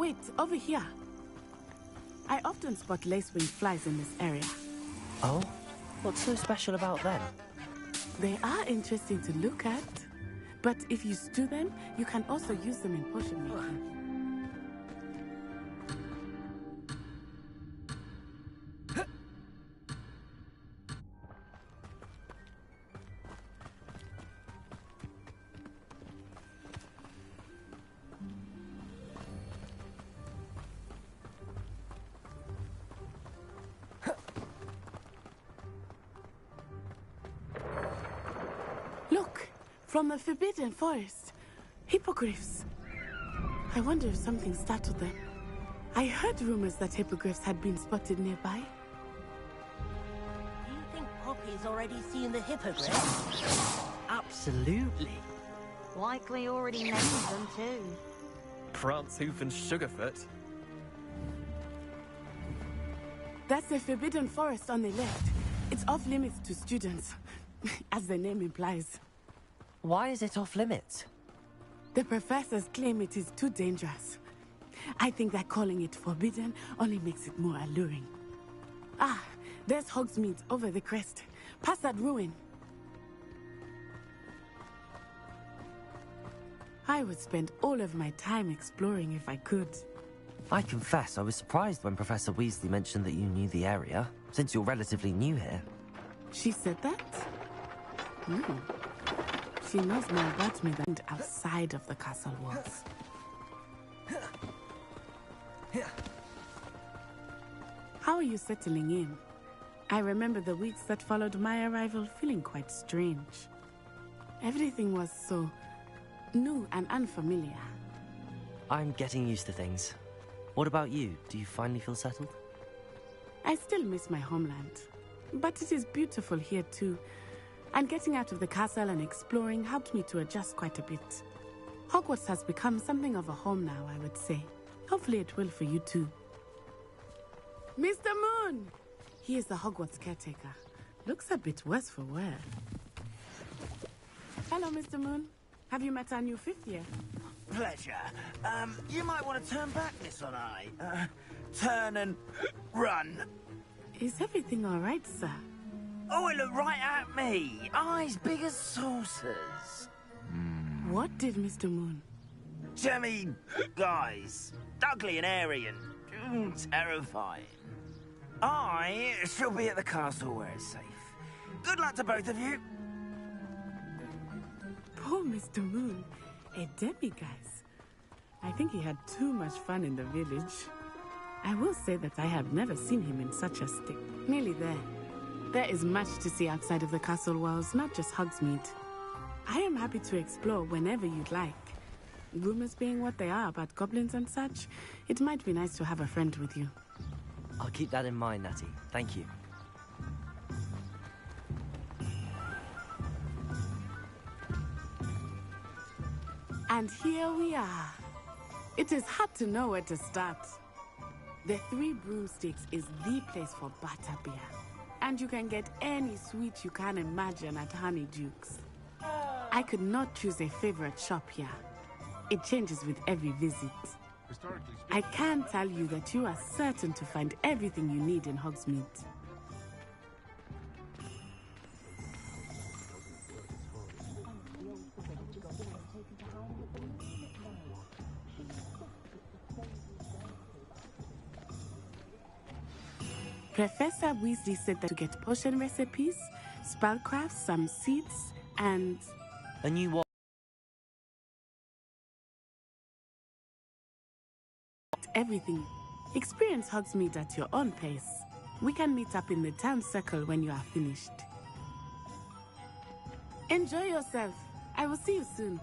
wait, over here. I often spot lacewing flies in this area. Oh? What's so special about them? They are interesting to look at, but if you stew them, you can also use them in potion making. Look, from the Forbidden Forest. Hippogriffs. I wonder if something startled them. I heard rumors that hippogriffs had been spotted nearby. Do you think Poppy's already seen the hippogriff? Absolutely. Likely already named them too. Prance, Hoof, and Sugarfoot. That's the Forbidden Forest on the left. It's off limits to students, as the name implies. Why is it off limits? The professors claim it is too dangerous. I think that calling it forbidden only makes it more alluring. Ah, there's Hogsmeade over the crest. Past that ruin. I would spend all of my time exploring if I could. I confess I was surprised when Professor Weasley mentioned that you knew the area, since you're relatively new here. She said that? She knows more about me than outside of the castle walls. How are you settling in? I remember the weeks that followed my arrival feeling quite strange. Everything was so new and unfamiliar. I'm getting used to things. What about you? Do you finally feel settled? I still miss my homeland, but it is beautiful here too. And getting out of the castle and exploring helped me to adjust quite a bit. Hogwarts has become something of a home now, I would say. Hopefully it will for you too. Mr. Moon! He is the Hogwarts caretaker. Looks a bit worse for wear. Hello, Mr. Moon. Have you met our new fifth year? Pleasure. You might want to turn back, Miss Onai. Turn and run. Is everything all right, sir? Oh, it looked right at me. Eyes big as saucers. What did Mr. Moon? Jemmy guys. Ugly and airy and terrifying. I shall be at the castle where it's safe. Good luck to both of you. Poor Mr. Moon. A demiguise. I think he had too much fun in the village. I will say that I have never seen him in such a state. Nearly there. There is much to see outside of the castle walls, not just Hogsmeade. I am happy to explore whenever you'd like. Rumors being what they are about goblins and such, it might be nice to have a friend with you. I'll keep that in mind, Natty. Thank you. And here we are. It is hard to know where to start. The Three Broomsticks is the place for butterbeer. And you can get any sweet you can imagine at Honeyduke's. I could not choose a favorite shop here. It changes with every visit. I can tell you that you are certain to find everything you need in Hogsmeade. Professor Weasley said that to get potion recipes, spellcraft, some seeds, and... A new what? Everything. Experience Hogsmeade at your own pace. We can meet up in the town circle when you are finished. Enjoy yourself. I will see you soon.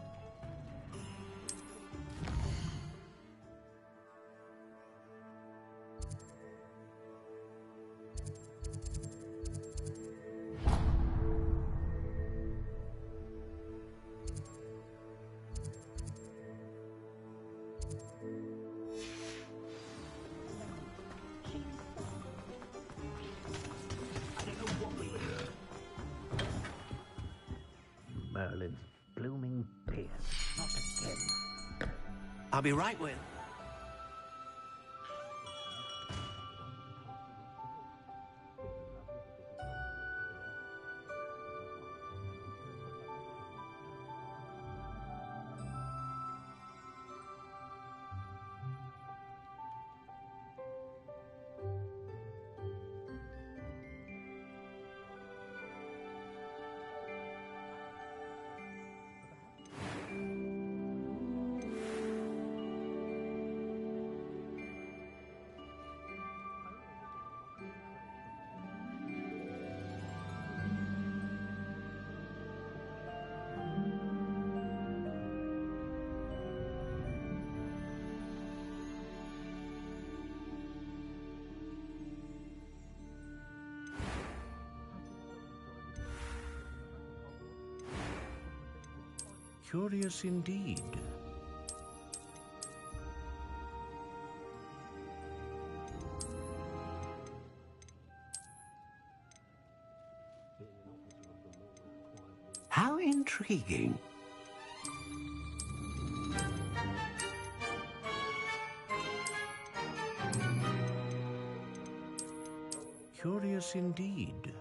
Merlin's blooming beard. Not again. I'll be right with. Curious indeed. How intriguing. Curious indeed.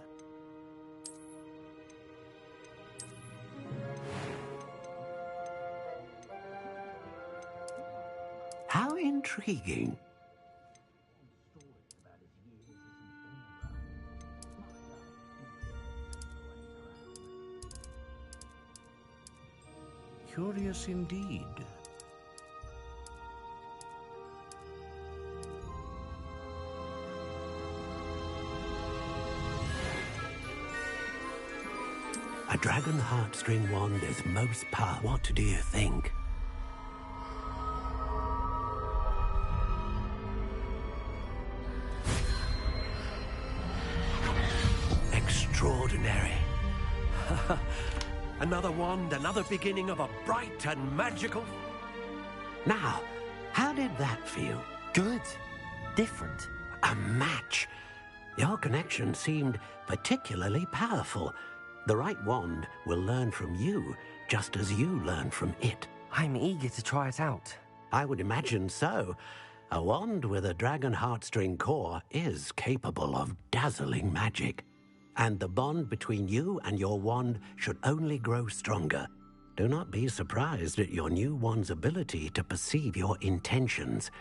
How intriguing. Curious indeed. A dragon heartstring wand is most powerful. What do you think? Extraordinary. Another wand, another beginning of a bright and magical... Now, how did that feel? Good. Different. A match. Your connection seemed particularly powerful. The right wand will learn from you, just as you learn from it. I'm eager to try it out. I would imagine so. A wand with a dragon heartstring core is capable of dazzling magic. And the bond between you and your wand should only grow stronger. Do not be surprised at your new wand's ability to perceive your intentions,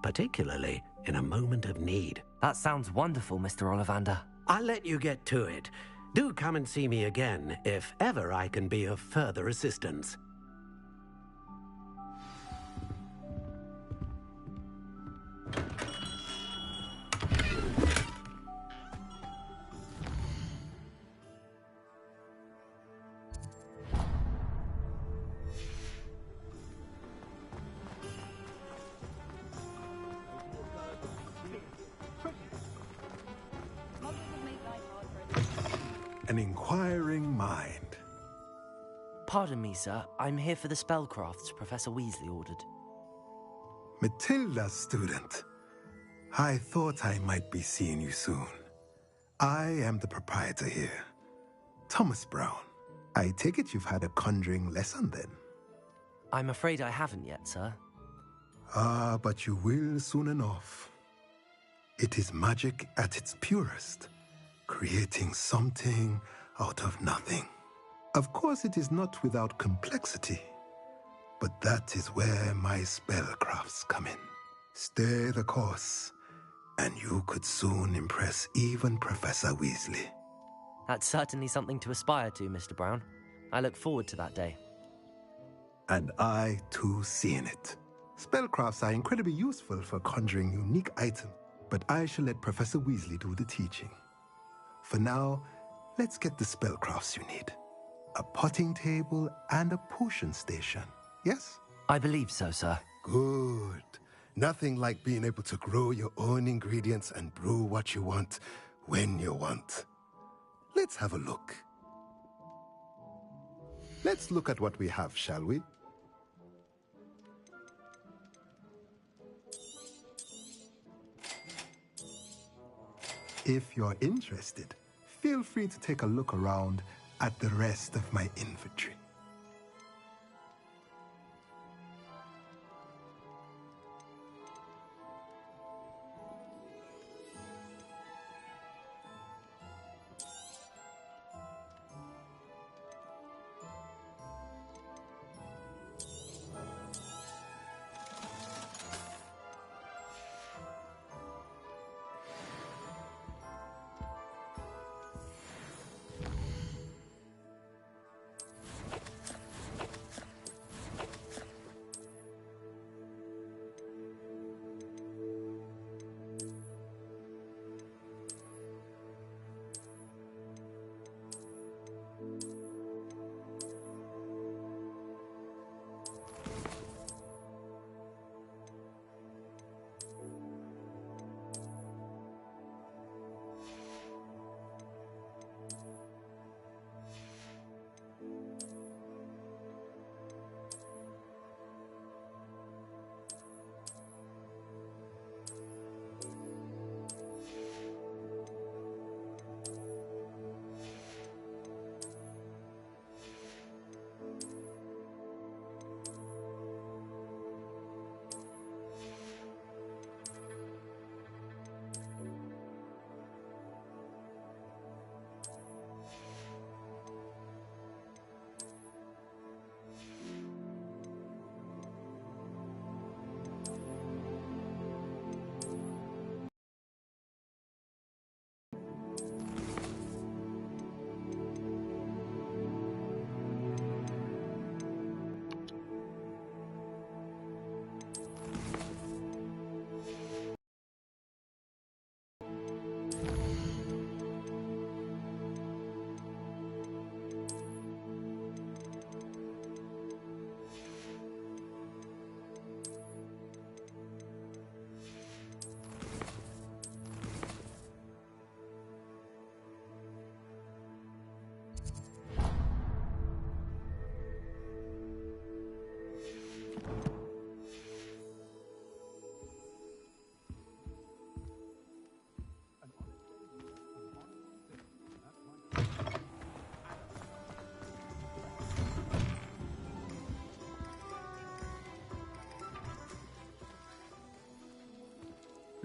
particularly in a moment of need. That sounds wonderful, Mr. Ollivander. I'll let you get to it. Do come and see me again if ever I can be of further assistance. An inquiring mind. Pardon me, sir. I'm here for the spellcrafts Professor Weasley ordered. Matilda's student. I thought I might be seeing you soon. I am the proprietor here, Thomas Brown. I take it you've had a conjuring lesson then? I'm afraid I haven't yet, sir. Ah, but you will soon enough. It is magic at its purest, creating something out of nothing. Of course, it is not without complexity, but that is where my spellcrafts come in. Stay the course, and you could soon impress even Professor Weasley. That's certainly something to aspire to, Mr. Brown. I look forward to that day. And I, too, seeing it. Spellcrafts are incredibly useful for conjuring unique items, but I shall let Professor Weasley do the teaching. For now, let's get the spellcrafts you need. A potting table and a potion station, yes? I believe so, sir. Good. Nothing like being able to grow your own ingredients and brew what you want when you want. Let's have a look. Let's look at what we have, shall we? If you're interested, feel free to take a look around at the rest of my inventory.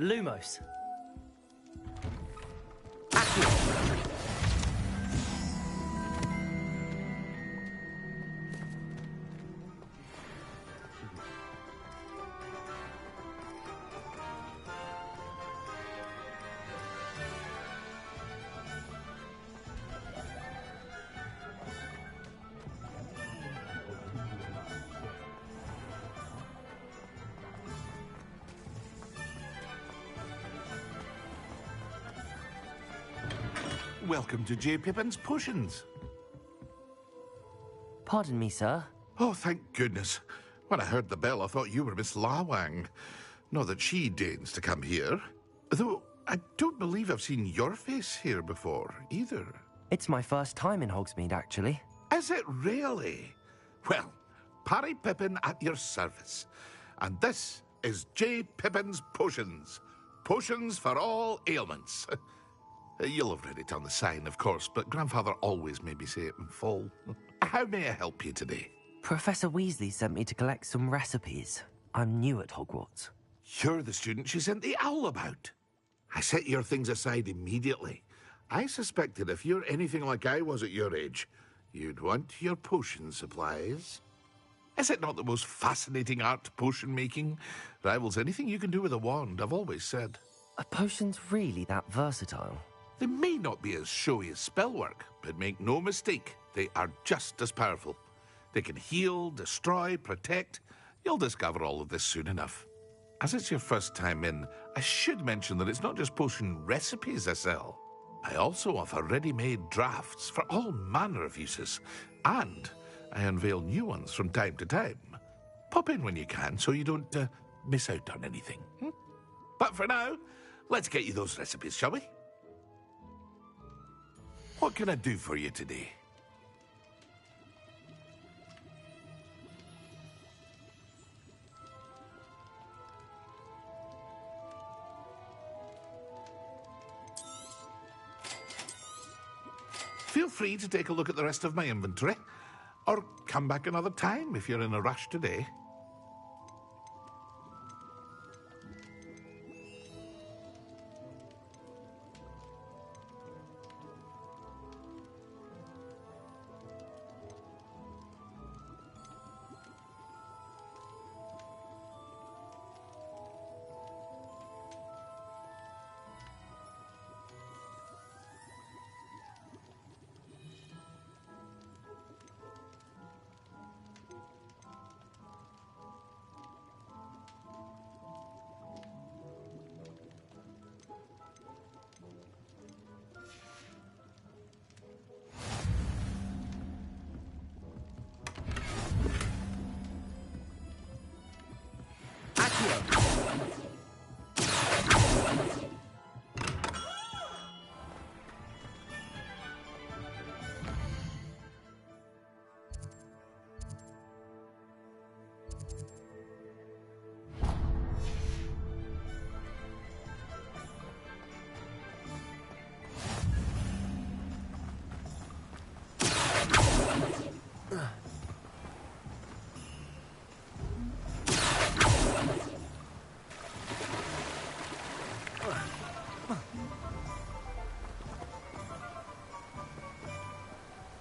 Lumos. Welcome to J. Pippin's Potions. Pardon me, sir. Oh, thank goodness. When I heard the bell, I thought you were Miss Lawang. Not that she deigns to come here. Though, I don't believe I've seen your face here before, either. It's my first time in Hogsmeade, actually. Is it really? Well, Parry Pippin at your service. And this is J. Pippin's Potions. Potions for all ailments. You'll have read it on the sign, of course, but Grandfather always made me say it in full. How may I help you today? Professor Weasley sent me to collect some recipes. I'm new at Hogwarts. You're the student she sent the owl about. I set your things aside immediately. I suspected if you're anything like I was at your age, you'd want your potion supplies. Is it not the most fascinating art, potion making? Rivals anything you can do with a wand, I've always said. Are potions really that versatile? They may not be as showy as spellwork, but make no mistake, they are just as powerful. They can heal, destroy, protect. You'll discover all of this soon enough. As it's your first time in, I should mention that it's not just potion recipes I sell. I also offer ready-made drafts for all manner of uses, and I unveil new ones from time to time. Pop in when you can so you don't miss out on anything. But for now, let's get you those recipes, shall we? What can I do for you today? Feel free to take a look at the rest of my inventory, or come back another time if you're in a rush today.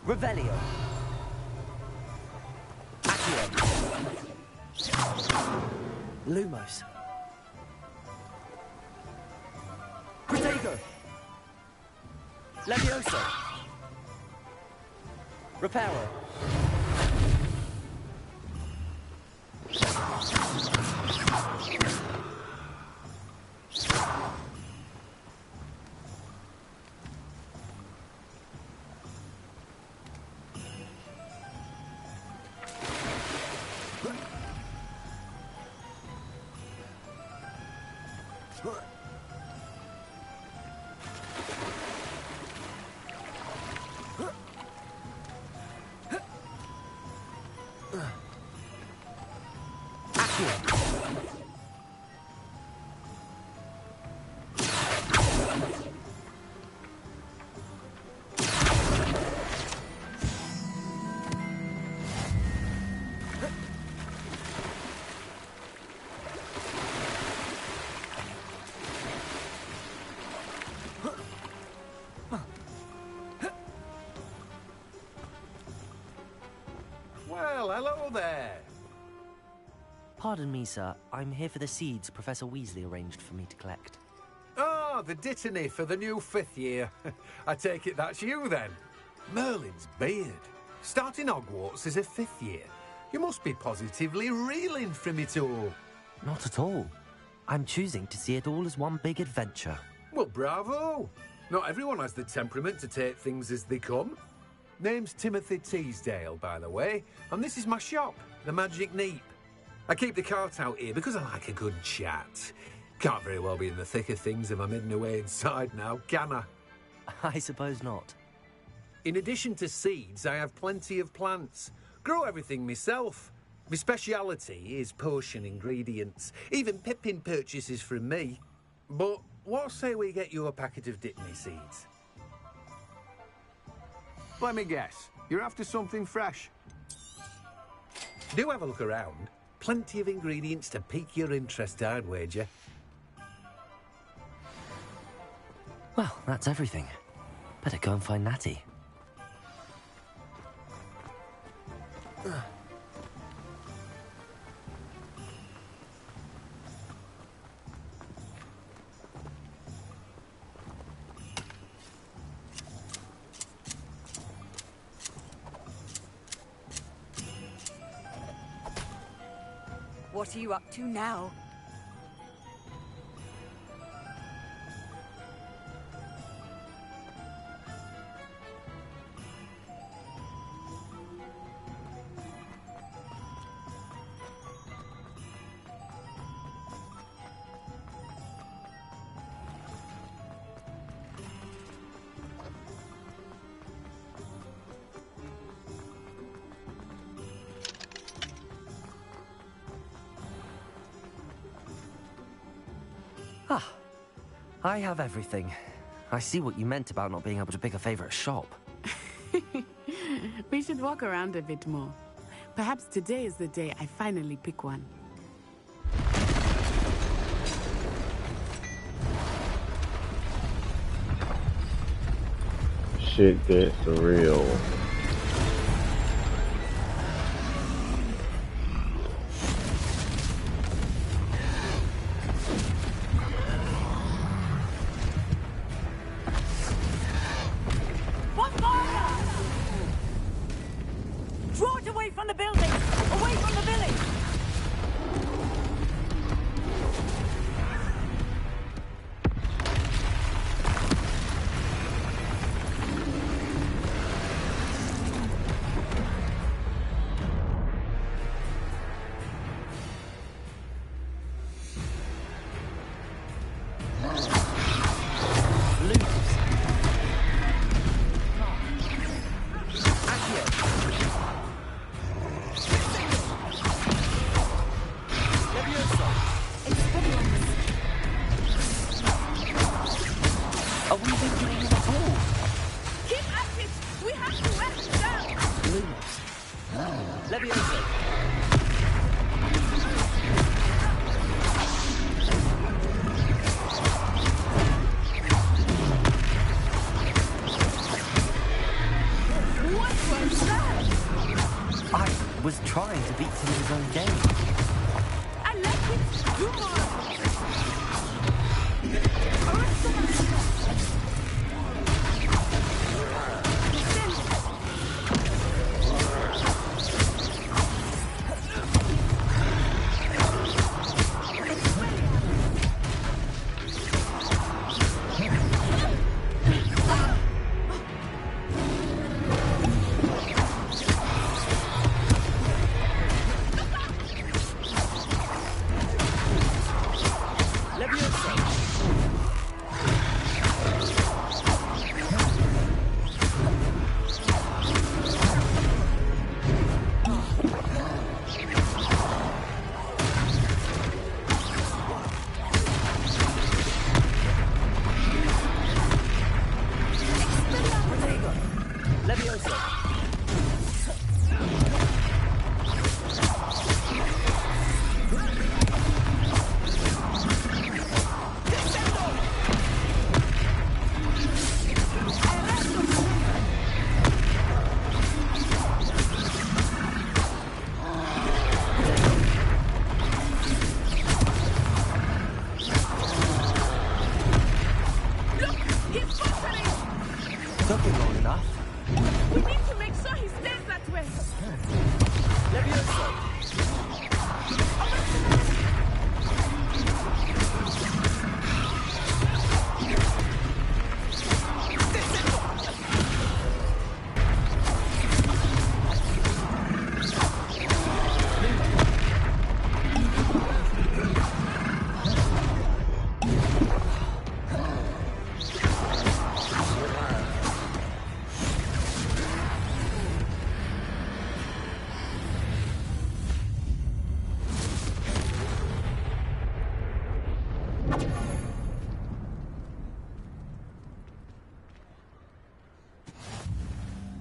Revelio. Accio. Lumos. Protego. Levioso. Reparo. Pardon me, sir. I'm here for the seeds Professor Weasley arranged for me to collect. Ah, the dittany for the new 5th year. I take it that's you, then. Merlin's beard. Starting Hogwarts as a 5th year. You must be positively reeling from it all. Not at all. I'm choosing to see it all as one big adventure. Well, bravo. Not everyone has the temperament to take things as they come. Name's Timothy Teasdale, by the way, and this is my shop, the Magic Neep. I keep the cart out here because I like a good chat. Can't very well be in the thick of things if I'm hidden away inside now, can I? I suppose not. In addition to seeds, I have plenty of plants. Grow everything myself. My speciality is potion ingredients. Even Pippin purchases from me. But what say we get you a packet of Dittany seeds? Let me guess. You're after something fresh. Do have a look around. Plenty of ingredients to pique your interest, I'd wager. Well, that's everything. Better go and find Natty. What are you up to now? Ah, I have everything. I see what you meant about not being able to pick a favorite shop. We should walk around a bit more. Perhaps today is the day I finally pick one. Shit gets real. Draw it away from the building! Away from the village! Are we victory at all? Keep at it! We have to wrest it down! Leviosa! What was that? I was trying to beat him in his own game. I like it! Do more! Looking long enough. We need to make sure he stays that way. Levioso.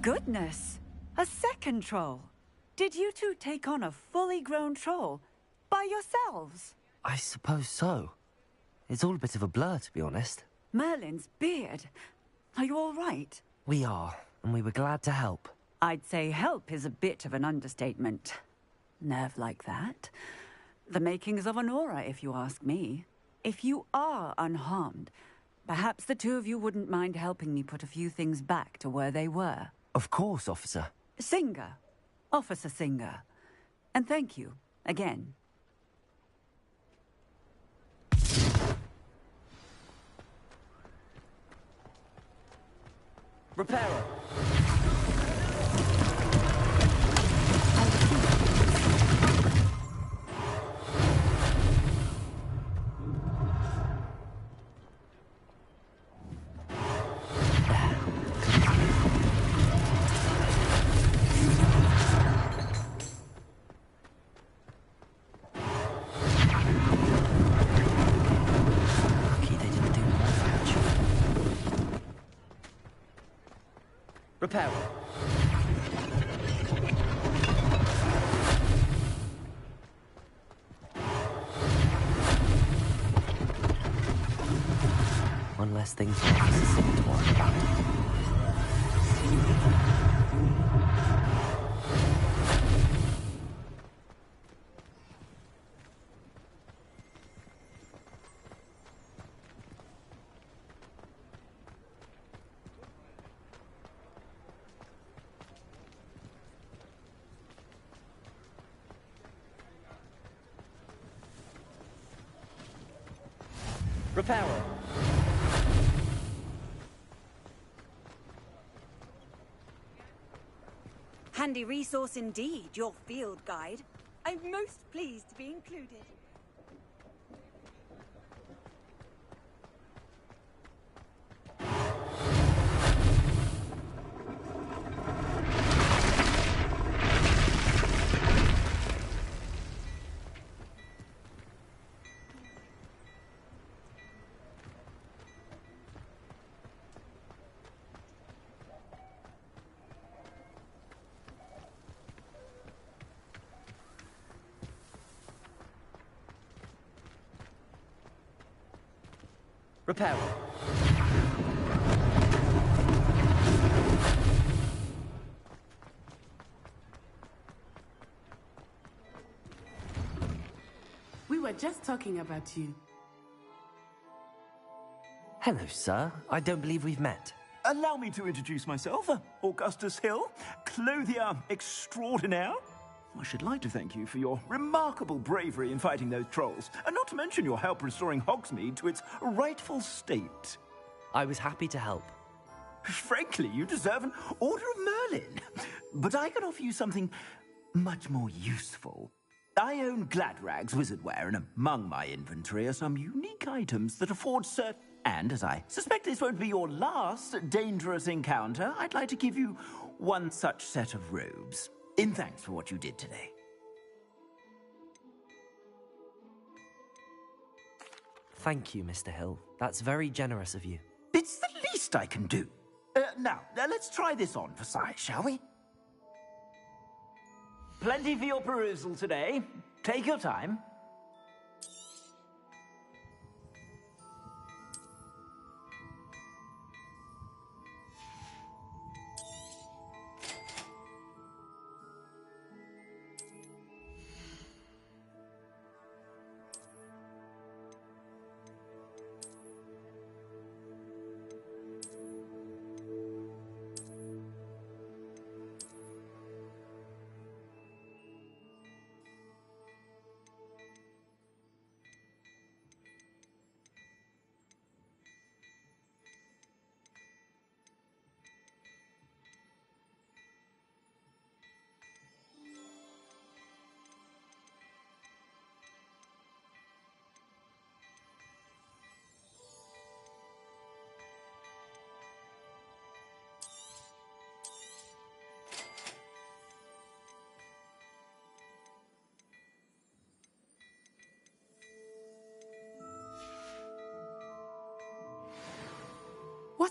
Goodness! A second troll! Did you two take on a fully grown troll by yourselves? I suppose so. It's all a bit of a blur, to be honest. Merlin's beard. Are you all right? We are, and we were glad to help. I'd say help is a bit of an understatement. Nerve like that. The makings of an aura, if you ask me. If you are unharmed, perhaps the two of you wouldn't mind helping me put a few things back to where they were. Of course, officer. Singer. Officer Singer. And thank you, again. Repairer. Repairer. One less thing for Officer Singer to worry about. Repairer. Handy resource indeed, your field guide. I'm most pleased to be included. Repairer. We were just talking about you. Hello, sir. I don't believe we've met. Allow me to introduce myself, Augustus Hill, clothier extraordinaire. I should like to thank you for your remarkable bravery in fighting those trolls, and not to mention your help restoring Hogsmeade to its rightful state. I was happy to help. Frankly, you deserve an Order of Merlin. But I can offer you something much more useful. I own Gladrag's wizardware, and among my inventory are some unique items that afford certain... And as I suspect this won't be your last dangerous encounter, I'd like to give you one such set of robes, in thanks for what you did today. Thank you, Mr. Hill. That's very generous of you. It's the least I can do. Now, let's try this on for size, shall we? Plenty for your perusal today. Take your time.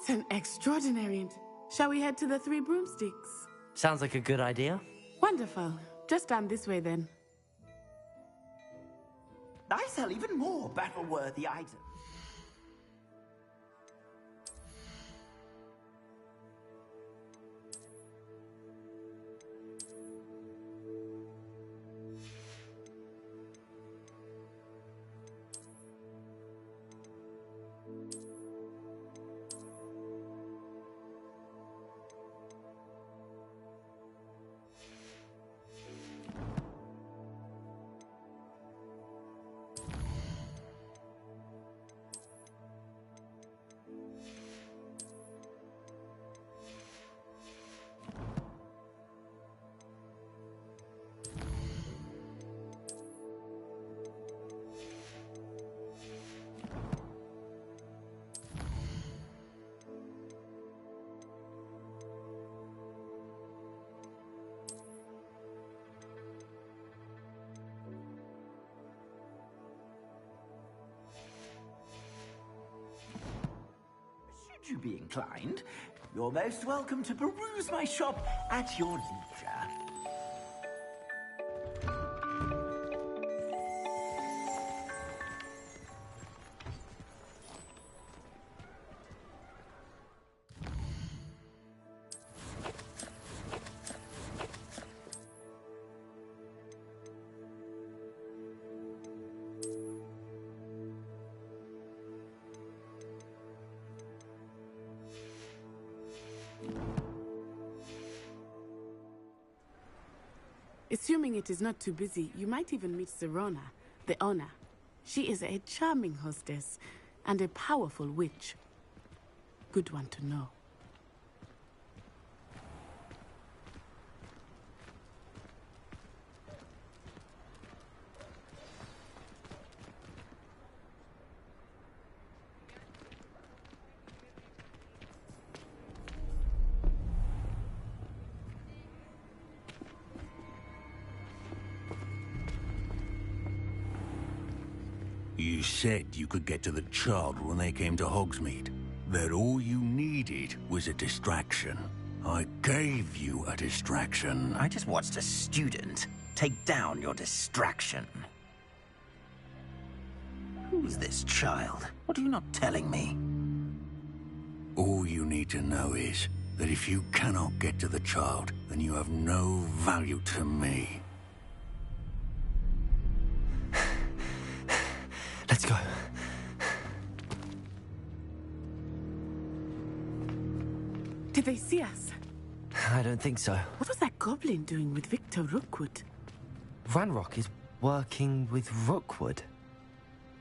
What an extraordinary... Shall we head to the Three Broomsticks? Sounds like a good idea. Wonderful. Just stand this way then. I sell even more battle-worthy items. Should you be inclined, you're most welcome to peruse my shop at your leisure. Assuming it is not too busy, you might even meet Serona, the owner. She is a charming hostess and a powerful witch. Good one to know. You said you could get to the child when they came to Hogsmeade. That all you needed was a distraction. I gave you a distraction. I just watched a student take down your distraction. Who's this child? What are you not telling me? All you need to know is that if you cannot get to the child, then you have no value to me. Let's go. Did they see us? I don't think so. What was that goblin doing with Victor Rookwood? Ranrock is working with Rookwood.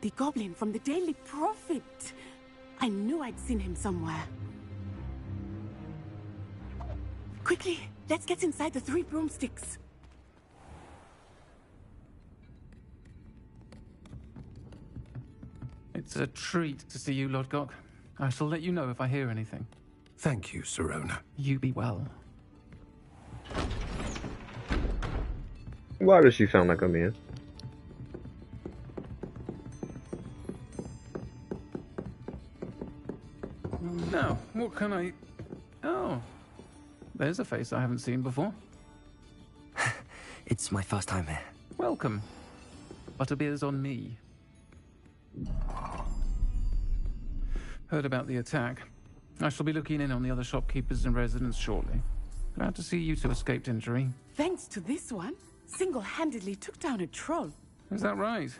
The goblin from the Daily Prophet. I knew I'd seen him somewhere. Quickly, let's get inside the Three Broomsticks. It's a treat to see you, Lodgok. I shall let you know if I hear anything. Thank you, Serona. You be well. Why does she sound like a man? Now, what can I... Oh, there's a face I haven't seen before. It's my first time here. Welcome. Butterbeer's on me. Heard about the attack. I shall be looking in on the other shopkeepers and residents shortly. Glad to see you two escaped injury. Thanks to this one, single-handedly took down a troll. Is that right?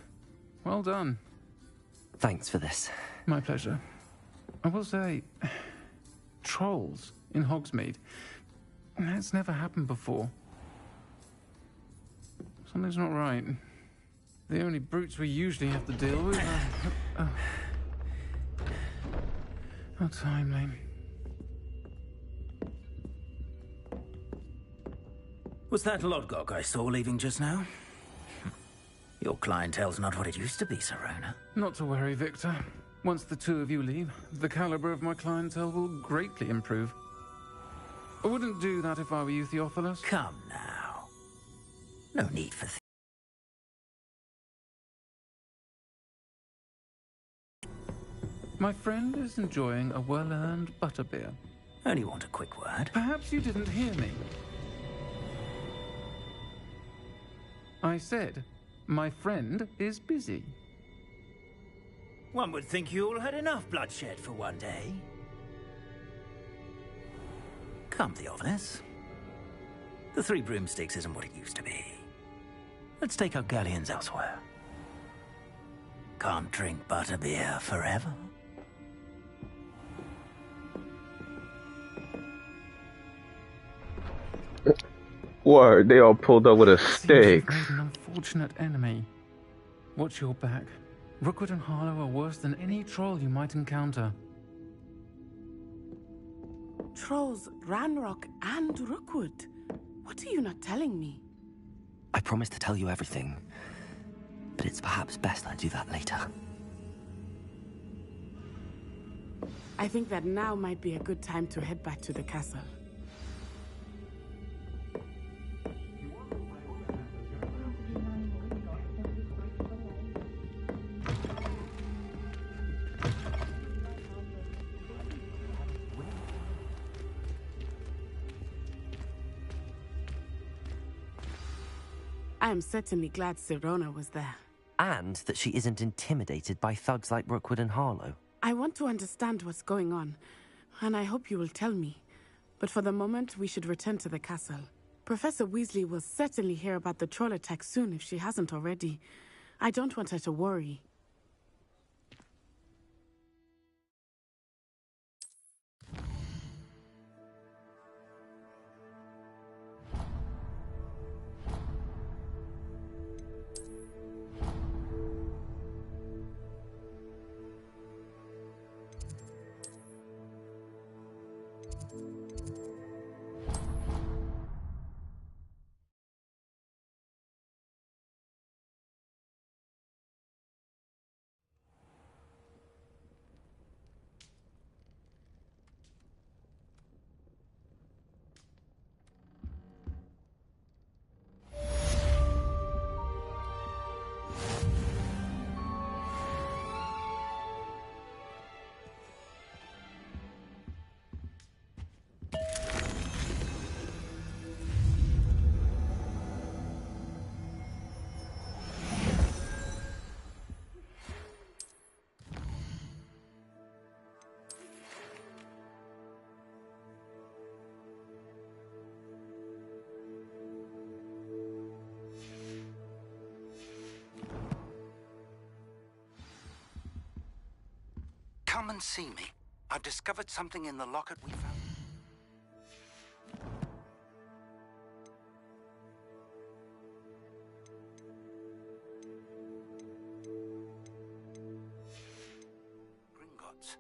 Well done. Thanks for this. My pleasure. I will say, trolls in Hogsmeade. That's never happened before. Something's not right. The only brutes we usually have to deal with are... How timely. Was that Lodgok I saw leaving just now? Your clientele's not what it used to be, Serona. Not to worry, Victor. Once the two of you leave, the caliber of my clientele will greatly improve. I wouldn't do that if I were you, Theophilus. Come now. No need for... My friend is enjoying a well-earned butterbeer. Only want a quick word. Perhaps you didn't hear me. I said, my friend is busy. One would think you all had enough bloodshed for one day. Come, Theophilus. The Three Broomsticks isn't what it used to be. Let's take our galleons elsewhere. Can't drink butterbeer forever. Word, they all pulled up with a Seems stick. you've made an unfortunate enemy. Watch your back. Rookwood and Harlow are worse than any troll you might encounter. Trolls, Ranrock, and Rookwood. What are you not telling me? I promised to tell you everything, but it's perhaps best I do that later. I think that now might be a good time to head back to the castle. I am certainly glad Sirona was there. And that she isn't intimidated by thugs like Rookwood and Harlow. I want to understand what's going on, and I hope you will tell me. But for the moment, we should return to the castle. Professor Weasley will certainly hear about the troll attack soon if she hasn't already. I don't want her to worry. Come and see me. I've discovered something in the locket we found. Gringotts.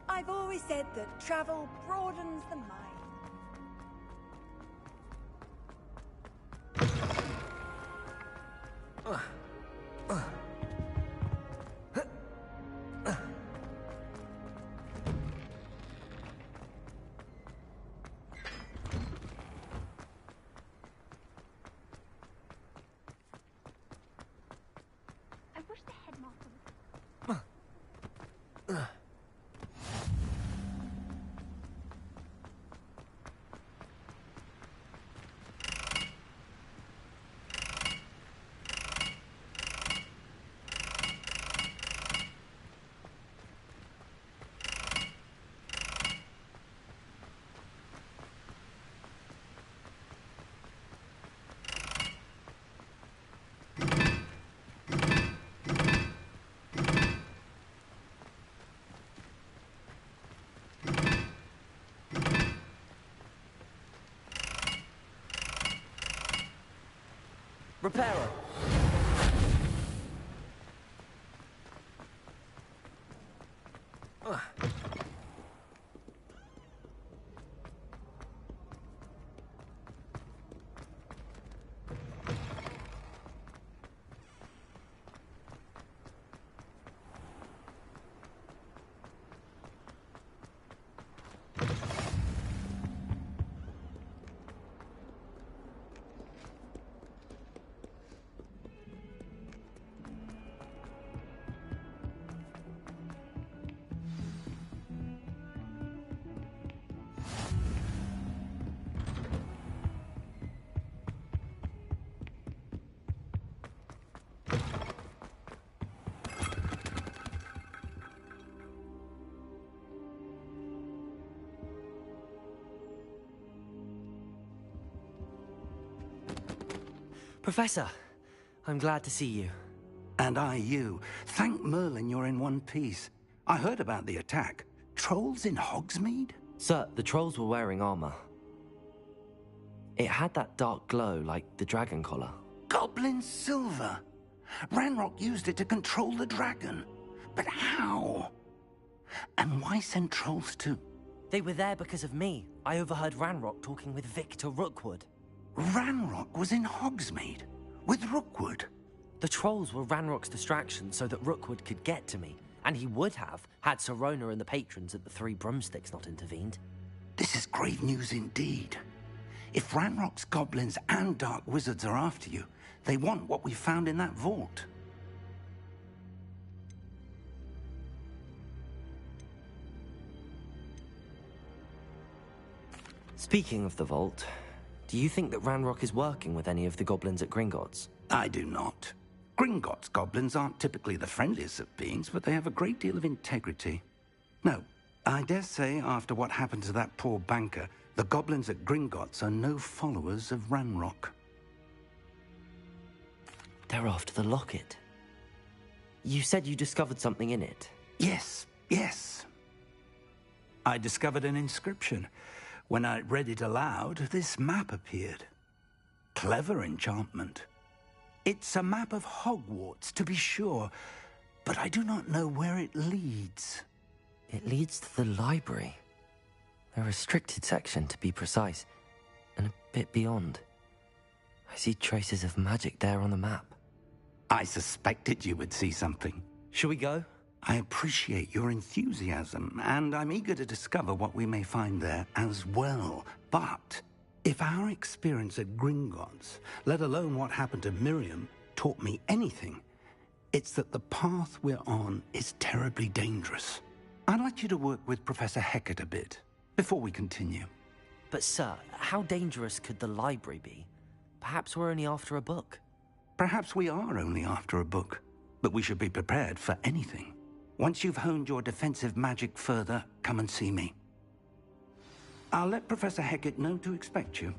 I've always said that travel broadens the mind. I wish the headmaster was... Reparo. Professor, I'm glad to see you. And I you. Thank Merlin you're in one piece. I heard about the attack. Trolls in Hogsmeade? Sir, the trolls were wearing armor. It had that dark glow like the dragon collar. Goblin silver. Ranrock used it to control the dragon. But how? And why send trolls to... They were there because of me. I overheard Ranrock talking with Victor Rookwood. Ranrock was in Hogsmeade? With Rookwood? The trolls were Ranrock's distraction so that Rookwood could get to me. And he would have, had Sirona and the patrons at the Three Broomsticks not intervened. This is grave news indeed. If Ranrock's goblins and dark wizards are after you, they want what we found in that vault. Speaking of the vault, do you think that Ranrock is working with any of the goblins at Gringotts? I do not. Gringotts goblins aren't typically the friendliest of beings, but they have a great deal of integrity. No, I dare say after what happened to that poor banker, the goblins at Gringotts are no followers of Ranrock. They're after the locket. You said you discovered something in it. Yes. I discovered an inscription. When I read it aloud, this map appeared. Clever enchantment. It's a map of Hogwarts, to be sure, but I do not know where it leads. It leads to the library. A restricted section, to be precise, and a bit beyond. I see traces of magic there on the map. I suspected you would see something. Shall we go? I appreciate your enthusiasm, and I'm eager to discover what we may find there as well. But if our experience at Gringotts, let alone what happened to Miriam, taught me anything, it's that the path we're on is terribly dangerous. I'd like you to work with Professor Hecat a bit before we continue. But sir, how dangerous could the library be? Perhaps we're only after a book. Perhaps we are only after a book, but we should be prepared for anything. Once you've honed your defensive magic further, come and see me. I'll let Professor Hecat know to expect you.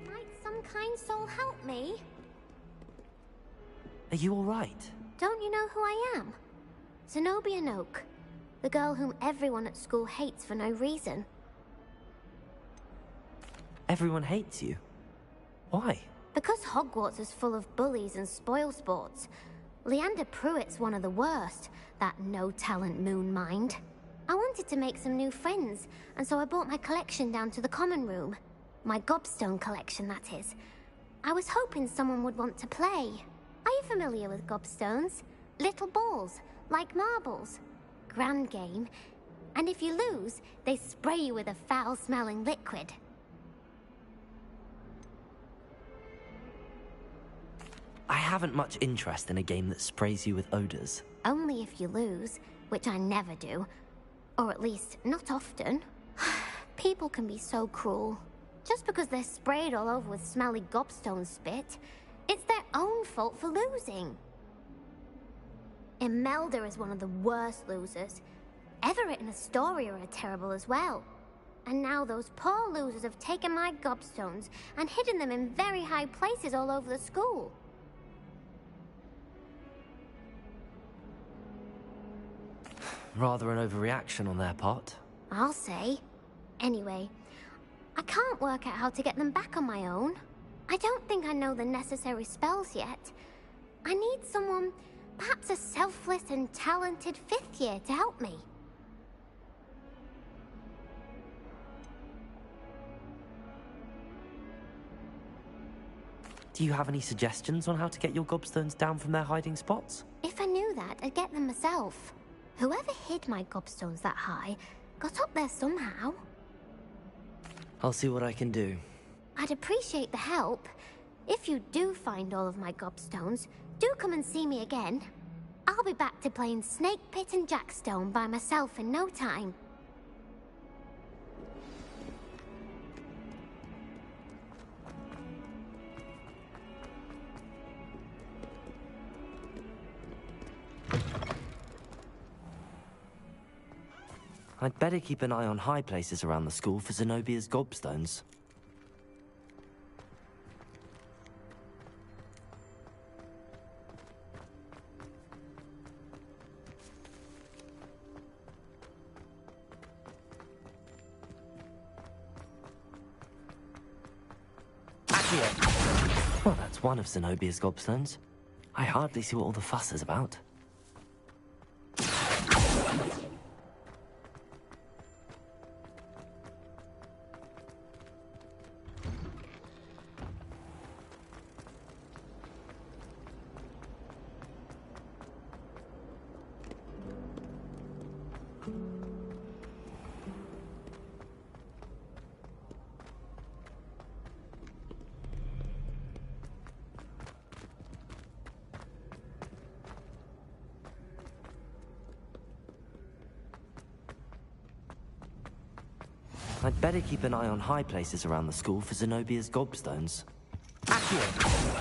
Might some kind soul help me? Are you all right? Don't you know who I am? Zenobia Noak, the girl whom everyone at school hates for no reason. Everyone hates you? Why? Because Hogwarts is full of bullies and spoilsports. Leander Pruitt's one of the worst, that no-talent moon mind. I wanted to make some new friends, and so I brought my collection down to the common room. My gobstone collection, that is. I was hoping someone would want to play. Are you familiar with gobstones? Little balls, like marbles. Grand game. And if you lose, they spray you with a foul-smelling liquid. I haven't much interest in a game that sprays you with odors. Only if you lose, which I never do. Or at least, not often. People can be so cruel. Just because they're sprayed all over with smelly gobstone spit, it's their own fault for losing. Imelda is one of the worst losers. Everett and Astoria are terrible as well. And now those poor losers have taken my gobstones and hidden them in very high places all over the school. Rather an overreaction on their part. I'll say. Anyway, I can't work out how to get them back on my own. I don't think I know the necessary spells yet. I need someone, perhaps a selfless and talented fifth year to help me. Do you have any suggestions on how to get your gobstones down from their hiding spots? If I knew that, I'd get them myself. Whoever hid my gobstones that high got up there somehow. I'll see what I can do. I'd appreciate the help. If you do find all of my gobstones, do come and see me again. I'll be back to playing Snake Pit and Jackstone by myself in no time. I'd better keep an eye on high places around the school for Zenobia's gobstones. Accio! Well, that's one of Zenobia's gobstones. I hardly see what all the fuss is about. I'd better keep an eye on high places around the school for Zenobia's gobstones. Accio!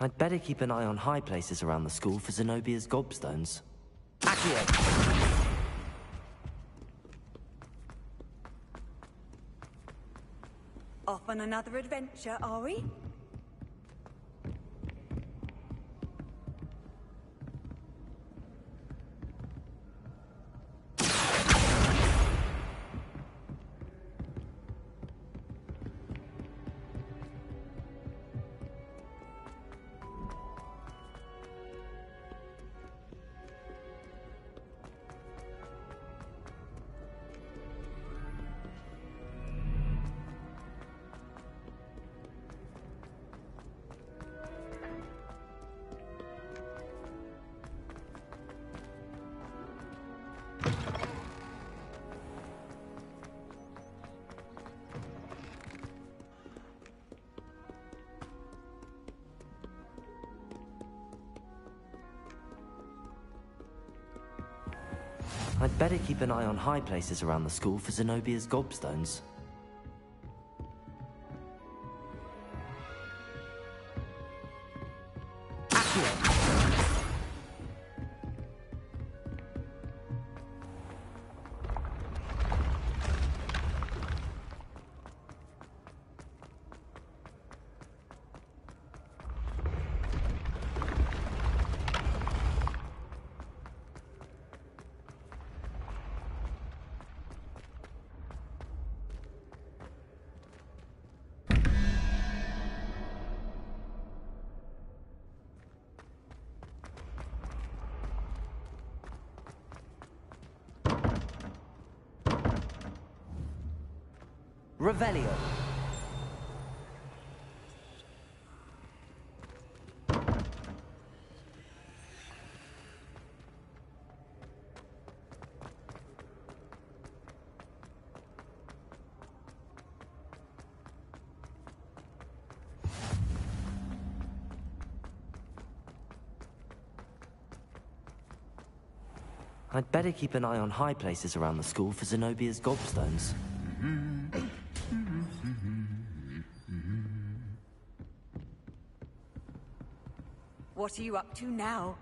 I'd better keep an eye on high places around the school for Zenobia's gobstones. Accio! Off on another adventure, are we? I'd better keep an eye on high places around the school for Zenobia's gobstones. Revelio. I'd better keep an eye on high places around the school for Zenobia's gobstones. What are you up to now?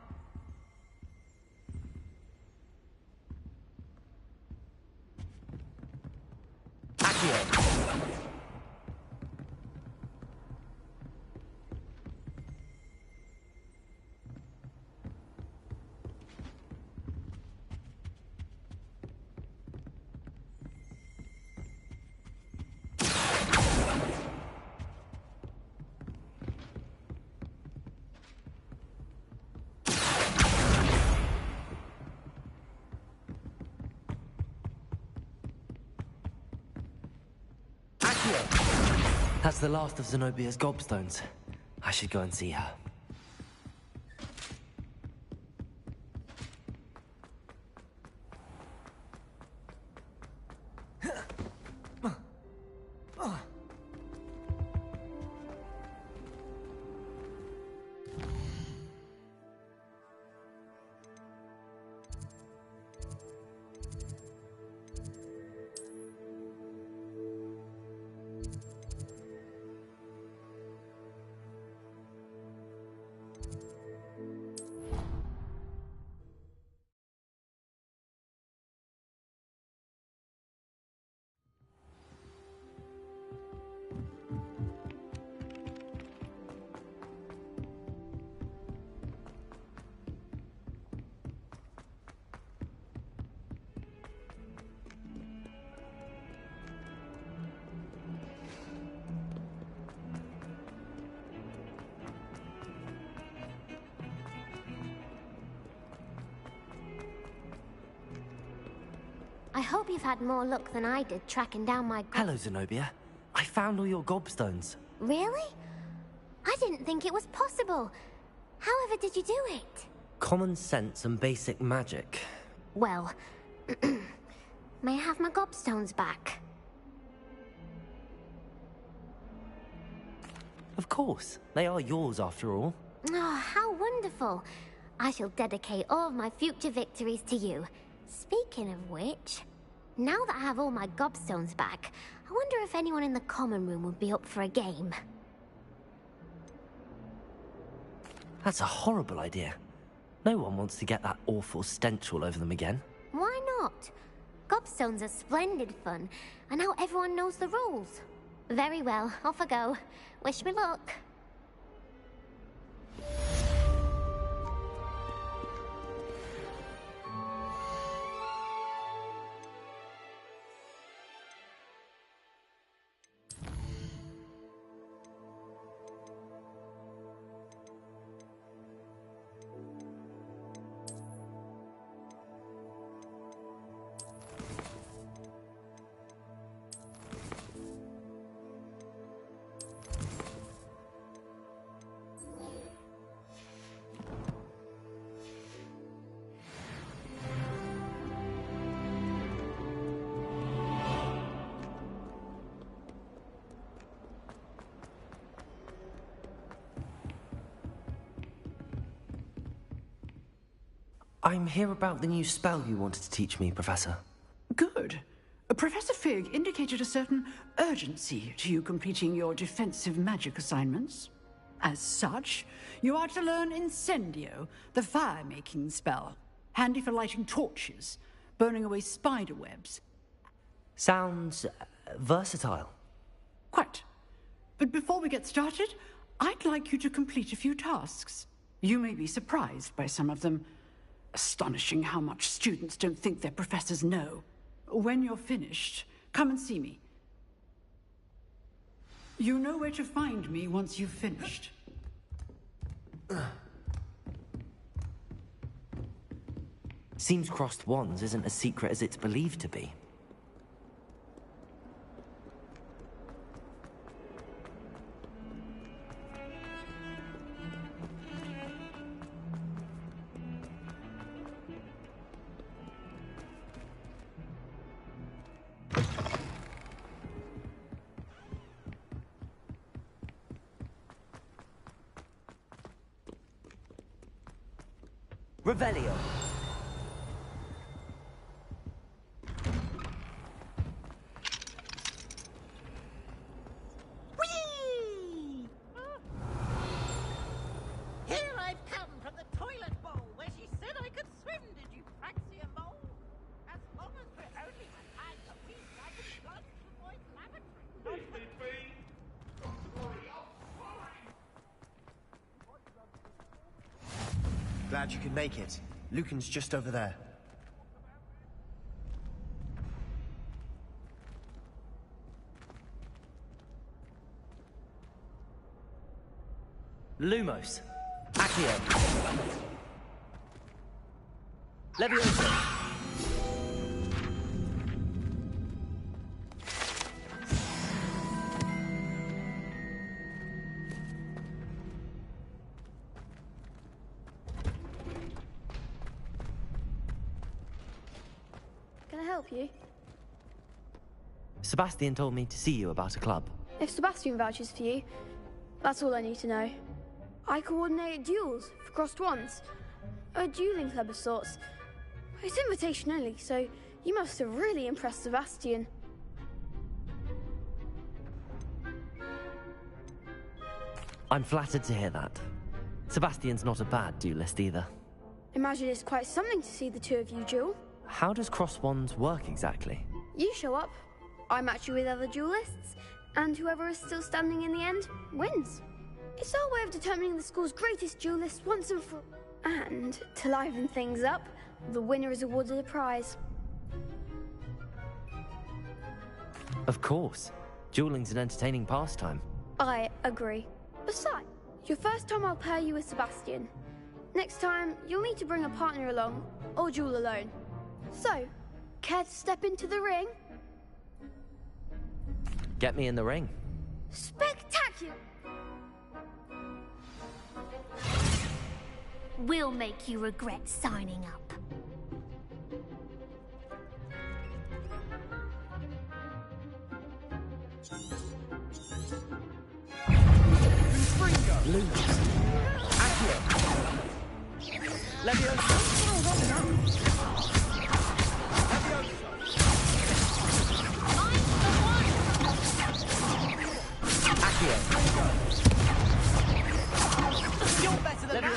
That's the last of Zenobia's gobstones. I should go and see her. I hope you've had more luck than I did tracking down my... Hello, Zenobia. I found all your gobstones. Really? I didn't think it was possible. However did you do it? Common sense and basic magic. Well, may I have my gobstones back? Of course. They are yours, after all. Oh, how wonderful. I shall dedicate all of my future victories to you. Speaking of which, now that I have all my gobstones back, I wonder if anyone in the common room would be up for a game. That's a horrible idea. No one wants to get that awful stench all over them again. Why not? Gobstones are splendid fun, and now everyone knows the rules. Very well, off I go. Wish me luck. I'm here about the new spell you wanted to teach me, Professor. Good. Professor Fig indicated a certain urgency to you completing your defensive magic assignments. As such, you are to learn Incendio, the fire-making spell, handy for lighting torches, burning away spider webs. Sounds versatile. Quite. But before we get started, I'd like you to complete a few tasks. You may be surprised by some of them. Astonishing how much students don't think their professors know. When you're finished, come and see me. You know where to find me once you've finished. Seems crossed wands isn't as secret as it's believed to be. Revelio. Whee! Here I've come from the toilet bowl where she said I could swim, did you praxia mole? As long as we're only had a week, I could go to the boys' lavatory. Glad you could make it. Lucan's just over there. Lumos. Accio. Levioso. Can I help you? Sebastian told me to see you about a club. If Sebastian vouches for you, that's all I need to know. I coordinate duels for crossed wands. A dueling club of sorts. It's invitation only, so you must have really impressed Sebastian. I'm flattered to hear that. Sebastian's not a bad duelist either. Imagine it's quite something to see the two of you duel. How does cross wands work exactly? You show up, I match you with other duelists, and whoever is still standing in the end wins. It's our way of determining the school's greatest duelist once and for... And, to liven things up, the winner is awarded a prize. Of course. Dueling's an entertaining pastime. I agree. Besides, your first time I'll pair you with Sebastian. Next time, you'll need to bring a partner along, or duel alone. So, care to step into the ring? Get me in the ring. Spectacular! We'll make you regret signing up. Lumos. Accio. Levioso. You're better than that!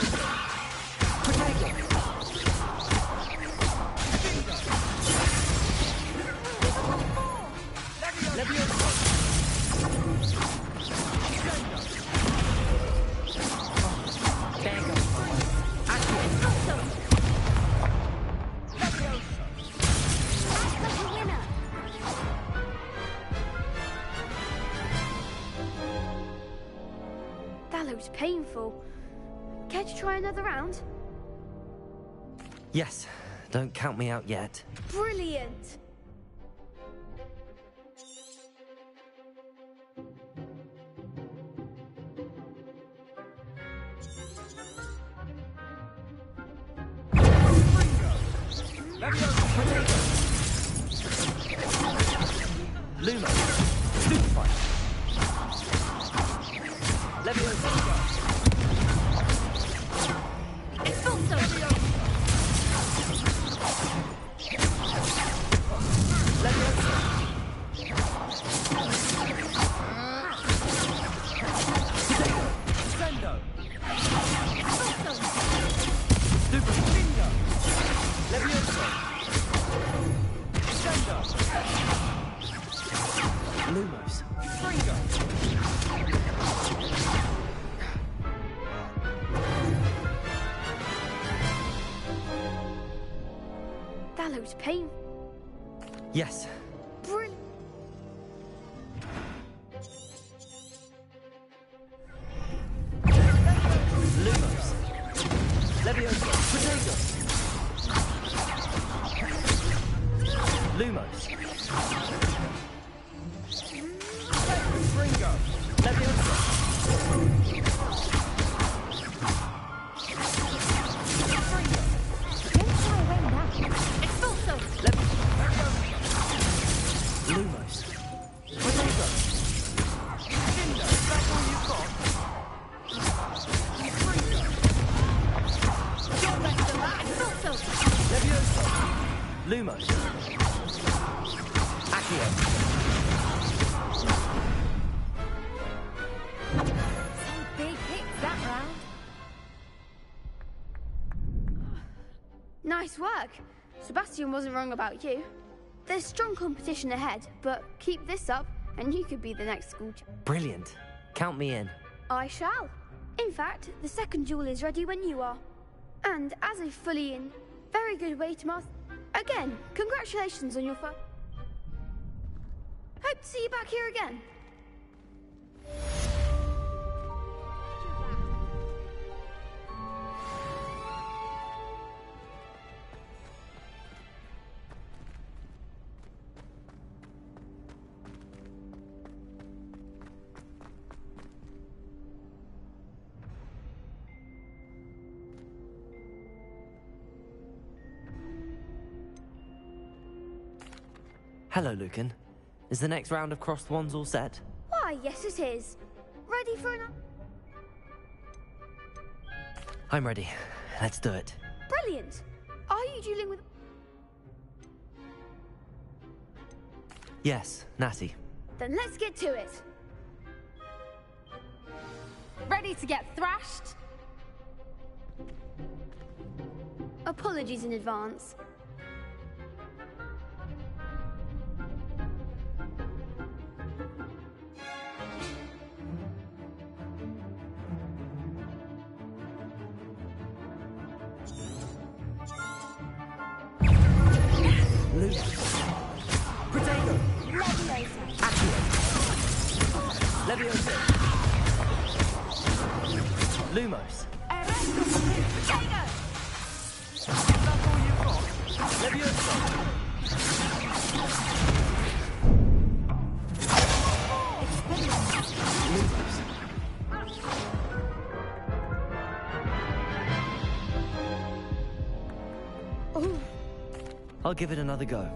looked painful. Care to try another round? Yes, don't count me out yet. Brilliant! Lumo, Stupefy. Leviosa. Expulso! Leviosa. Sendo. Super Finger. Leviosa. Sendo. Lumos. Fringo. That looks painful. Yes. Brilliant. Lumos. Leviosa. Potato. Lumos. Fringo. Leviosa. Fringo. Expulso! Lumos. Potato. Cinder. That's all you've got. Fringo. You're better than that. Expulso! Leviosa. Lumos. Accio. Some big hits that round. Nice work. Sebastian wasn't wrong about you. There's strong competition ahead, but keep this up and you could be the next school Brilliant. Count me in. I shall. In fact, the second duel is ready when you are. And as a fully in, very good way to master. Again, congratulations on your first. Hope to see you back here again. Hello, Lucan. Is the next round of crossed wands all set? Why, yes it is. Ready for an... I'm ready. Let's do it. Brilliant. Are you dueling with... Yes, Natty. Then let's get to it. Ready to get thrashed? Apologies in advance. Potato. Accio. Leviosa. Lumos. Potato! That's all you've got. Leviosa. Lumos. Oh. I'll give it another go.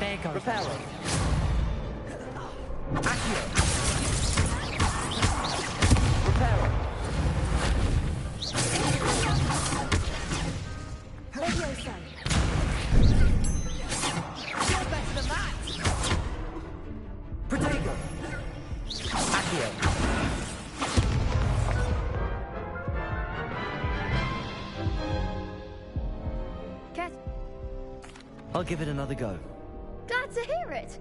There goes. Reparo. Accio. Reparo. Leviosa. You're better than that! Protego. Accio. Cat. I'll give it another go. Glad to hear it.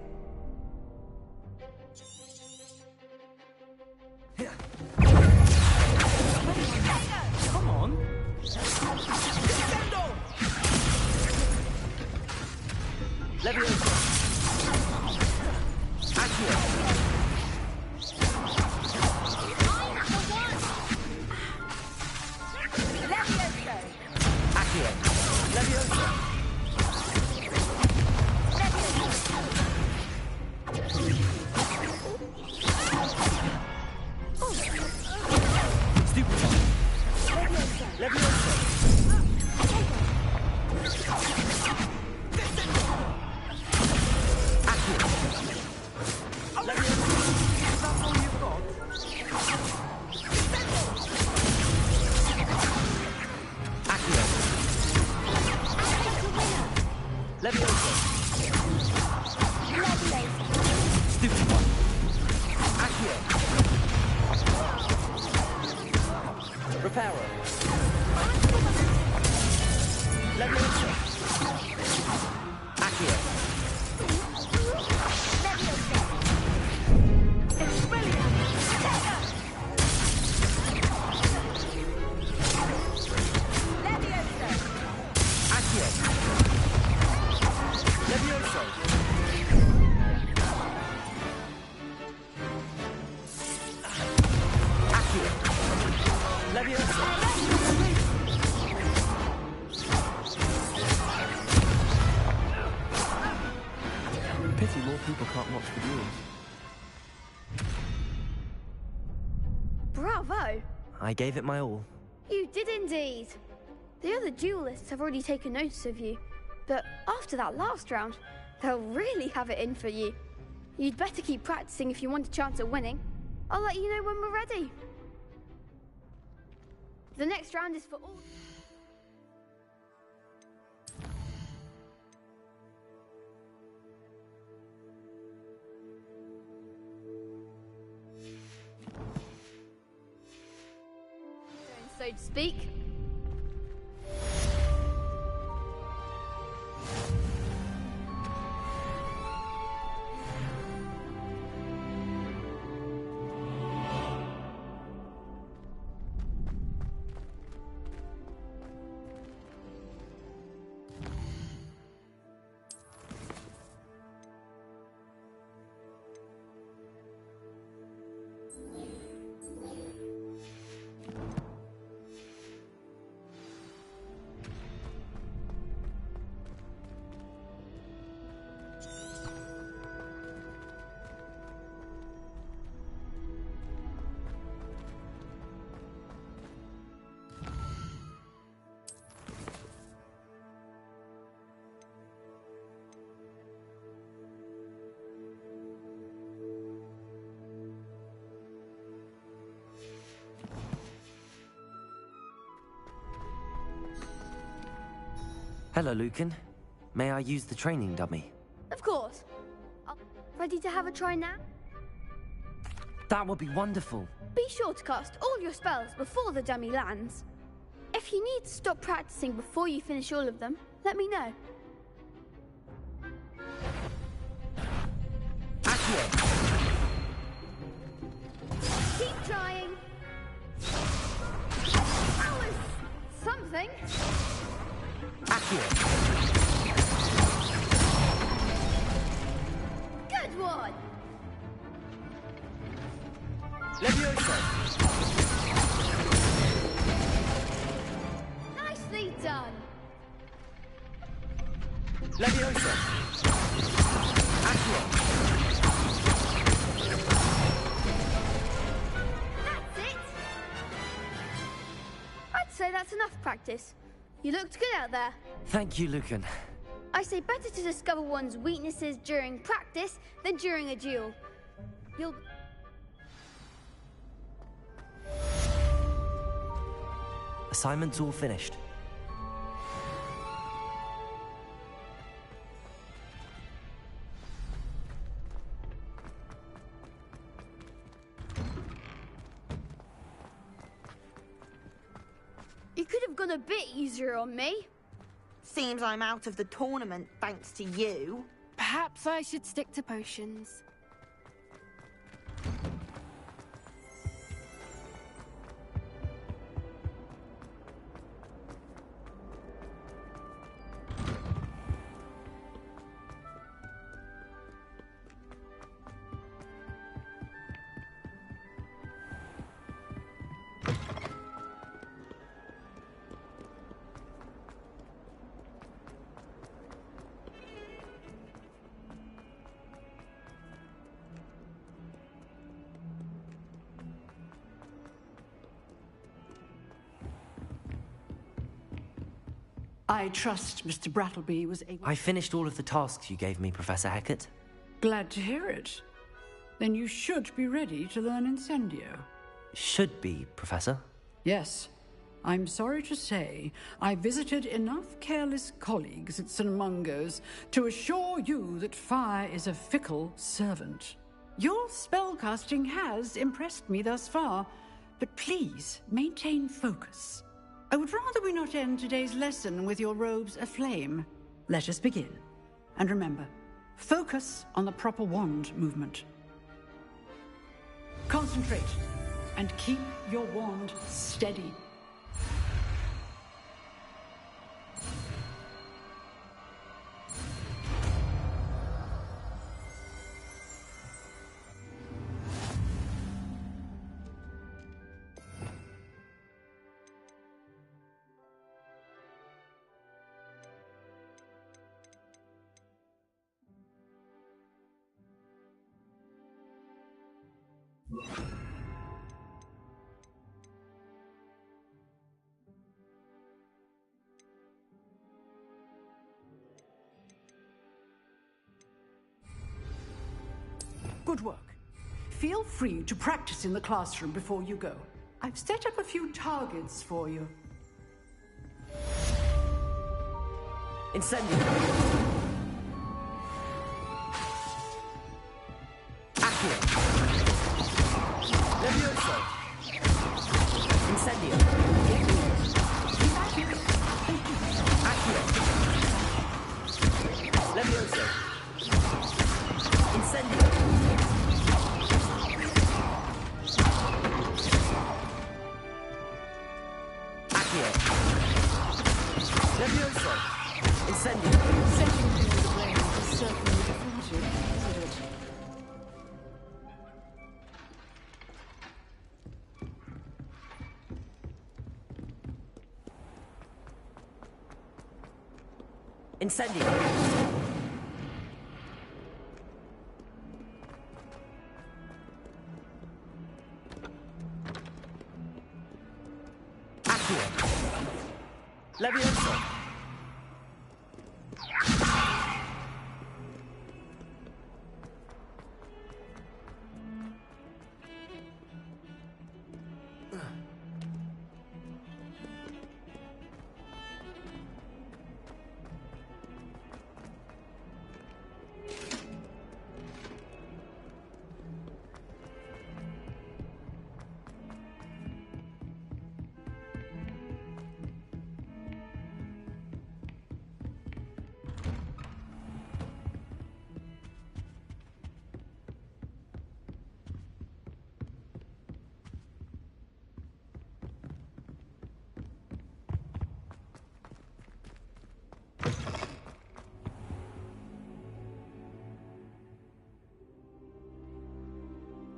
Leviosa. Accio. Leviosa. Accio. Leviosa. Stupid. Leviosa. Leviosa. Stupid one. Accio. Reparo. Leviosa. Accio. Accio. Leviosa. Accio. Leviosa. Pity more people can't watch the duels. Bravo! I gave it my all. You did indeed. The other duelists have already taken notice of you, but after that last round, they'll really have it in for you. You'd better keep practicing if you want a chance at winning. I'll let you know when we're ready. The next round is for all... so to speak. Hello, Lucan. May I use the training dummy? Of course. Ready to have a try now? That would be wonderful. Be sure to cast all your spells before the dummy lands. If you need to stop practicing before you finish all of them, let me know. Accio. Keep trying. That was something. Accio. Good one. Leviosa. Nicely done. Leviosa. Accio. That's it. I'd say that's enough practice. You looked good out there. Thank you, Lucan. I say better to discover one's weaknesses during practice than during a duel. You'll... Assignment's all finished. You could have gone a bit easier on me. Seems I'm out of the tournament thanks to you. Perhaps I should stick to potions. I trust Mr. Brattleby was able... I finished all of the tasks you gave me, Professor Hecat. Glad to hear it. Then you should be ready to learn Incendio. Should be, Professor. Yes. I'm sorry to say, I visited enough careless colleagues at St. Mungo's to assure you that fire is a fickle servant. Your spellcasting has impressed me thus far, but please maintain focus. I would rather we not end today's lesson with your robes aflame. Let us begin. And remember, focus on the proper wand movement. Concentrate, and keep your wand steady. Good work. Feel free to practice in the classroom before you go. I've set up a few targets for you. Incendio. Accio. Levioso. Incendio. Accio. Levioso. Incendio. Levioso! Incendio! Setting things ablaze is certainly definitive, isn't it? Incendio! Accio! Levioso!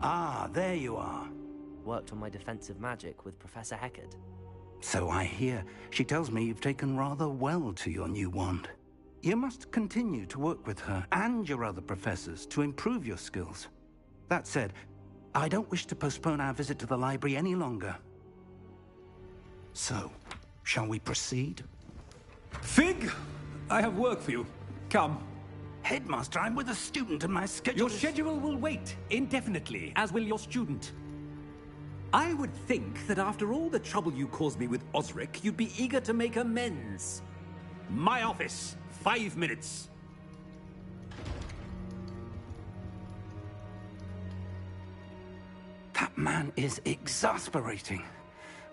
Ah, there you are. Worked on my defensive magic with Professor Hecat. So I hear. She tells me you've taken rather well to your new wand. You must continue to work with her and your other professors to improve your skills. That said, I don't wish to postpone our visit to the library any longer. So, shall we proceed? Fig, I have work for you. Come. Headmaster, I'm with a student and my schedule Your schedule will wait indefinitely, as will your student. I would think that after all the trouble you caused me with Osric, you'd be eager to make amends. My office, 5 minutes. That man is exasperating.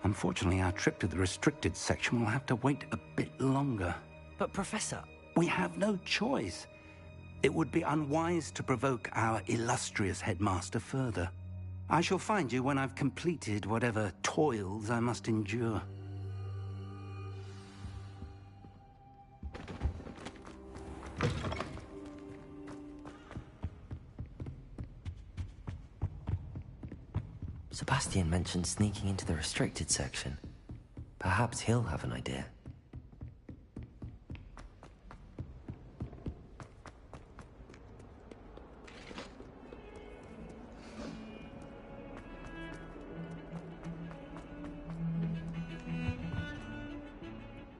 Unfortunately, our trip to the restricted section will have to wait a bit longer. But, Professor... We have no choice. It would be unwise to provoke our illustrious headmaster further. I shall find you when I've completed whatever toils I must endure. Sebastian mentioned sneaking into the restricted section. Perhaps he'll have an idea.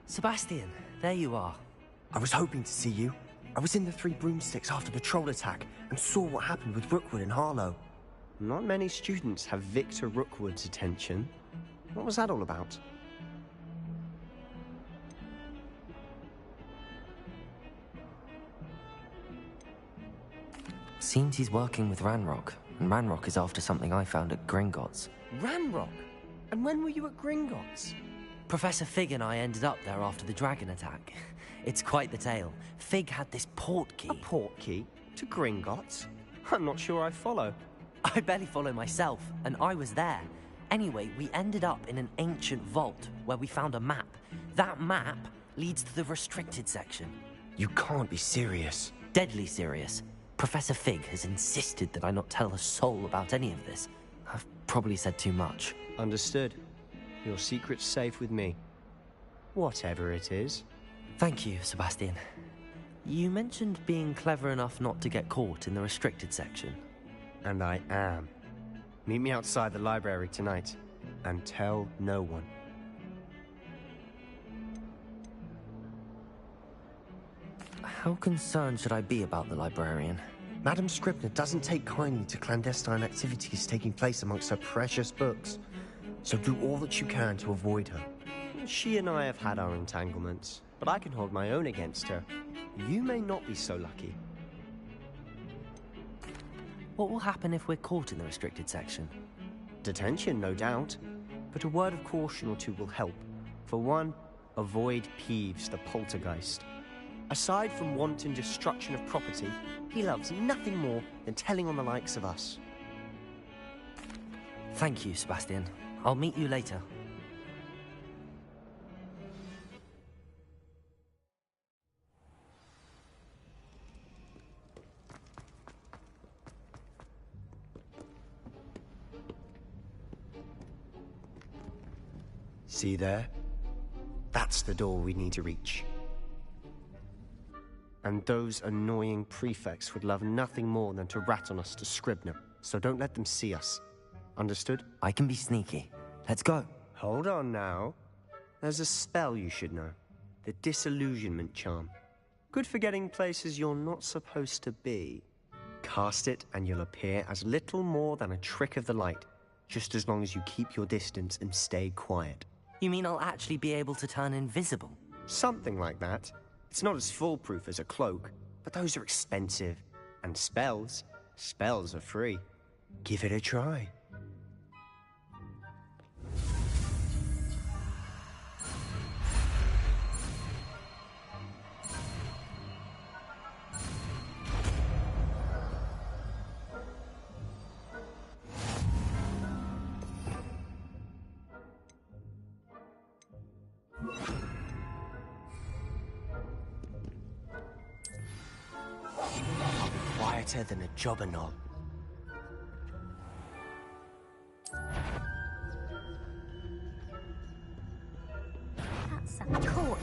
Sebastian, there you are. I was hoping to see you. I was in the Three Broomsticks after the troll attack and saw what happened with Rookwood and Harlow. Not many students have Victor Rookwood's attention. What was that all about? Seems he's working with Ranrock, and Ranrock is after something I found at Gringotts. Ranrock? And when were you at Gringotts? Professor Fig and I ended up there after the dragon attack. It's quite the tale. Fig had this port key. A port key? To Gringotts? I'm not sure I follow. I barely follow myself, and I was there. Anyway, we ended up in an ancient vault where we found a map. That map leads to the restricted section. You can't be serious. Deadly serious. Professor Fig has insisted that I not tell a soul about any of this. I've probably said too much. Understood. Your secret's safe with me. Whatever it is. Thank you, Sebastian. You mentioned being clever enough not to get caught in the restricted section. And I am. Meet me outside the library tonight, and tell no one. How concerned should I be about the librarian? Madam Scribner doesn't take kindly to clandestine activities taking place amongst her precious books, so do all that you can to avoid her. She and I have had our entanglements, but I can hold my own against her. You may not be so lucky. What will happen if we're caught in the restricted section? Detention, no doubt, but a word of caution or two will help. For one, avoid Peeves, the poltergeist. Aside from wanton destruction of property, he loves nothing more than telling on the likes of us. Thank you, Sebastian. I'll meet you later. See there? That's the door we need to reach. And those annoying prefects would love nothing more than to rat on us to Scribner, so don't let them see us. Understood? I can be sneaky. Let's go. Hold on now. There's a spell you should know. The Disillusionment Charm. Good for getting places you're not supposed to be. Cast it and you'll appear as little more than a trick of the light, just as long as you keep your distance and stay quiet. You mean I'll actually be able to turn invisible? Something like that. It's not as foolproof as a cloak, but those are expensive. And spells are free. Give it a try. Quieter than a jobberknoll. That's a cool.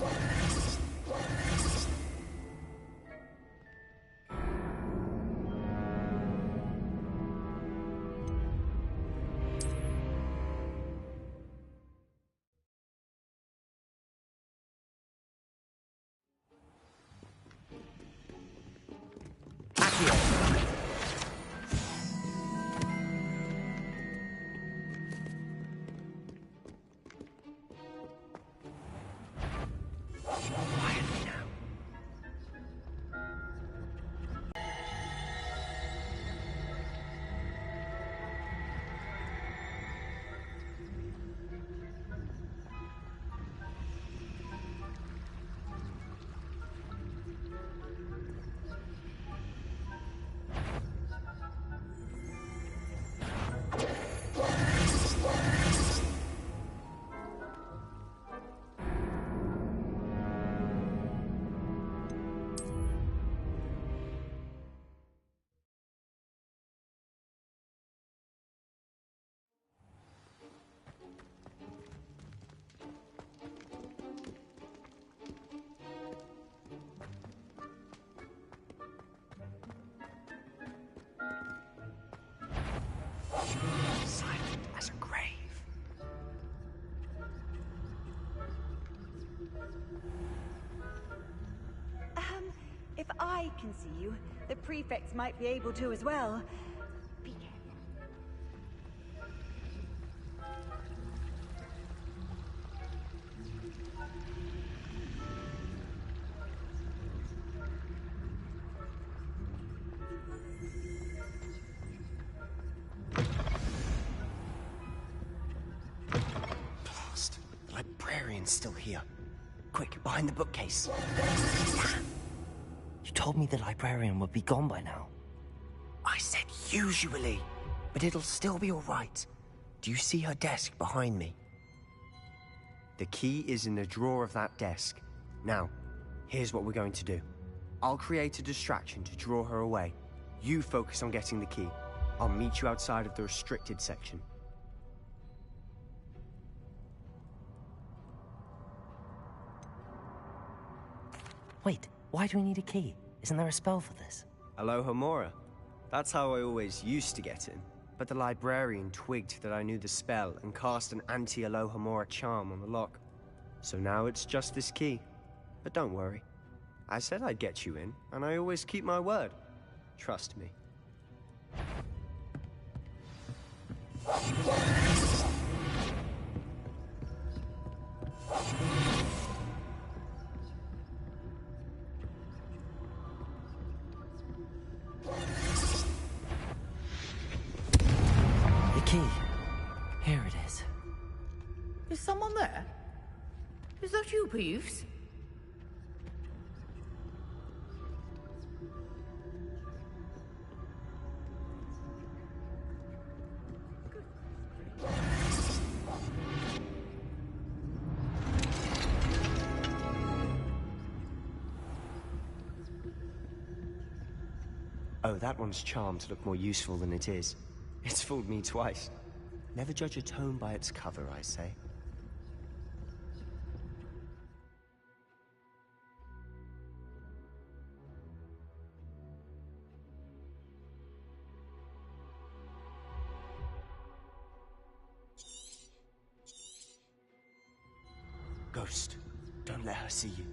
I can see you, the prefects might be able to as well. Be careful. Blast. The librarian's still here. Quick, behind the bookcase. You told me the librarian would be gone by now. I said usually, but it'll still be all right. Do you see her desk behind me? The key is in the drawer of that desk. Now, here's what we're going to do. I'll create a distraction to draw her away. You focus on getting the key. I'll meet you outside of the restricted section. Wait, why do we need a key? Isn't there a spell for this? Alohomora. That's how I always used to get in. But the librarian twigged that I knew the spell and cast an anti-Alohomora charm on the lock. So now it's just this key. But don't worry. I said I'd get you in, and I always keep my word. Trust me. The key. Here it is. Is someone there? Is that you, Peeves? Oh, that one's charmed to look more useful than it is. It's fooled me twice. Never judge a tome by its cover, I say. Ghost, don't let her see you.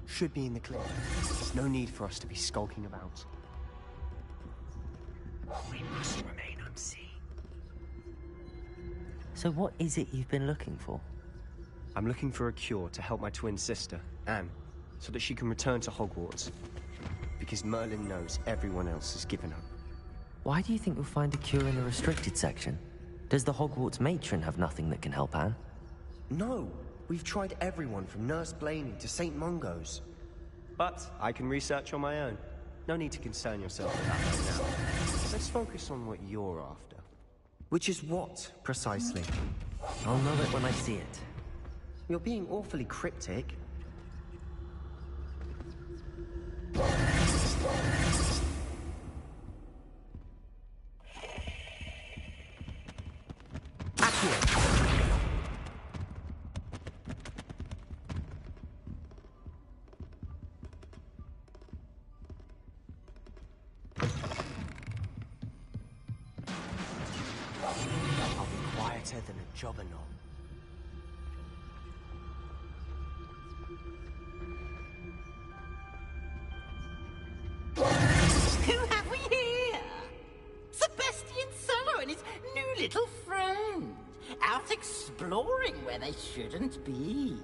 Should be in the clear. No need for us to be skulking about. We must remain unseen. So what is it you've been looking for? I'm looking for a cure to help my twin sister, Anne, so that she can return to Hogwarts. Because Merlin knows everyone else has given up. Why do you think we'll find a cure in the restricted section? Does the Hogwarts matron have nothing that can help Anne? No! We've tried everyone from Nurse Blaney to St. Mungo's. But I can research on my own. No need to concern yourself with that right now. Let's focus on what you're after. Which is what, precisely? I'll know it when I see it. You're being awfully cryptic. I'll be quieter than a jobberknoll. Who have we here? Sebastian Solo and his new little friend. Out exploring where they shouldn't be.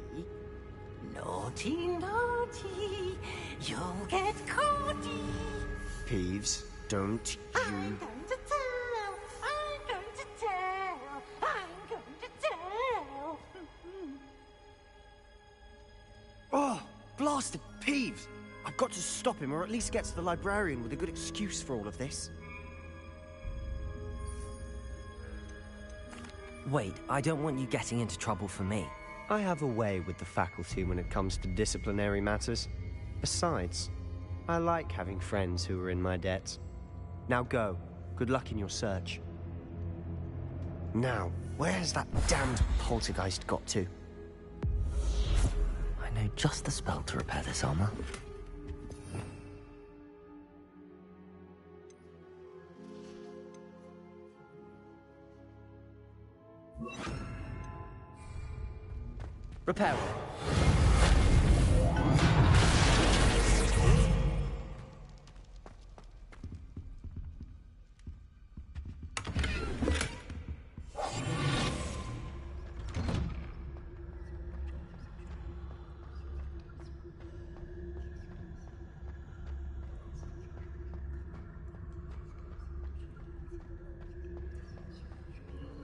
Naughty, naughty. You'll get caughty. Peeves, don't you... I'm going to tell. I'm going to tell. I'm going to tell. Oh, blasted Peeves! I've got to stop him, or at least get to the librarian with a good excuse for all of this. Wait, I don't want you getting into trouble for me. I have a way with the faculty when it comes to disciplinary matters. Besides, I like having friends who are in my debt. Now go. Good luck in your search. Now, where's that damned poltergeist got to? I know just the spell to repair this armor. Repair it.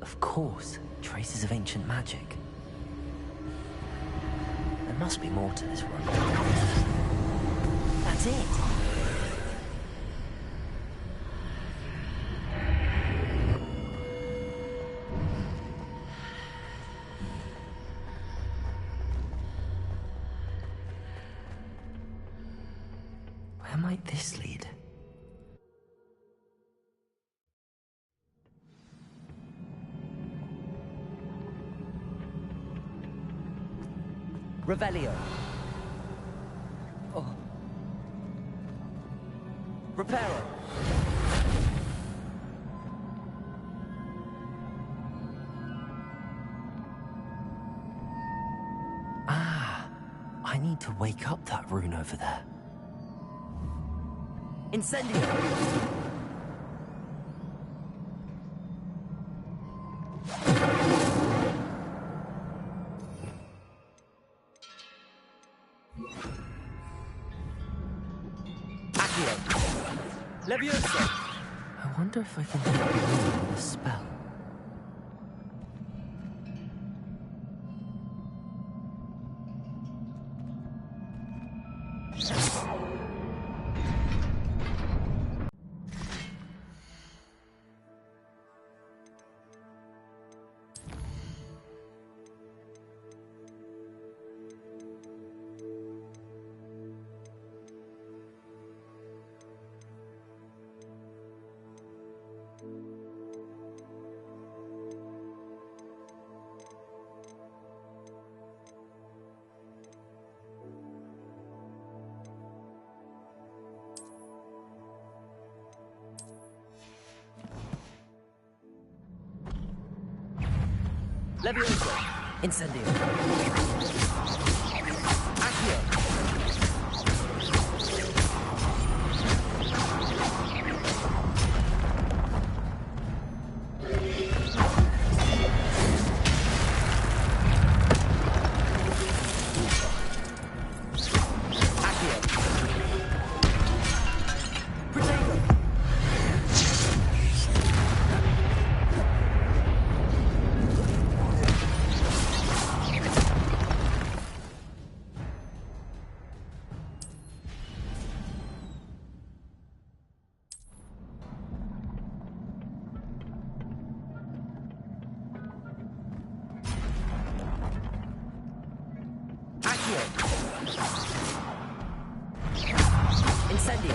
Of course, traces of ancient magic. There must be more to this room. That's it! Where might this lead? Revelio. Oh. Reparo. Ah, I need to wake up that rune over there. Incendio. Levioso! I wonder if I can help you with a spell. Levioso. Incendio. Accio. Incendio.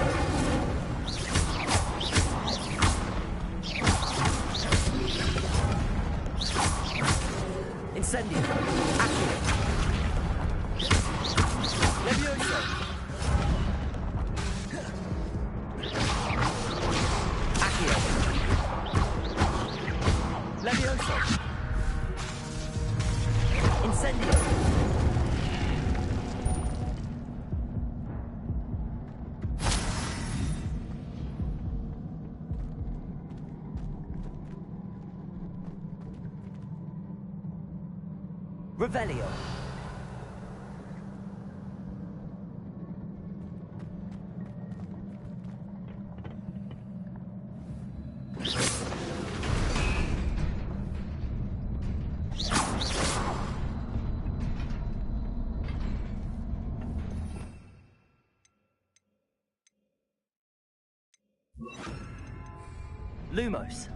Incendio. Accio. Levioso. Accio. Levioso. Incendio. Revelio. Lumos.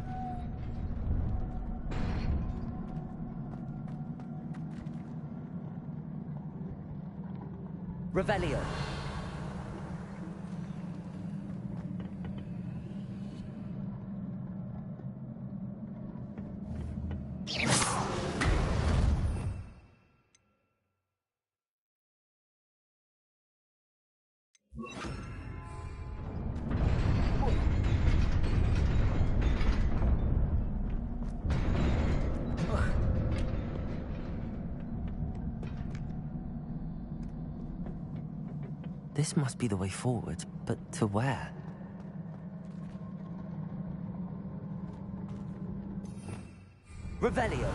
Revelio. This must be the way forward, but to where? Revelio.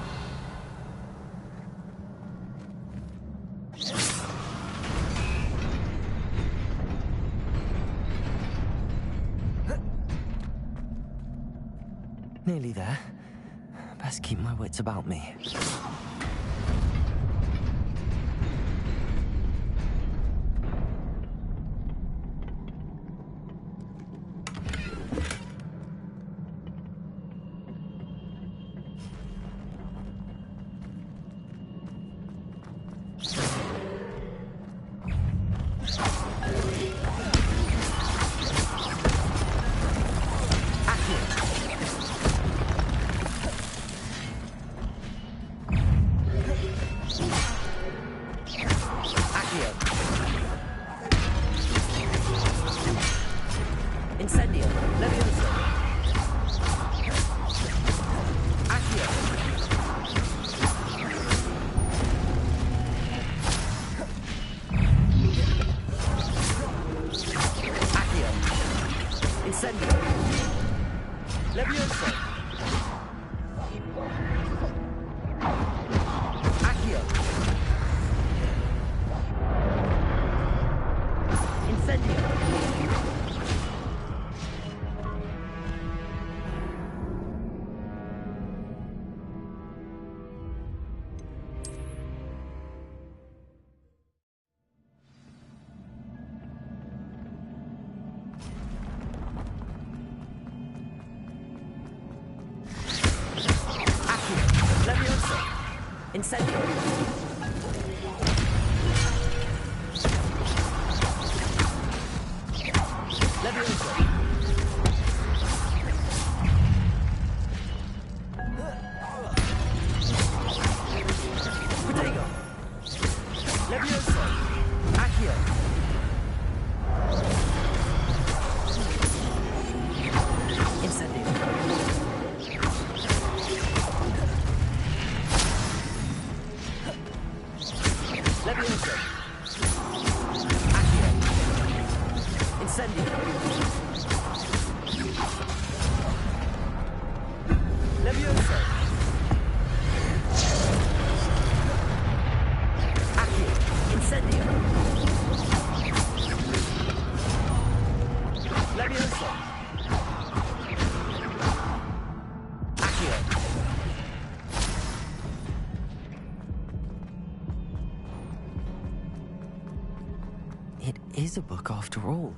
Nearly there. Best keep my wits about me. Incendio. Levioso. Protego. Levioso. Accio. Incendio. Levioso. Accio. Incendio. Levioso. Accio. Incendio. Levioso. Accio. It is a book after all.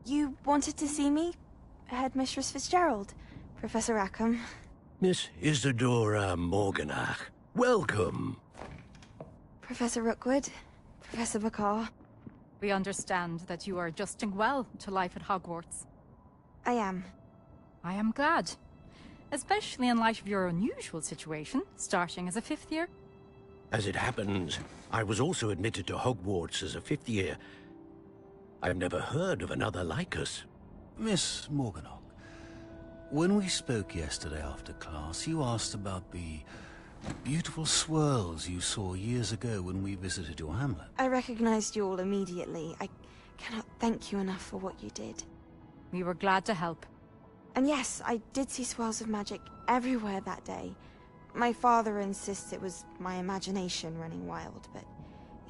You wanted to see me? Headmistress Fitzgerald, Professor Rackham. Miss Isadora Morganach, welcome. Professor Rookwood, Professor Bakar. We understand that you are adjusting well to life at Hogwarts. I am. I am glad. Especially in light of your unusual situation, starting as a 5th year. As it happens, I was also admitted to Hogwarts as a 5th year. I've never heard of another like us. Miss Morganach, when we spoke yesterday after class, you asked about the beautiful swirls you saw years ago when we visited your hamlet. I recognized you all immediately. I cannot thank you enough for what you did. We were glad to help. And yes, I did see swirls of magic everywhere that day. My father insists it was my imagination running wild, but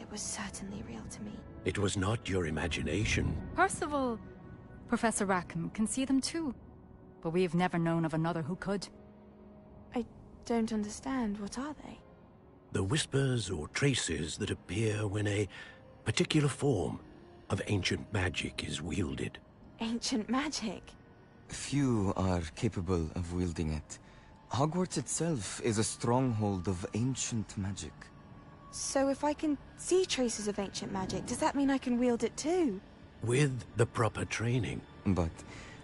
it was certainly real to me. It was not your imagination. Percival, Professor Rackham can see them too. But we have never known of another who could. I don't understand. What are they? The whispers or traces that appear when a particular form of ancient magic is wielded. Ancient magic? Few are capable of wielding it. Hogwarts itself is a stronghold of ancient magic. So if I can see traces of ancient magic, does that mean I can wield it too? With the proper training. But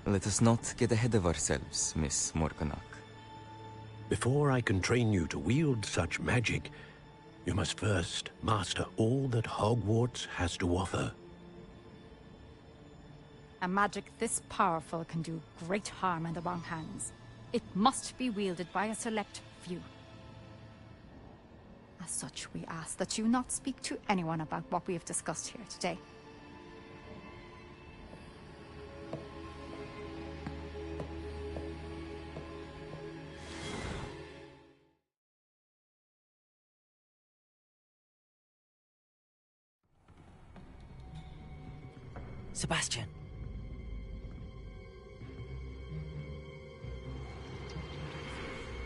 let us not get ahead of ourselves, Miss Morganach. Before I can train you to wield such magic, you must first master all that Hogwarts has to offer. A magic this powerful can do great harm in the wrong hands. It must be wielded by a select few. As such, we ask that you not speak to anyone about what we have discussed here today. Sebastian.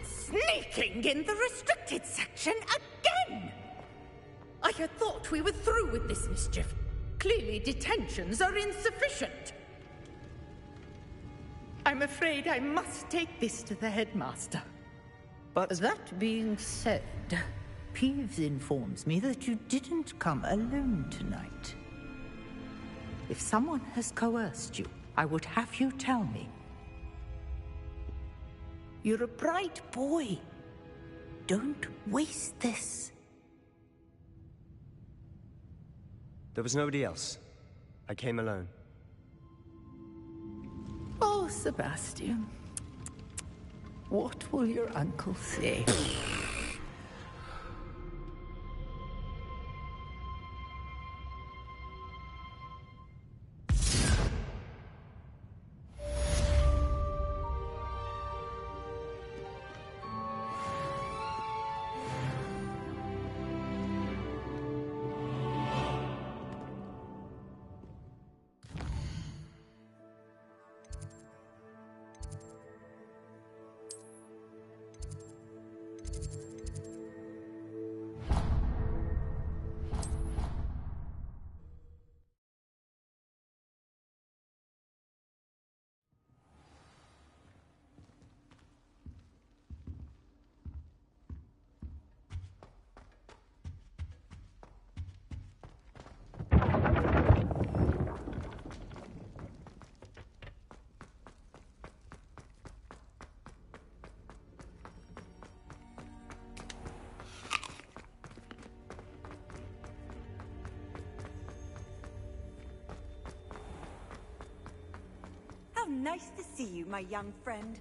Sneaking in the restricted section again! I had thought we were through with this mischief. Clearly detentions are insufficient. I'm afraid I must take this to the headmaster. But that being said, Peeves informs me that you didn't come alone tonight. If someone has coerced you, I would have you tell me. You're a bright boy. Don't waste this. There was nobody else. I came alone. Oh, Sebastian. What will your uncle say? How nice to see you, my young friend.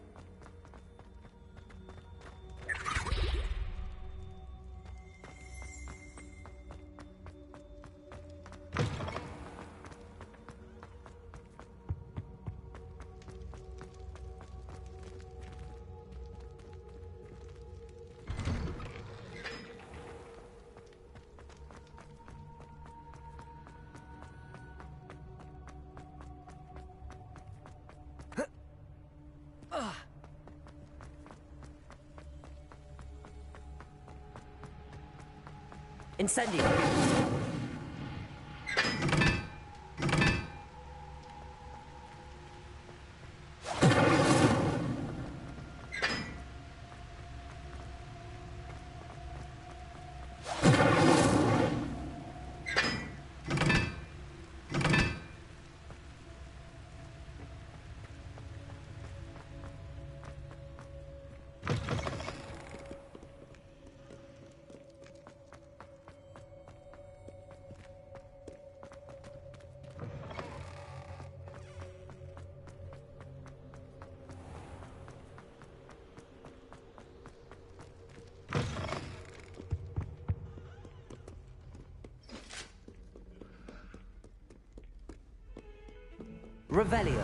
Incendio! Revelio.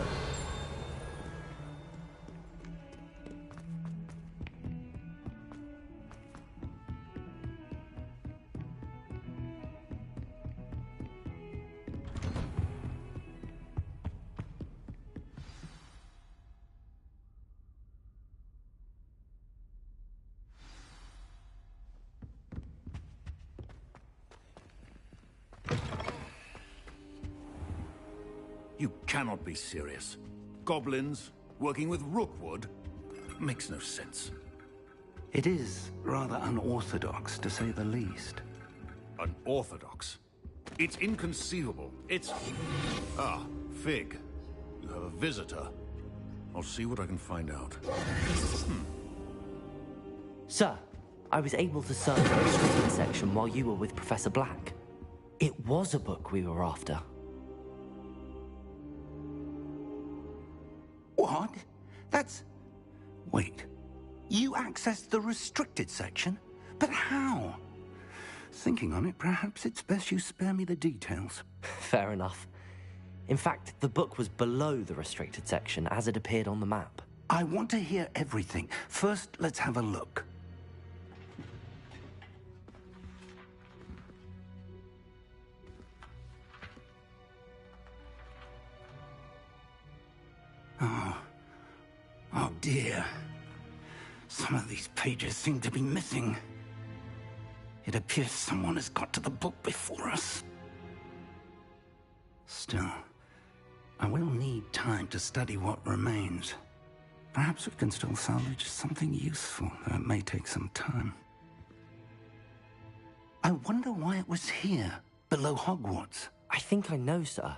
You cannot be serious. Goblins working with Rookwood? Makes no sense. It is rather unorthodox, to say the least. Unorthodox? It's inconceivable. It's... Ah, Fig. You have a visitor. I'll see what I can find out. Sir, I was able to search the restricted section while you were with Professor Black. It was a book we were after. What? That's... Wait. You accessed the restricted section? But how? Thinking on it, perhaps it's best you spare me the details. Fair enough. In fact, the book was below the restricted section as it appeared on the map. I want to hear everything. First, let's have a look. Oh dear. Some of these pages seem to be missing. It appears someone has got to the book before us. Still, I will need time to study what remains. Perhaps we can still salvage something useful, though it may take some time. I wonder why it was here, below Hogwarts. I think I know, sir.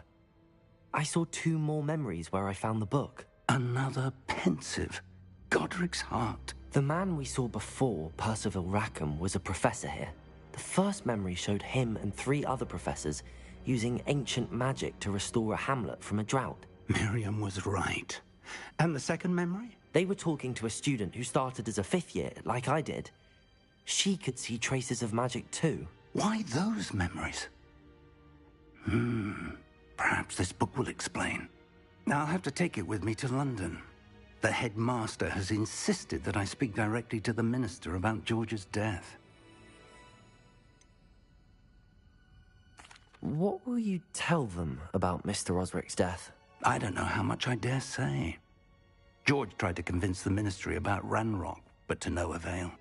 I saw 2 more memories where I found the book. Another pensive. Godric's heart. The man we saw before, Percival Rackham, was a professor here. The first memory showed him and 3 other professors using ancient magic to restore a hamlet from a drought. Miriam was right. And the second memory? They were talking to a student who started as a 5th year, like I did. She could see traces of magic too. Why those memories? Perhaps this book will explain. I'll have to take it with me to London. The headmaster has insisted that I speak directly to the minister about George's death. What will you tell them about Mr. Osric's death? I don't know how much I dare say. George tried to convince the ministry about Ranrock, but to no avail.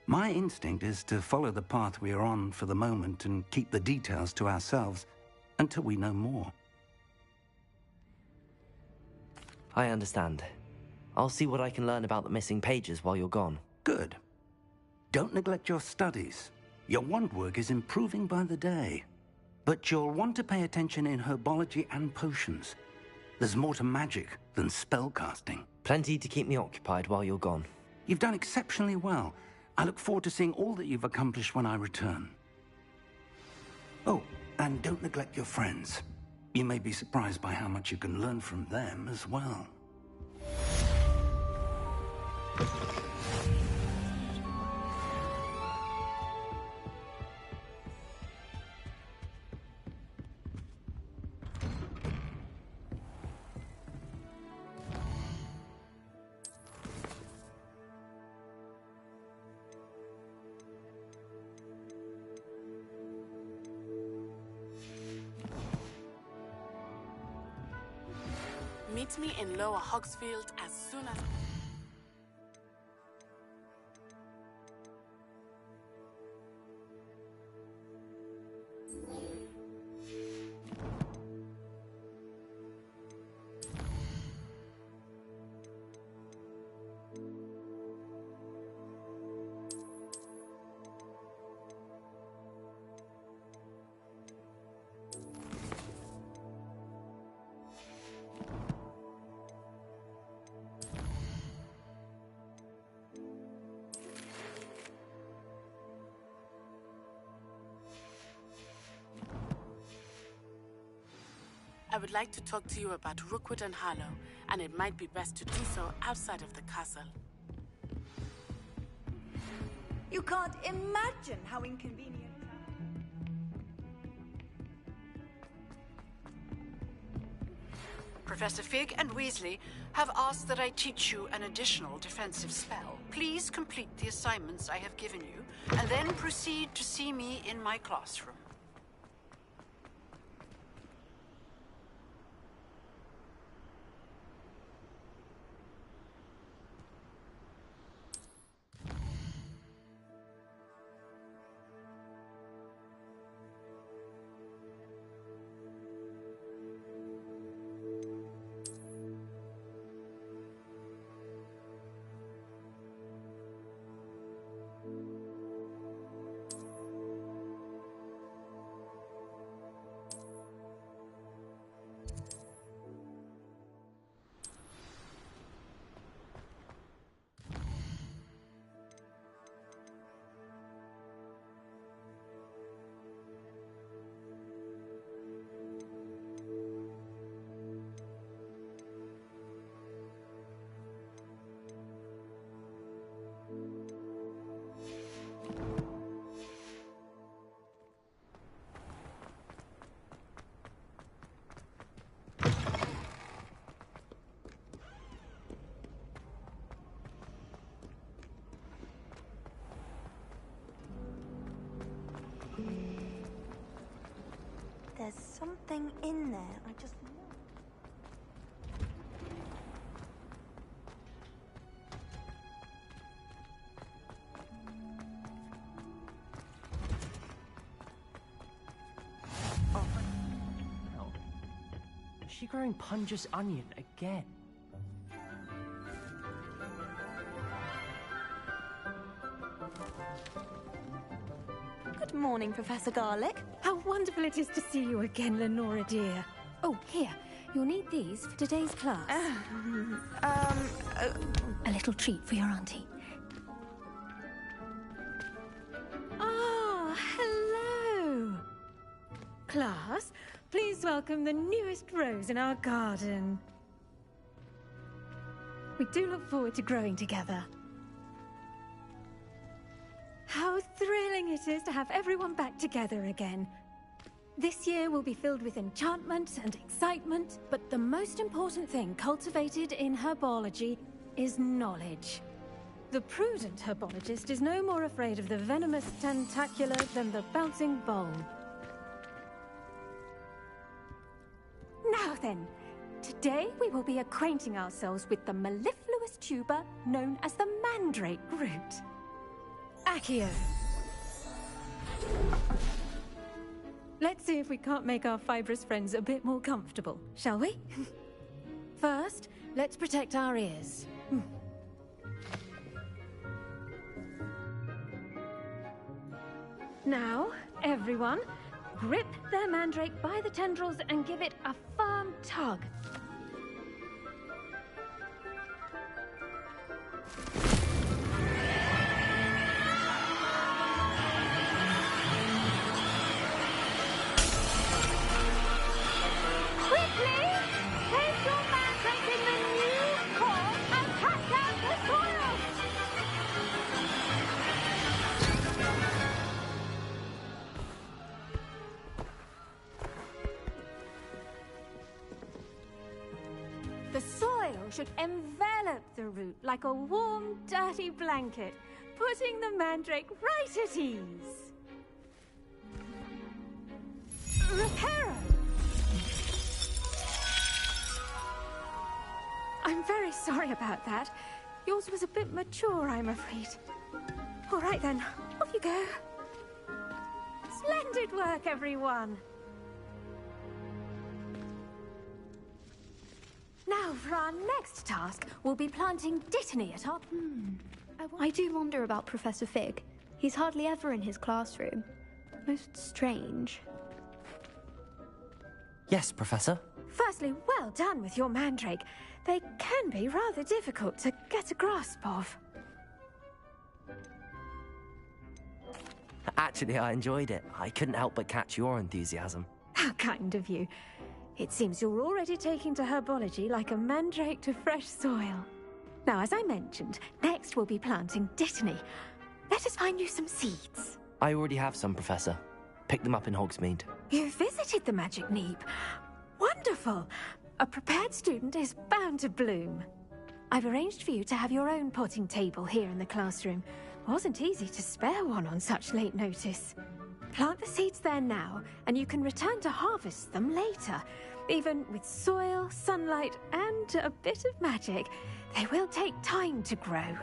My instinct is to follow the path we are on for the moment and keep the details to ourselves until we know more. I understand. I'll see what I can learn about the missing pages while you're gone. Good. Don't neglect your studies. Your wand work is improving by the day. But you'll want to pay attention in herbology and potions. There's more to magic than spellcasting. Plenty to keep me occupied while you're gone. You've done exceptionally well. I look forward to seeing all that you've accomplished when I return. Oh, and don't neglect your friends. You may be surprised by how much you can learn from them as well. Meet me in Lower Hogsfield as soon as... I would like to talk to you about Rookwood and Harlow, and it might be best to do so outside of the castle. You can't imagine how inconvenient. Professor Fig and Weasley have asked that I teach you an additional defensive spell. Please complete the assignments I have given you, and then proceed to see me in my classroom. There's something in there. I just know. Oh. Is she growing Punja's onion again? Good morning, Professor Garlick. How wonderful it is to see you again, Lenora dear. Oh, here. You'll need these for today's class. A little treat for your auntie. Ah, hello. Class, please welcome the newest rose in our garden. We do look forward to growing together. How thrilling it is to have everyone back together again. This year will be filled with enchantment and excitement, but the most important thing cultivated in herbology is knowledge. The prudent herbologist is no more afraid of the venomous tentacular than the bouncing bulb. Now then, today we will be acquainting ourselves with the mellifluous tuber known as the mandrake root. Accio. Let's see if we can't make our fibrous friends a bit more comfortable, shall we? First, let's protect our ears. Now, everyone, grip their mandrake by the tendrils and give it a firm tug. The soil should envelop the root like a warm, dirty blanket, putting the mandrake right at ease. Reparo! I'm very sorry about that. Yours was a bit mature, I'm afraid. All right then, off you go. Splendid work, everyone. Now, for our next task, we'll be planting Dittany at our... I do wonder about Professor Fig. He's hardly ever in his classroom. Most strange. Yes, Professor. Firstly, well done with your mandrake. They can be rather difficult to get a grasp of. Actually, I enjoyed it. I couldn't help but catch your enthusiasm. How kind of you. It seems you're already taking to herbology like a mandrake to fresh soil. Now, as I mentioned, next we'll be planting Dittany. Let us find you some seeds. I already have some, Professor. Picked them up in Hogsmeade. You visited the Magic Neep. Wonderful. A prepared student is bound to bloom. I've arranged for you to have your own potting table here in the classroom. Wasn't easy to spare one on such late notice. Plant the seeds there now, and you can return to harvest them later. Even with soil, sunlight, and a bit of magic, they will take time to grow.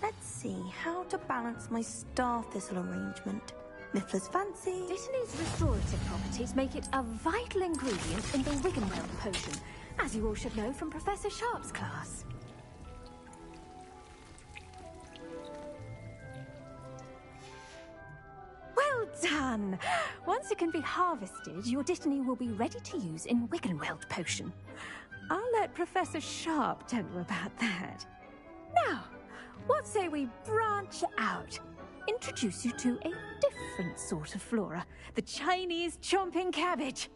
Let's see how to balance my star thistle arrangement. Mifflin's fancy. Dittany's restorative properties make it a vital ingredient in the Wiggenweld potion, as you all should know from Professor Sharp's class. Well done! Once it can be harvested, your Dittany will be ready to use in Wiggenweld potion. I'll let Professor Sharp tell you about that. Now, what say we branch out? Introduce you to a different sort of flora, the Chinese chomping cabbage.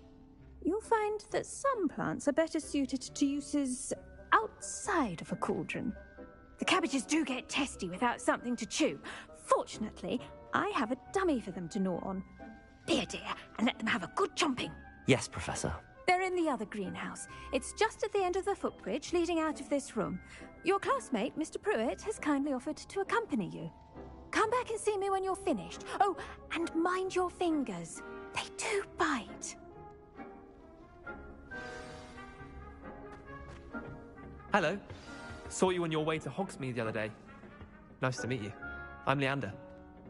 You'll find that some plants are better suited to uses outside of a cauldron. The cabbages do get testy without something to chew. Fortunately, I have a dummy for them to gnaw on. Be a dear and let them have a good chomping. Yes, Professor. They're in the other greenhouse. It's just at the end of the footbridge leading out of this room. Your classmate, Mr. Pruitt, has kindly offered to accompany you. Come back and see me when you're finished. Oh, and mind your fingers. They do bite. Hello. Saw you on your way to Hogsmeade the other day. Nice to meet you. I'm Leander.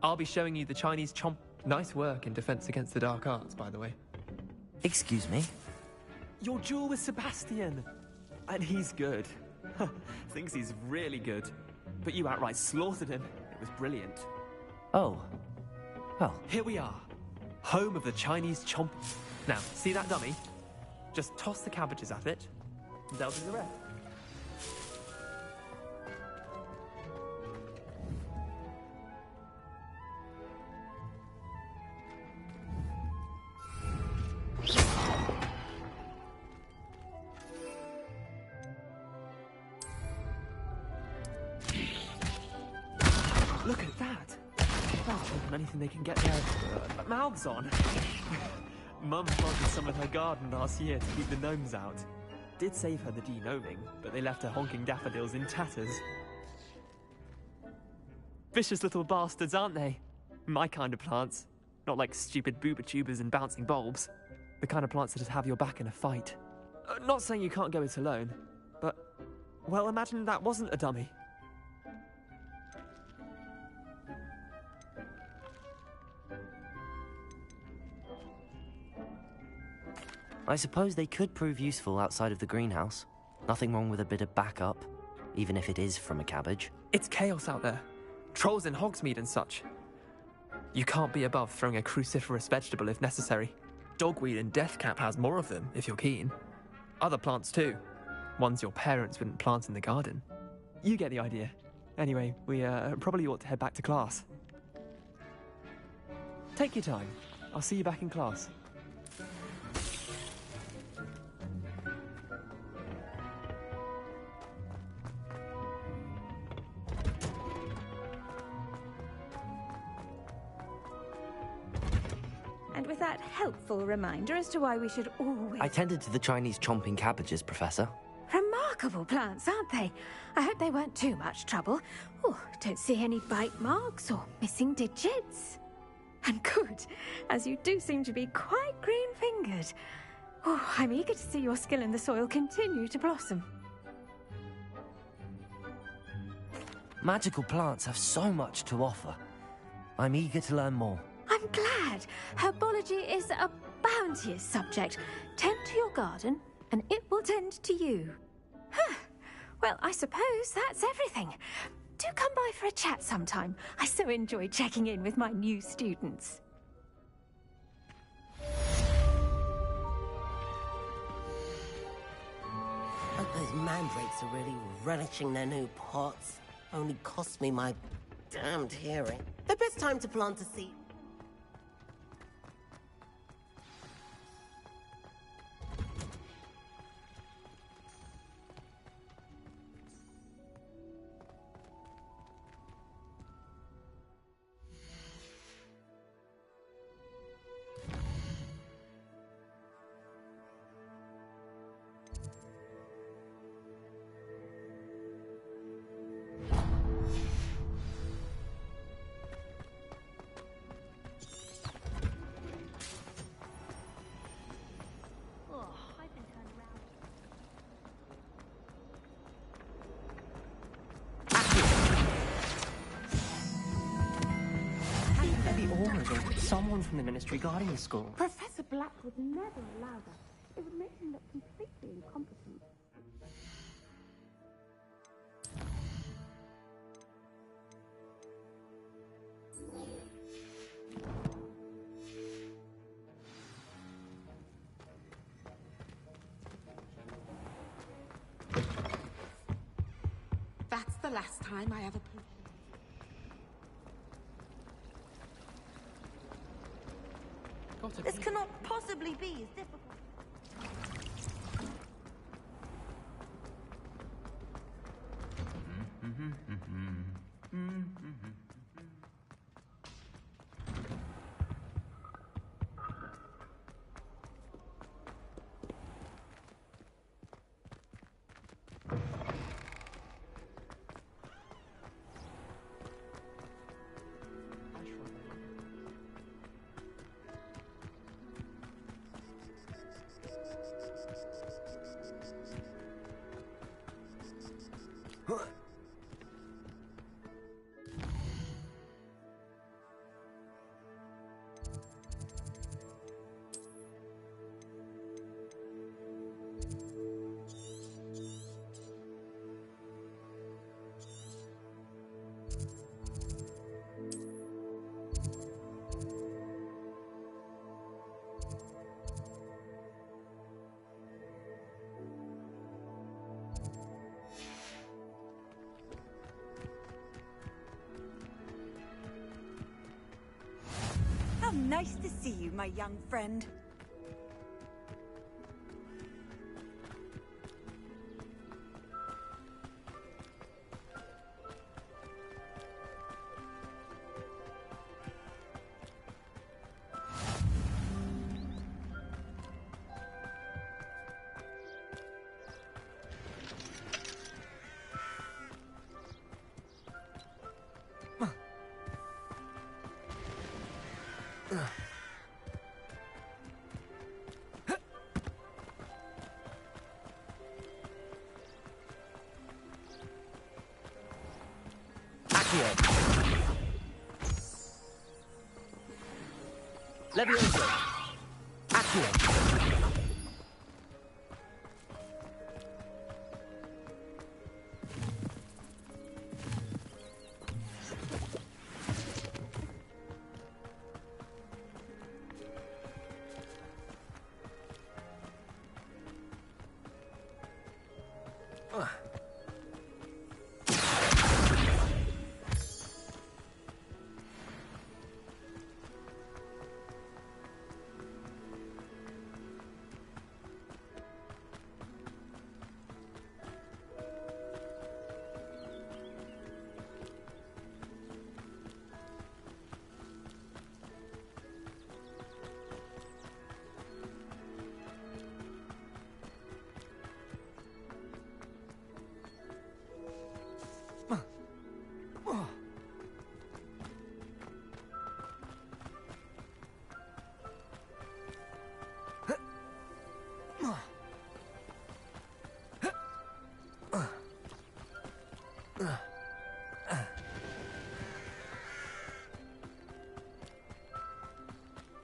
I'll be showing you the Chinese chomp... Nice work in Defense Against the Dark Arts, by the way. Excuse me? Your duel with Sebastian. And he's good. Thinks he's really good. But you outright slaughtered him. It was brilliant. Oh. Well. Here we are. Home of the Chinese chomp... Now, see that dummy? Just toss the cabbages at it. And they'll do the rest. Look at that! That's more anything they can get their mouths on. Mum planted some in her garden last year to keep the gnomes out. Did save her the de-gnoming, but they left her honking daffodils in tatters. Vicious little bastards, aren't they? My kind of plants. Not like stupid booba tubers and bouncing bulbs. The kind of plants that just have your back in a fight. Not saying you can't go it alone, but... Well, imagine that wasn't a dummy. I suppose they could prove useful outside of the greenhouse. Nothing wrong with a bit of backup, even if it is from a cabbage. It's chaos out there. Trolls in Hogsmeade and such. You can't be above throwing a cruciferous vegetable if necessary. Dogweed and deathcap has more of them, if you're keen. Other plants too. Ones your parents wouldn't plant in the garden. You get the idea. Anyway, we probably ought to head back to class. Take your time. I'll see you back in class. And with that helpful reminder as to why we should always... I tended to the Chinese chomping cabbages, Professor. Remarkable plants, aren't they? I hope they weren't too much trouble. Oh, don't see any bite marks or missing digits. And good, as you do seem to be quite green-fingered. Oh, I'm eager to see your skill in the soil continue to blossom. Magical plants have so much to offer. I'm eager to learn more. I'm glad. Herbology is a bounteous subject. Tend to your garden, and it will tend to you. Well, I suppose that's everything. Do come by for a chat sometime. I so enjoy checking in with my new students. Hope those mandrakes are really relishing their new pots. Only cost me my damned hearing. The best time to plant a seed. someone from the Ministry guarding the school. Professor Black would never allow that. It would make him look completely incompetent. That's the last time I ever put. This cannot possibly be as difficult. How nice to see you, my young friend. Levioso. Accio.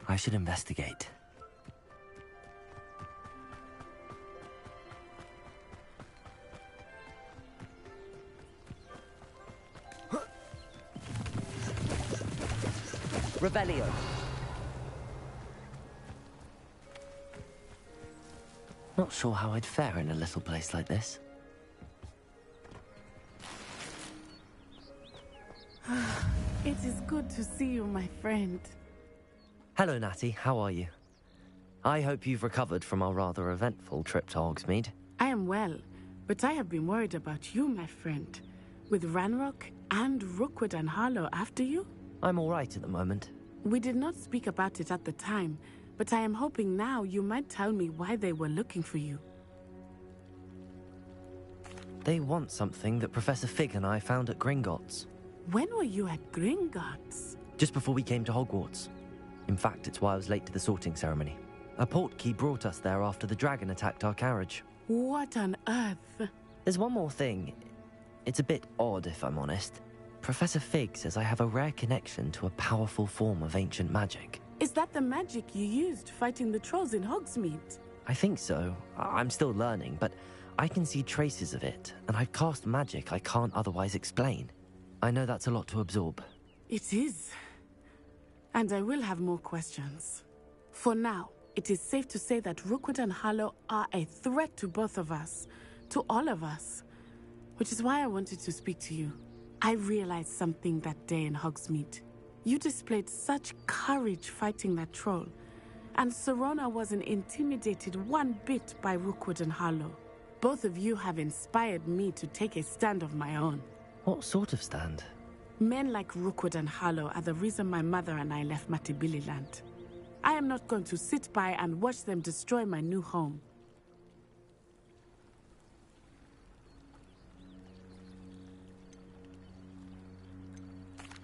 I should investigate. Revelio. Not sure how I'd fare in a little place like this. It is good to see you, my friend. Hello, Natty. How are you? I hope you've recovered from our rather eventful trip to Hogsmeade. I am well, but I have been worried about you, my friend. With Ranrock and Rookwood and Harlow after you? I'm all right at the moment. We did not speak about it at the time, but I am hoping now you might tell me why they were looking for you. They want something that Professor Fig and I found at Gringotts. When were you at Gringotts? Just before we came to Hogwarts. In fact, it's why I was late to the sorting ceremony. A portkey brought us there after the dragon attacked our carriage. What on earth? There's one more thing. It's a bit odd, if I'm honest. Professor Fig says I have a rare connection to a powerful form of ancient magic. Is that the magic you used fighting the trolls in Hogsmeade? I think so. I'm still learning, but I can see traces of it, and I've cast magic I can't otherwise explain. I know that's a lot to absorb. It is. And I will have more questions. For now, it is safe to say that Rookwood and Harlow are a threat to both of us, to all of us. Which is why I wanted to speak to you. I realized something that day in Hogsmeade. You displayed such courage fighting that troll, and Serona wasn't intimidated one bit by Rookwood and Harlow. Both of you have inspired me to take a stand of my own. What sort of stand? Men like Rookwood and Harlow are the reason my mother and I left Matabeleland. I am not going to sit by and watch them destroy my new home.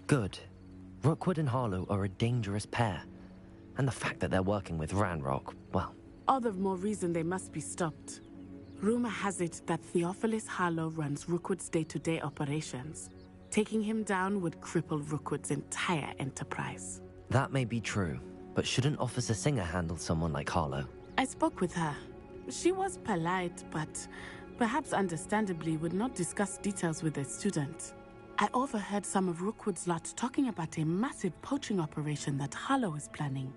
Good. Rookwood and Harlow are a dangerous pair. And the fact that they're working with Ranrock, well... All the more reason they must be stopped. Rumor has it that Theophilus Harlow runs Rookwood's day-to-day operations. Taking him down would cripple Rookwood's entire enterprise. That may be true, but shouldn't Officer Singer handle someone like Harlow? I spoke with her. She was polite, but perhaps understandably would not discuss details with a student. I overheard some of Rookwood's lot talking about a massive poaching operation that Harlow is planning.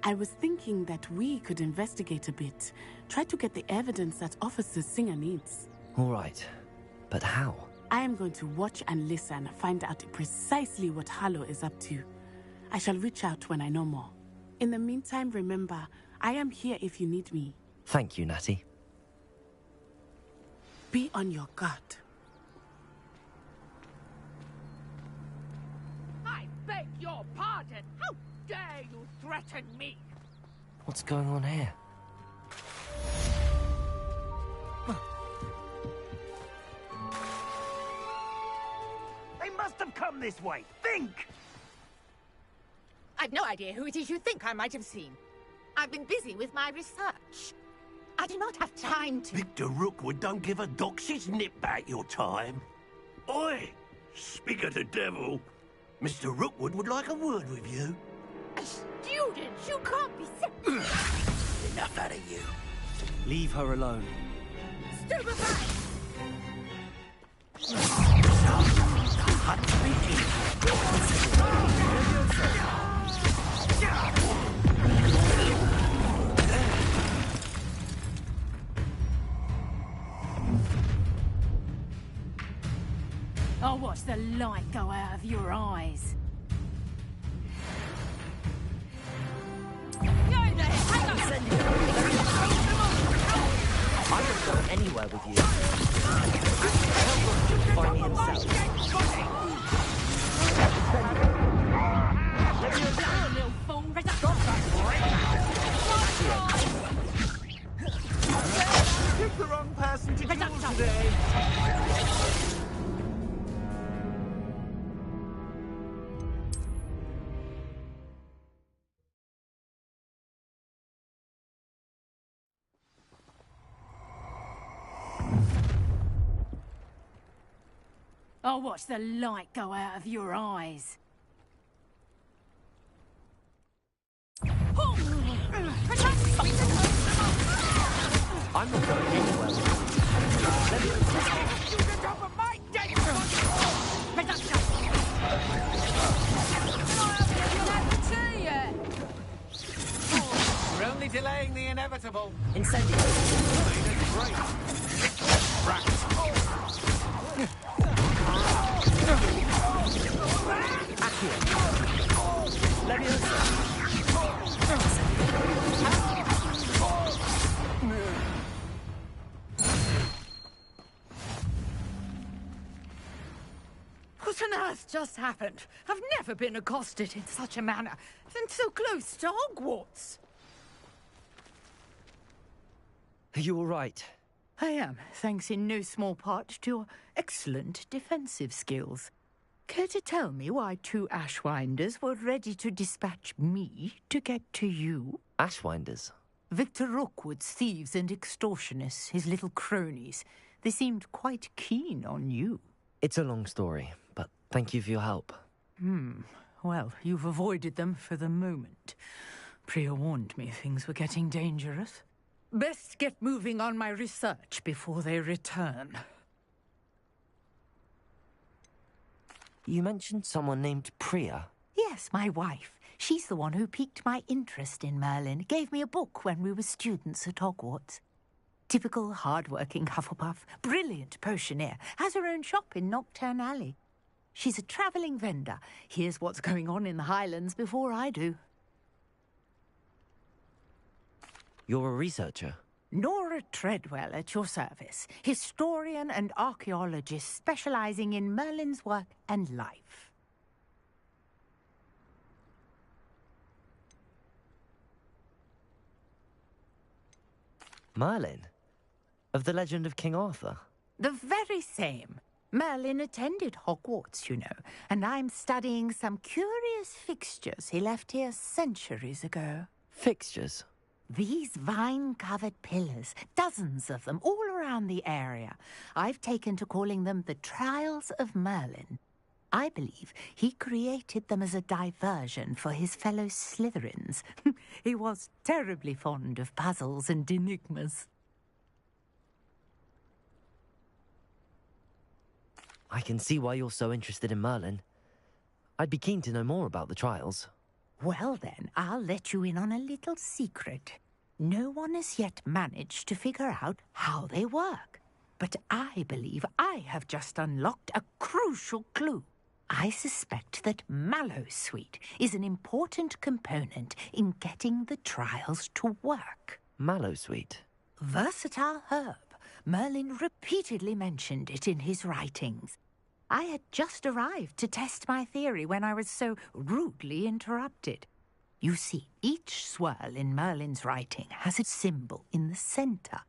I was thinking that we could investigate a bit, try to get the evidence that Officer Singer needs. All right, but how? I am going to watch and listen, find out precisely what Harlow is up to. I shall reach out when I know more. In the meantime, remember, I am here if you need me. Thank you, Natty. Be on your guard. I beg your pardon. How dare you threaten me? What's going on here? They must have come this way. Think! I've no idea who it is you think I might have seen. I've been busy with my research. I do not have time to... Victor Rookwood don't give a doxy's nip back your time. Oi! Speak of the devil. Mr. Rookwood would like a word with you. A student? You can't be so... Enough out of you. Leave her alone. Stupefy! I'll watch the light go out of your eyes. I'm not going anywhere with you. Tell Rookwood to find me himself. Let me down, little fool. Picked the wrong person to duel today. I'll watch the light go out of your eyes. I'm not going anywhere with you. You get off of my deck! We're only delaying the inevitable. Incendio. Great. What on earth just happened? I've never been accosted in such a manner, and so close to Hogwarts. Are you all right? I am, thanks in no small part to your excellent defensive skills. Care to tell me why two Ashwinders were ready to dispatch me to get to you? Ashwinders? Victor Rookwood's thieves and extortionists, his little cronies. They seemed quite keen on you. It's a long story, but thank you for your help. Well, you've avoided them for the moment. Priya warned me things were getting dangerous. Best get moving on my research before they return. You mentioned someone named Priya. Yes, my wife. She's the one who piqued my interest in Merlin. Gave me a book when we were students at Hogwarts. Typical hard-working Hufflepuff. Brilliant potioneer. Has her own shop in Nocturne Alley. She's a travelling vendor. Hears what's going on in the Highlands before I do. You're a researcher? Nora Treadwell at your service. Historian and archaeologist specialising in Merlin's work and life. Merlin? Of the legend of King Arthur? The very same. Merlin attended Hogwarts, you know, and I'm studying some curious fixtures he left here centuries ago. Fixtures? These vine-covered pillars, dozens of them, all around the area. I've taken to calling them the Trials of Merlin. I believe he created them as a diversion for his fellow Slytherins. He was terribly fond of puzzles and enigmas. I can see why you're so interested in Merlin. I'd be keen to know more about the trials. Well then, I'll let you in on a little secret. No one has yet managed to figure out how they work. But I believe I have just unlocked a crucial clue. I suspect that Mallowsweet is an important component in getting the trials to work. Mallowsweet? Versatile herb. Merlin repeatedly mentioned it in his writings. I had just arrived to test my theory when I was so rudely interrupted. You see, each swirl in Merlin's writing has a symbol in the centre.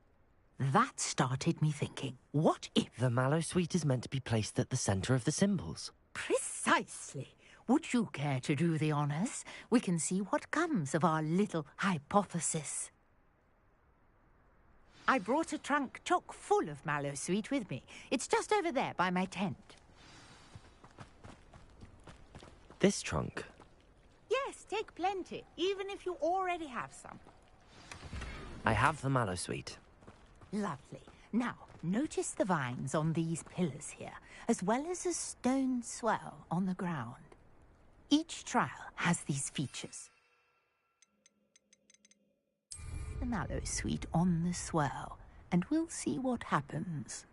That started me thinking, what if... The Mallowsweet is meant to be placed at the centre of the symbols. Precisely. Would you care to do the honours? We can see what comes of our little hypothesis. I brought a trunk chock full of Mallowsweet with me. It's just over there by my tent. This trunk? Yes, take plenty, even if you already have some. I have the Mallowsweet. Lovely. Now, notice the vines on these pillars here, as well as a stone swell on the ground. Each trial has these features. The Mallowsweet on the swell, and we'll see what happens.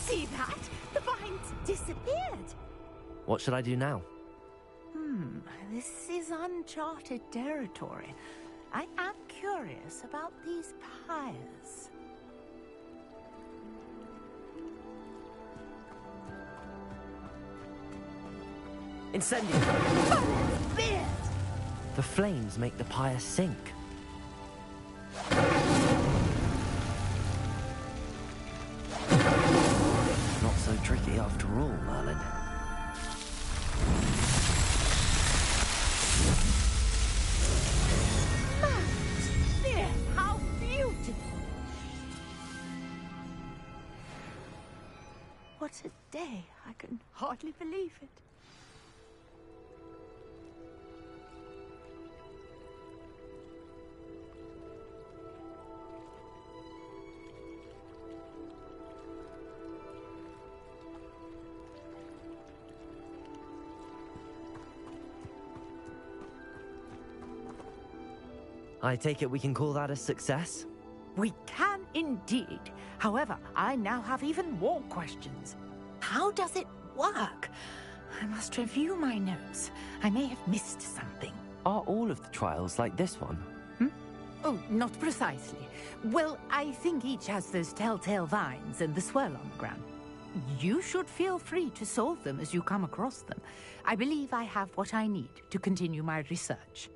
See that? The vines disappeared. What should I do now? This is uncharted territory. I am curious about these pyres. Incendio! Merlin's beard! The flames make the pyre sink. Not so tricky after all, Merlin. How beautiful! What a day. I can hardly believe it. I take it we can call that a success? We can indeed. However, I now have even more questions. How does it work? I must review my notes. I may have missed something. Are all of the trials like this one? Oh, not precisely. Well, I think each has those telltale vines and the swirl on the ground. You should feel free to solve them as you come across them. I believe I have what I need to continue my research.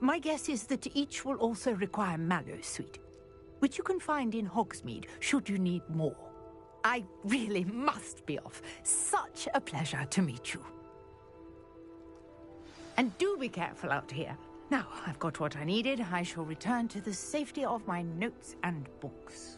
My guess is that each will also require Mallowsweet, which you can find in Hogsmeade should you need more. I really must be off. Such a pleasure to meet you. And do be careful out here. Now, I've got what I needed. I shall return to the safety of my notes and books.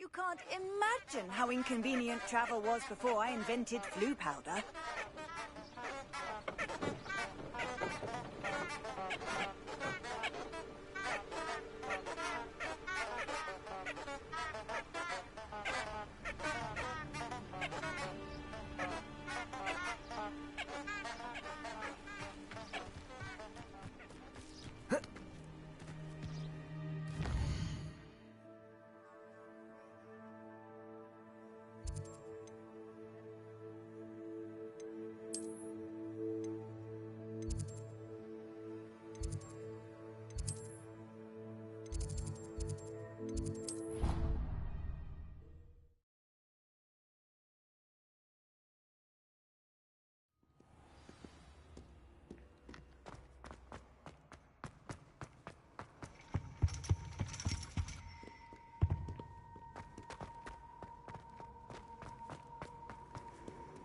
You can't imagine how inconvenient travel was before I invented flu powder.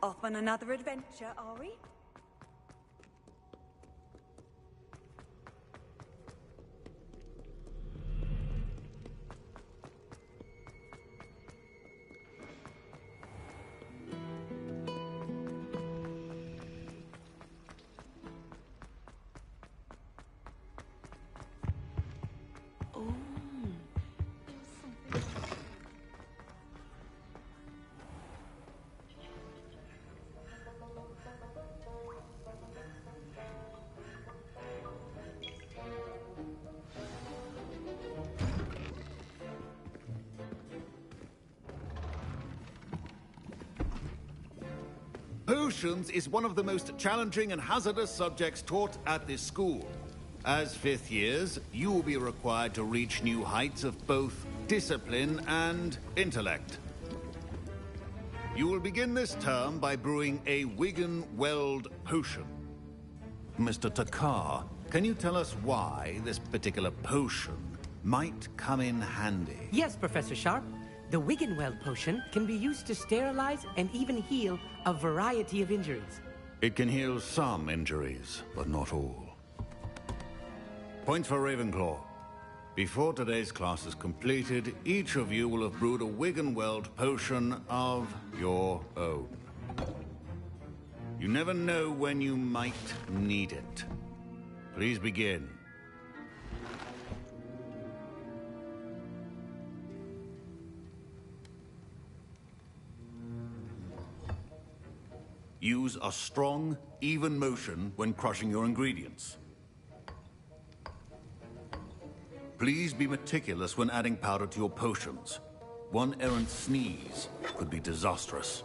Off on another adventure, are we? Potions is one of the most challenging and hazardous subjects taught at this school. As fifth years, you will be required to reach new heights of both discipline and intellect. You will begin this term by brewing a Wigan-Weld potion. Mr. Takar, can you tell us why this particular potion might come in handy? Yes, Professor Sharp. The Wigan-Weld potion can be used to sterilize and even heal a variety of injuries. It can heal some injuries, but not all. Points for Ravenclaw. Before today's class is completed, each of you will have brewed a Wigan-Weld potion of your own. You never know when you might need it. Please begin. Use a strong, even motion when crushing your ingredients. Please be meticulous when adding powder to your potions. One errant sneeze could be disastrous.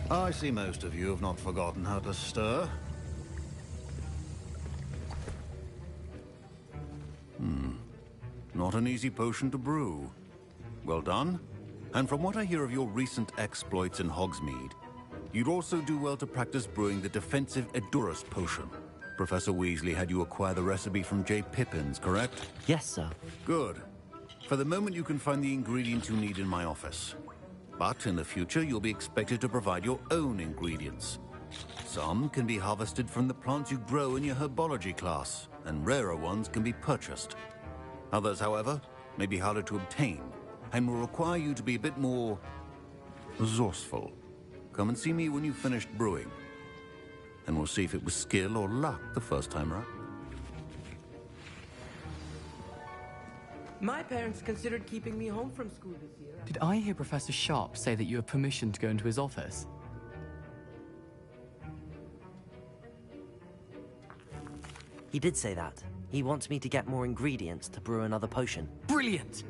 I see most of you have not forgotten how to stir. Not an easy potion to brew. Well done. And from what I hear of your recent exploits in Hogsmeade, you'd also do well to practice brewing the defensive Edurus potion. Professor Weasley had you acquire the recipe from J. Pippins, correct? Yes, sir. Good. For the moment, you can find the ingredients you need in my office. But in the future, you'll be expected to provide your own ingredients. Some can be harvested from the plants you grow in your herbology class, and rarer ones can be purchased. Others, however, may be harder to obtain, and will require you to be a bit more resourceful. Come and see me when you've finished brewing. And we'll see if it was skill or luck the first time around. My parents considered keeping me home from school this year. Did I hear Professor Sharp say that you have permission to go into his office? He did say that. He wants me to get more ingredients to brew another potion. Brilliant!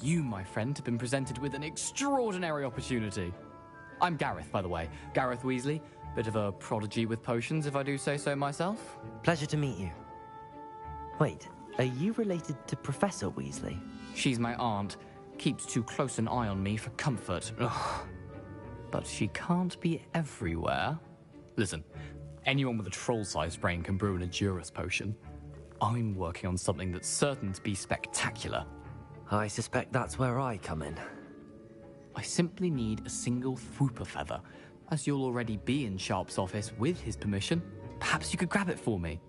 You, my friend, have been presented with an extraordinary opportunity. I'm Gareth, by the way. Gareth Weasley. Bit of a prodigy with potions, if I do say so myself. Pleasure to meet you. Wait, are you related to Professor Weasley? She's my aunt. Keeps too close an eye on me for comfort. Ugh. But she can't be everywhere. Listen, anyone with a troll-sized brain can brew an Edurus potion. I'm working on something that's certain to be spectacular. I suspect that's where I come in. I simply need a single Fwooper feather. As you'll already be in Sharp's office with his permission, perhaps you could grab it for me.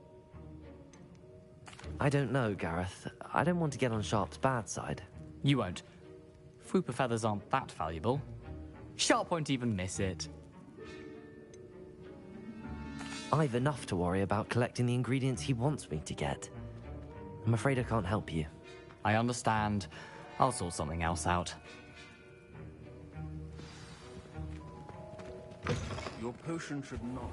I don't know, Gareth. I don't want to get on Sharp's bad side. You won't. Fwooper feathers aren't that valuable. Sharp won't even miss it. I've enough to worry about collecting the ingredients he wants me to get. I'm afraid I can't help you. I understand. I'll sort something else out. Your potion should not.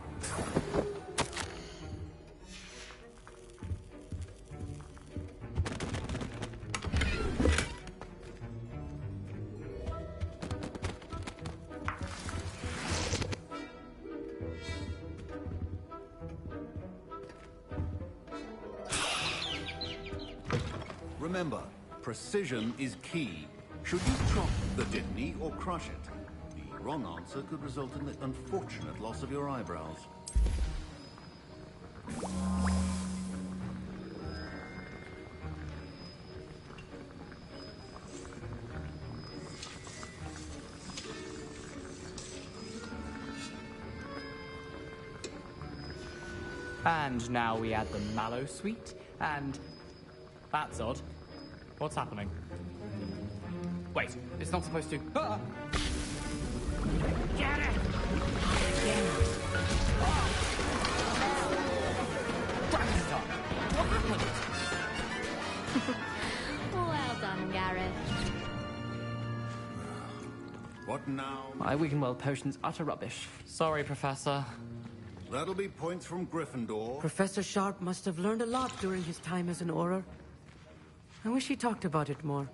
Remember, precision is key. Should you chop the Dittany or crush it? The wrong answer could result in the unfortunate loss of your eyebrows. And now we add the mallow sweet, and... That's odd. What's happening? Wait, it's not supposed to... Ah! Get it! What happened? Well done, Gareth. What now? My Wiggenweld potion's utter rubbish. Sorry, Professor. That'll be points from Gryffindor. Professor Sharp must have learned a lot during his time as an Auror. I wish he talked about it more.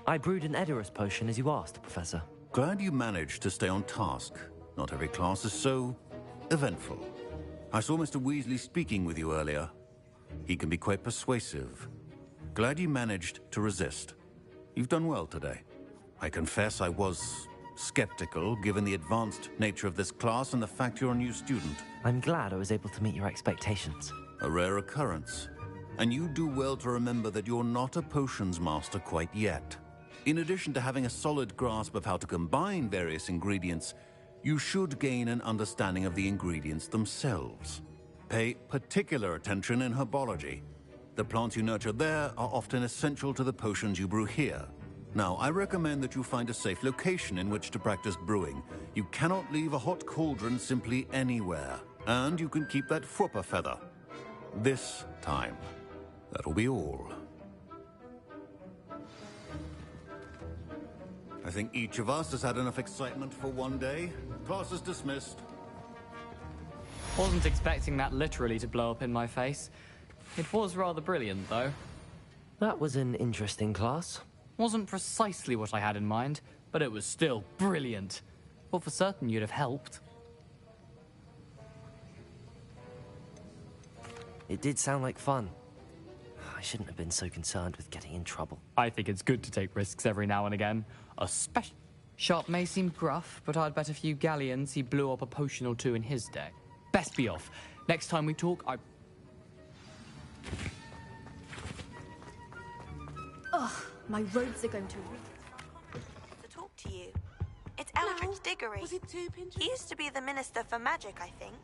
I brewed an Edurus potion as you asked, Professor. Glad you managed to stay on task. Not every class is so eventful. I saw Mr. Weasley speaking with you earlier. He can be quite persuasive. Glad you managed to resist. You've done well today. I confess I was skeptical, given the advanced nature of this class and the fact you're a new student. I'm glad I was able to meet your expectations. A rare occurrence. And you do well to remember that you're not a potions master quite yet. In addition to having a solid grasp of how to combine various ingredients, you should gain an understanding of the ingredients themselves. Pay particular attention in herbology. The plants you nurture there are often essential to the potions you brew here. Now, I recommend that you find a safe location in which to practice brewing. You cannot leave a hot cauldron simply anywhere. And you can keep that Fwooper feather. This time. That'll be all. I think each of us has had enough excitement for one day. Class is dismissed. Wasn't expecting that literally to blow up in my face. It was rather brilliant, though. That was an interesting class. Wasn't precisely what I had in mind, but it was still brilliant. Well, for certain you'd have helped. It did sound like fun. I shouldn't have been so concerned with getting in trouble. I think it's good to take risks every now and again. Especially... Sharp may seem gruff, but I'd bet a few galleons he blew up a potion or two in his day. Best be off. Next time we talk, Ugh, my robes are going to... To talk to you. It's Eldridge Diggory. Was it 2 pinches? He used to be the Minister for Magic, I think.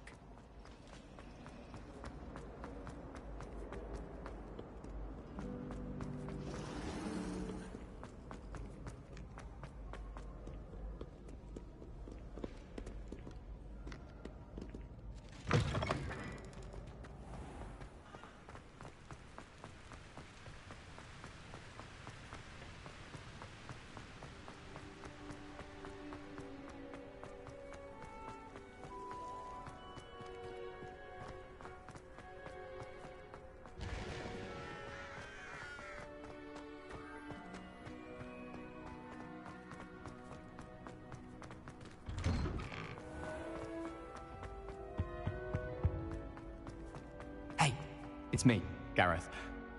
It's me, Gareth.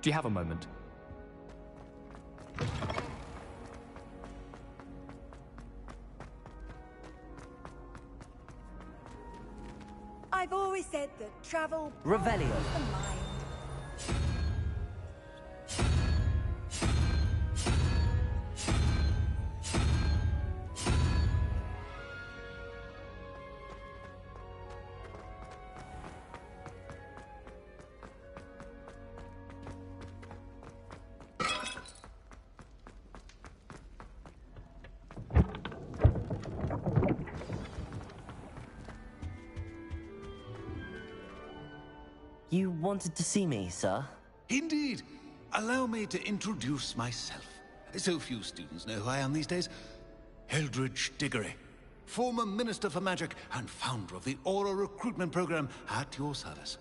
Do you have a moment? I've always said that travel... Revelio. the mind. You wanted to see me, sir? Indeed. Allow me to introduce myself. So few students know who I am these days. Eldridge Diggory, former Minister for Magic and founder of the Aura recruitment program at your service.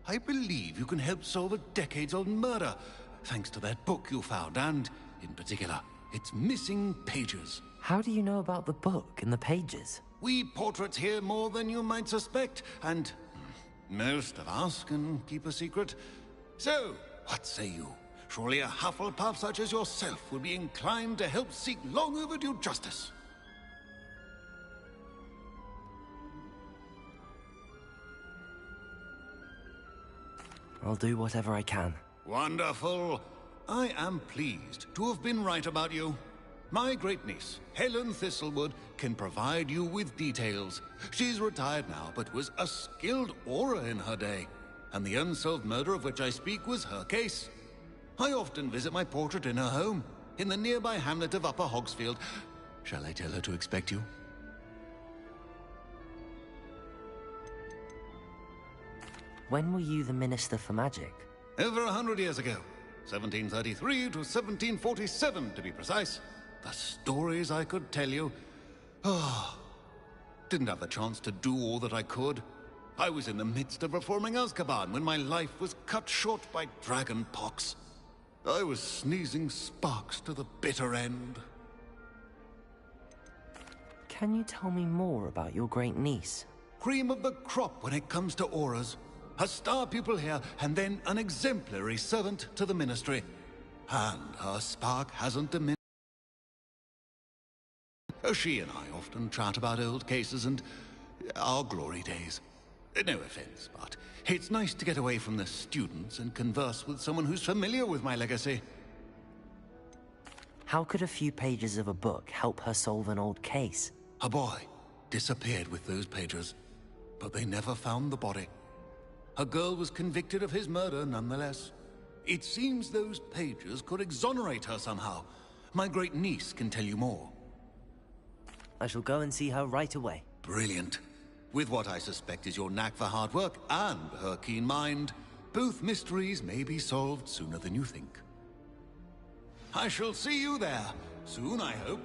I believe you can help solve a decades-old murder, thanks to that book you found, and, in particular, its missing pages. How do you know about the book and the pages? We portraits hear more than you might suspect, and most of us can keep a secret. So, what say you? Surely a Hufflepuff such as yourself would be inclined to help seek long overdue justice. I'll do whatever I can. Wonderful. I am pleased to have been right about you. My great-niece, Helen Thistlewood, can provide you with details. She's retired now, but was a skilled aura in her day. And the unsolved murder of which I speak was her case. I often visit my portrait in her home, in the nearby hamlet of Upper Hogsfield. Shall I tell her to expect you? When were you the Minister for Magic? Over 100 years ago. 1733 to 1747, to be precise. The stories I could tell you. Oh, didn't have the chance to do all that I could. I was in the midst of reforming Azkaban when my life was cut short by dragon pox. I was sneezing sparks to the bitter end. Can you tell me more about your great niece? Cream of the crop when it comes to auras. A star pupil here, and then an exemplary servant to the ministry. And her spark hasn't diminished. She and I often chat about old cases and our glory days. No offense, but it's nice to get away from the students and converse with someone who's familiar with my legacy. How could a few pages of a book help her solve an old case? A boy disappeared with those pages, but they never found the body. A girl was convicted of his murder nonetheless. It seems those pages could exonerate her somehow. My great niece can tell you more. I shall go and see her right away. Brilliant. With what I suspect is your knack for hard work and her keen mind, both mysteries may be solved sooner than you think. I shall see you there soon, I hope.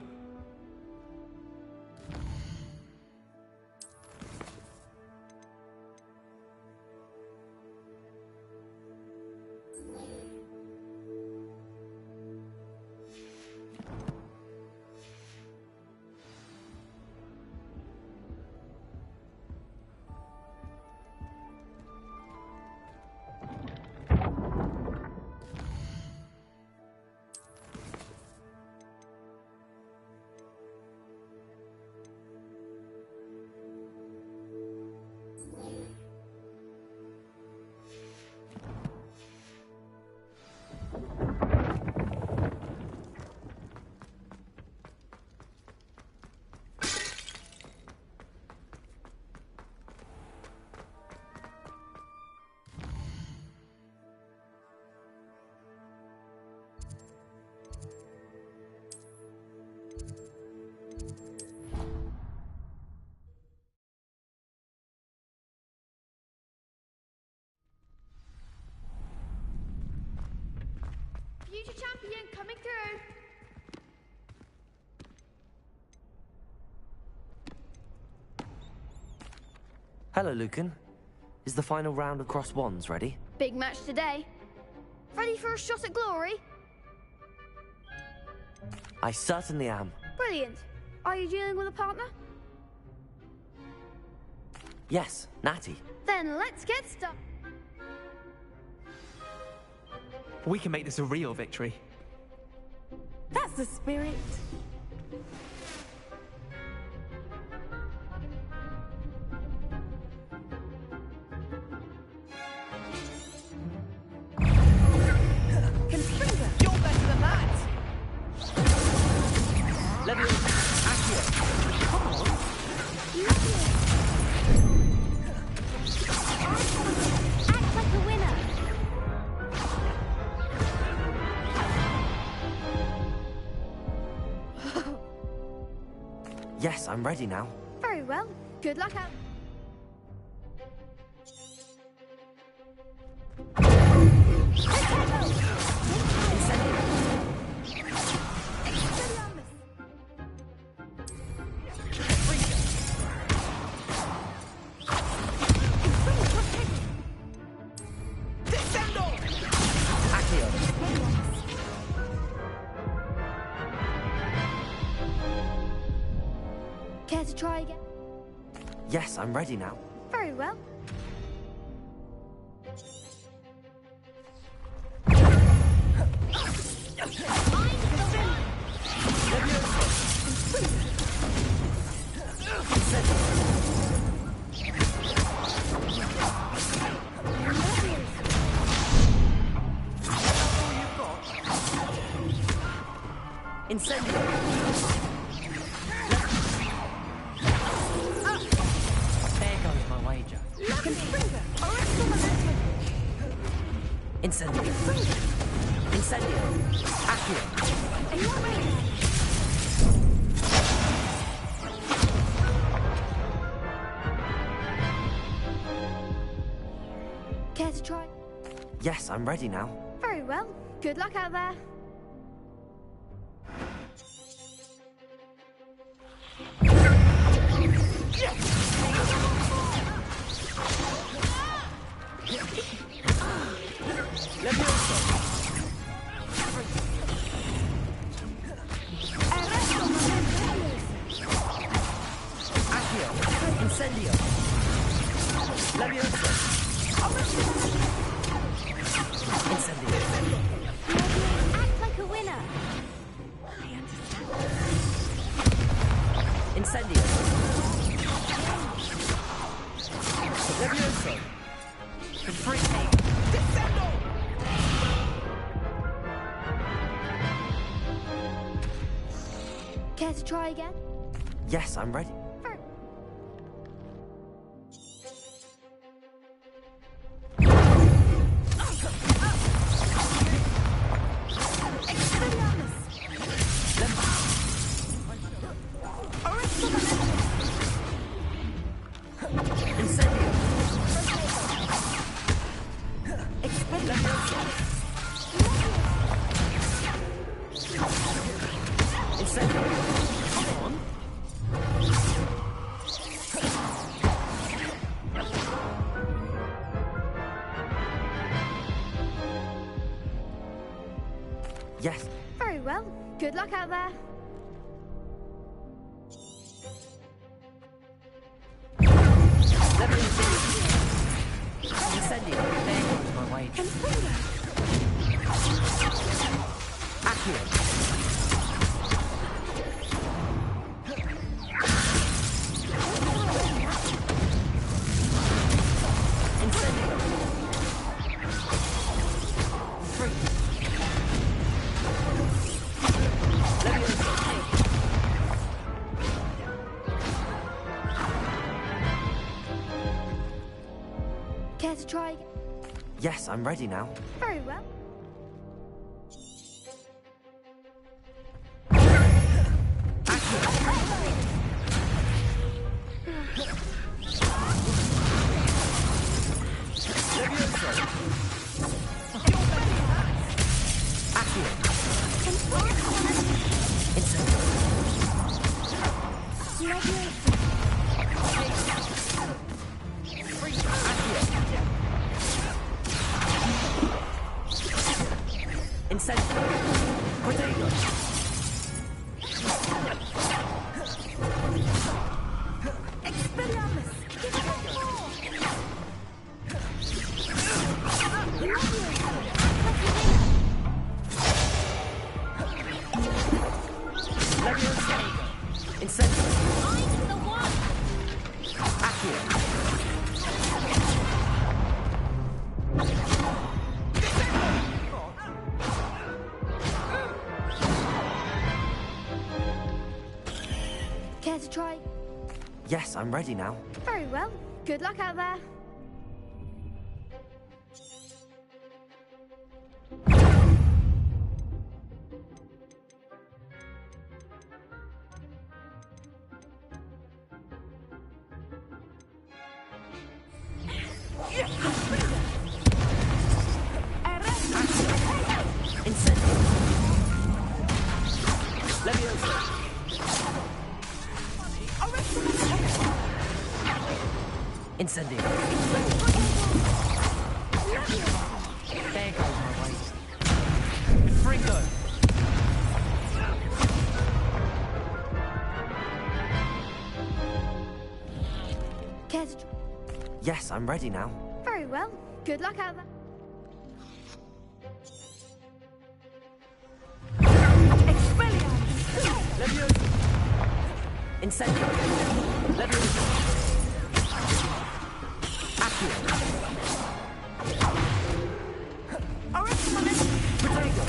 Future champion coming through. Hello, Lucan. Is the final round of Cross Wands ready? Big match today. Ready for a shot at glory? I certainly am. Brilliant. Are you dealing with a partner? Yes, Natty. Then let's get started. We can make this a real victory. That's the spirit. Constringer! You're better than that! Level accurate. Come on! Act like a winner! Yes, I'm ready now. Very well. Good luck out. Care to try again? Yes, I'm ready now. Very well. Incendio. There goes my wager. Incendio. Incendio. Accurate. Care to try? Yes, I'm ready now. Very well. Good luck out there. Incendio. Levioso. Incendio. Act like a winner. Incendio. Levioso. Care to try again? Yes, I'm ready. Yes. Very well. Good luck out there. Incendio. There goes my wager. Accurate. Care to try again? Yes, I'm ready now. Very well. try? Yes, I'm ready now. Very well. Good luck out there. Incendio. There goes my waist. Fringo. Care to... Yes, I'm ready now. Very well. Good luck out there. Incendio. Leviosa. Accio. Protego.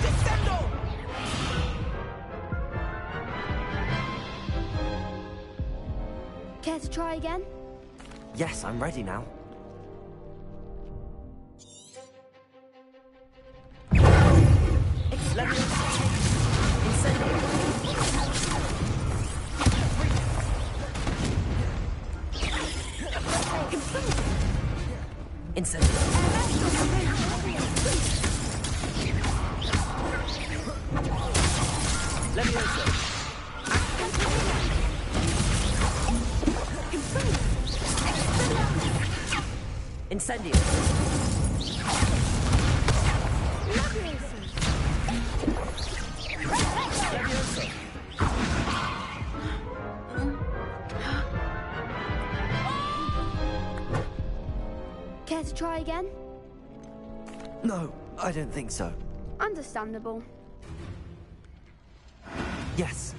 Descendo. Care to try again? Yes, I'm ready now. Incendio. Leviosa. Incendio. Leviosa. Care to try again? No, I don't think so. Understandable. Yes.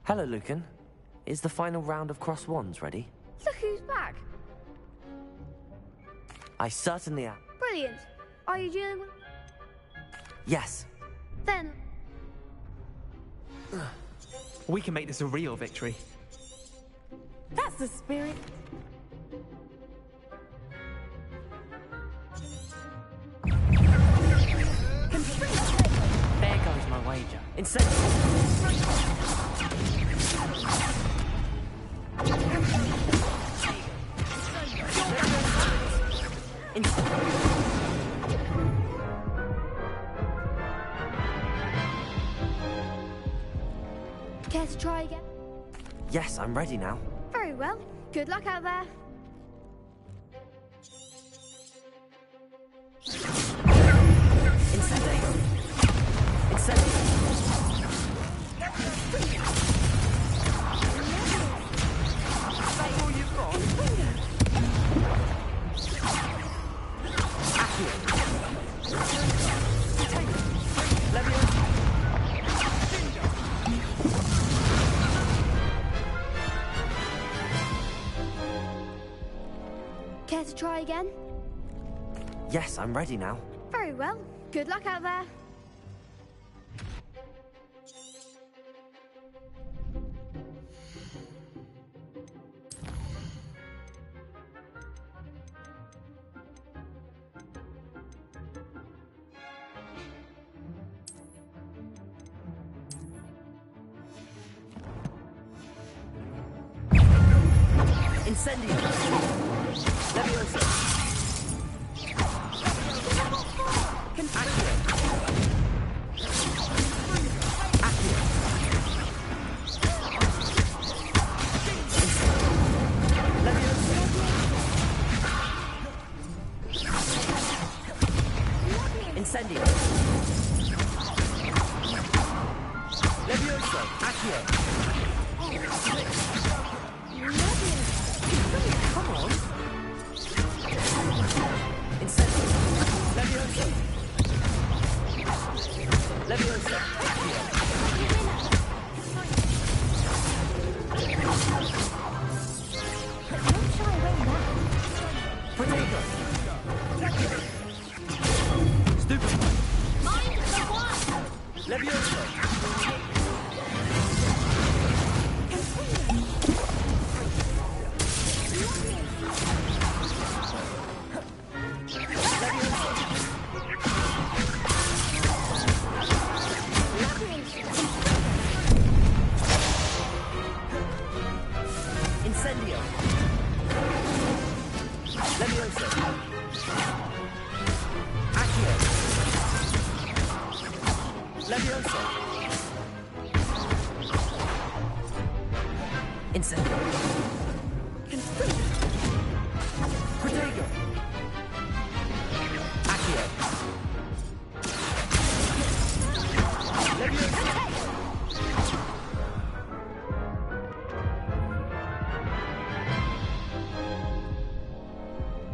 Hello, Lucan. Is the final round of cross wands ready? Look who's back. I certainly am. Brilliant. Are you dealing with... Yes. Then... We can make this a real victory. That's the spirit. There goes my wager. Care to try again? Yes, I'm ready now. Very well. Good luck out there. Incendio. Incendio. That's all you've got? Accio. Leviosa. Care to try again? Yes, I'm ready now. Very well. Good luck out there. Incendio. Leviosa. Incendio. Leviosa. Accio. Come on. Incendio. Leviosa. Leviosa. Accio. Mind the one! Levioso! Incendio! Levioso! Accio! Levioso! Incendio! Protego! Accio! Levioso!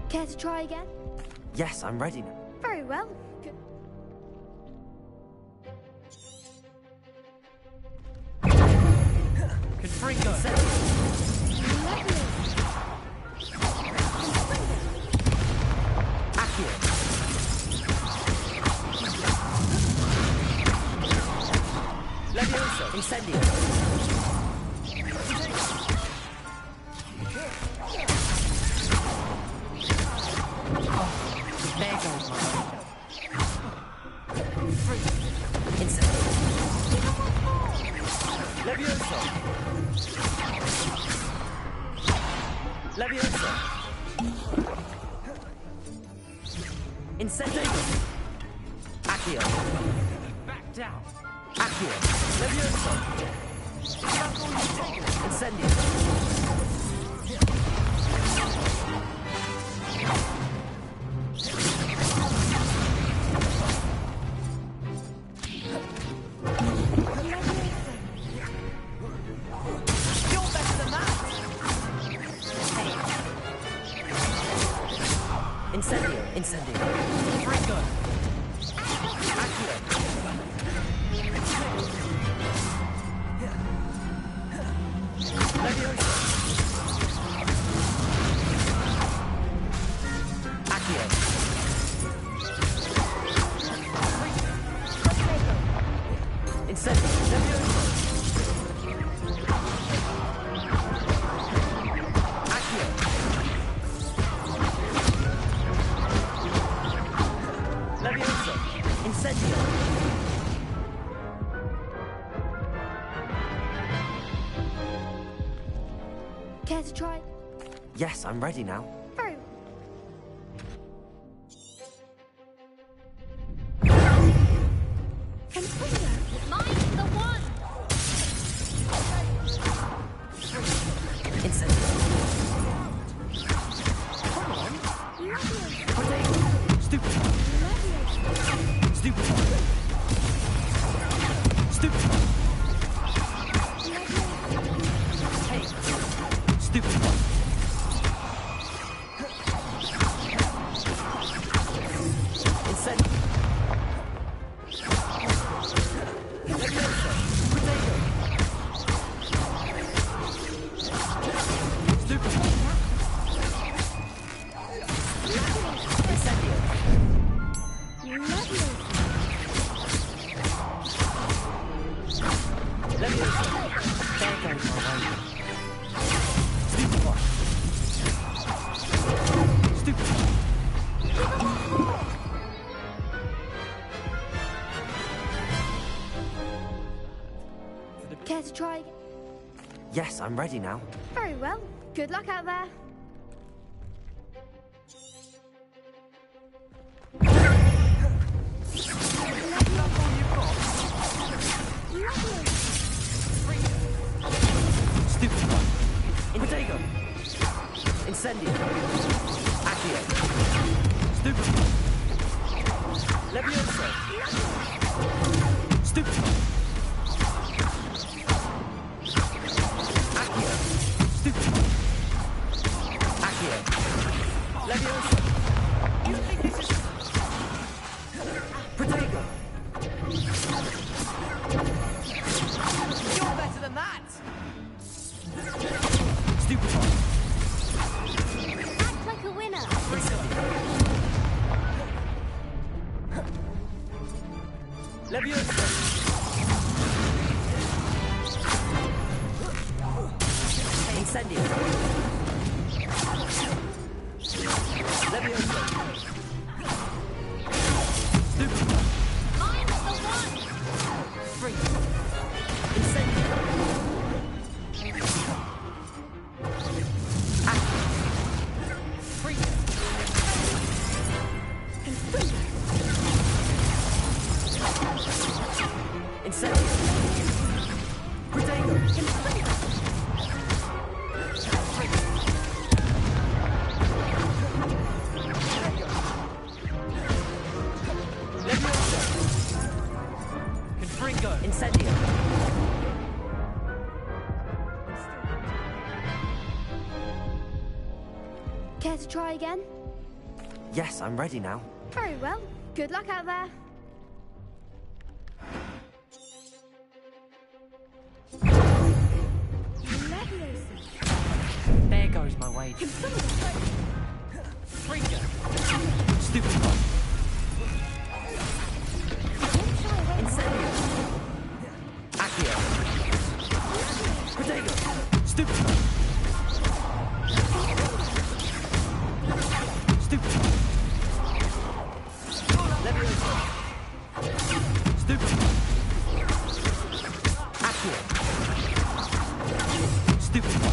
Care to try again? Yes, I'm ready now. Very well. Good. Confringo! Accio! Levioso! Incendio! There goes my Incendio! Levioso! Levioso! Incendio! Accio! Back down! Accio! Levioso! Incendio! You're better than that! Incendio! Incendio! Ringo! Accio! Levioso! Accio! Incendio! Levioso! Accio! Levioso! Incendio! Care to try? Yes, I'm ready now. Very well. Mind the one! Incendio! Stupid! Stupid! Stupid! Hey! Stupid one! Incendio! Levioso! Protego! Stupid! Incendio! Levioso! There goes my way. Stupid one! Stupid one! Care to try? Yes, I'm ready now. Very well. Good luck out there. Stupid one! Protego! Incendio! Accio! Stupid one! Levioso! Stupid one! Accio! Stupid one! Accio! Levioso! You think this is... Protego! You're better than that! Stupid one! Leviosa! Incendio! Leviosa! Stupefy! I'm the one! Freeze! Incendio! Freeze! Incendio! Protego! Leviosa! Confringo! Incendio! Care to try again? Yes, I'm ready now. Very well. Good luck out there. There goes my wage. Freaker! Stupefy! Incendio! Accio! Protego! Stupefy! Stupefy! Leviosa! Stupefy! Accio! Stupefy!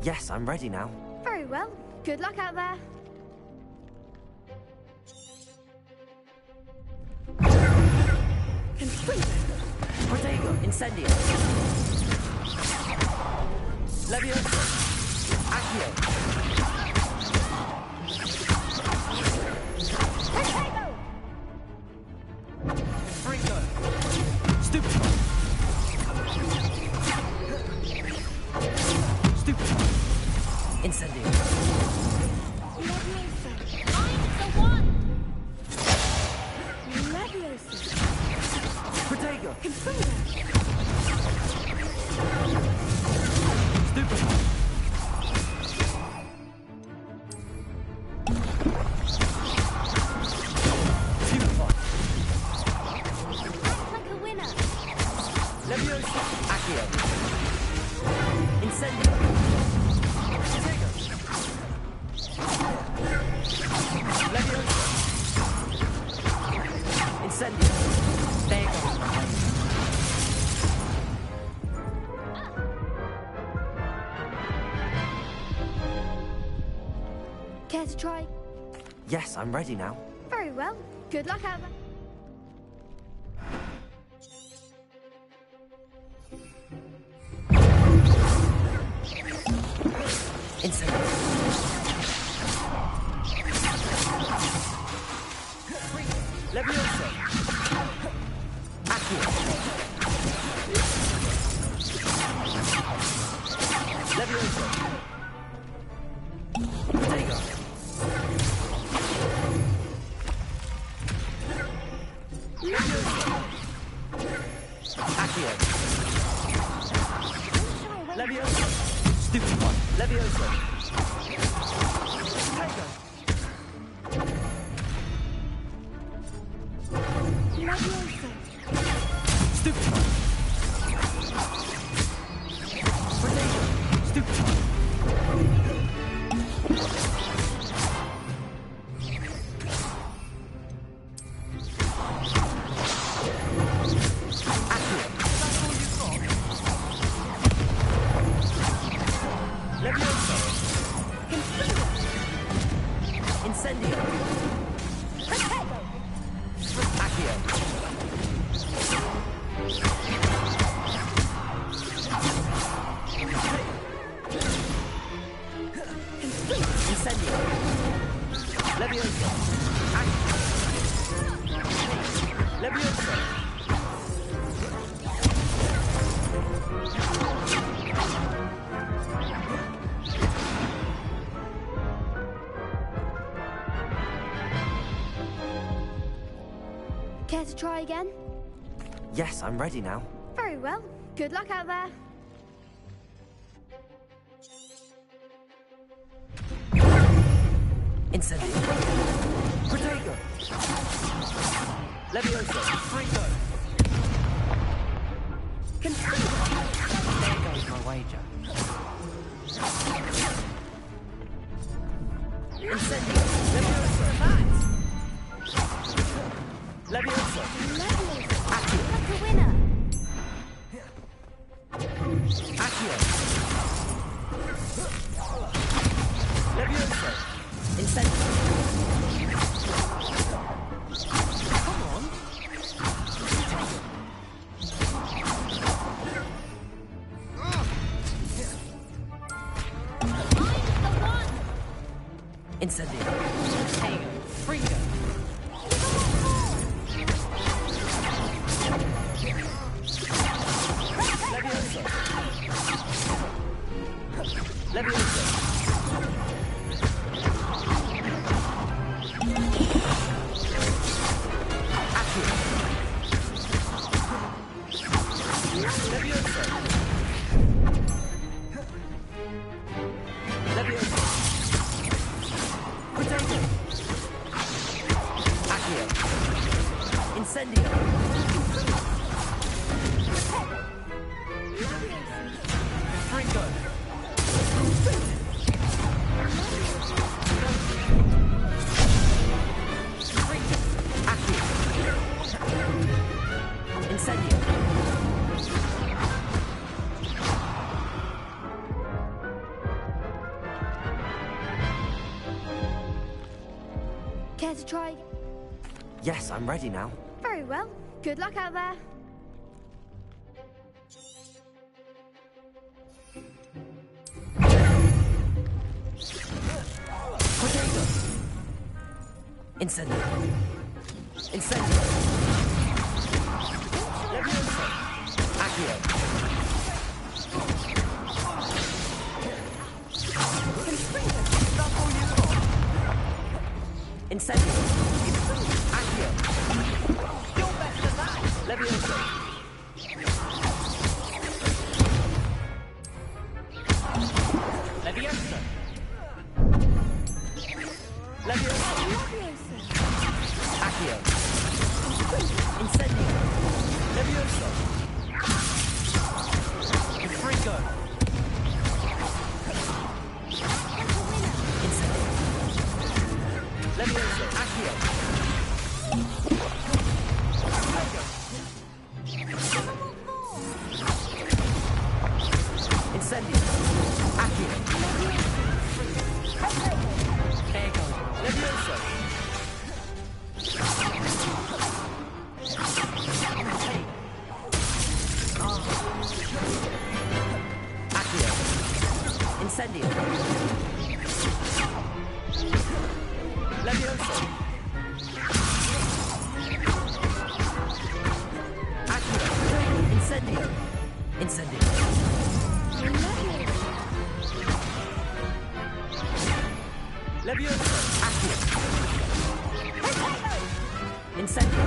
Yes, I'm ready now. Very well. Good luck out there. Protego! Incendio! Leviosa! Accio! Fringo! Stupefy! Stupefy! Incendio! I'm the one! Protego! Stupefy! Stupefy! Like a winner. Leviosa! Accio! Incendio! Protego! Leviosa! Incendio! There goes my wage. Care to try? Yes, I'm ready now. Very well. Good luck out there. Incendio! Leviosa! Accio! Leviosa! Protego! Leviosa! Accio! Leviosa! Stupefy! Leviosa! Protego! Stupefy! Protego! Stupefy! Leviosa! Incendio! Accio! Incendio! Levioso! Levioso! Care to try again? Yes, I'm ready now. Very well. Good luck out there. Incendio. Protego. Levioso. Frigo. There goes my wager. Incendio. Levioso. Levioso. Accio. That's the winner. Accio. Levioso. Incendio. Come on. Incendio. Tego. Frigo. Levioso. Levioso. Accio. Levioso. Levioso. Potato. Accio. Incendio. Frigo. Accio. Incendio. Care to try? Yes, I'm ready now. Very well. Good luck out there. Potato. Incendio. Incendio. Levioso. Accio. Incendio. Accio. You're better than that. Levioso. Levioso. Levioso. Accio. Incendio. Levioso. Frigo. Incendio. Levioso. Accio. Incendio. Accio. Tego. Levioso. Accio. Incendio. Levioso. Accio. Incendio. Incendio. Levioso. Accio. Incendio.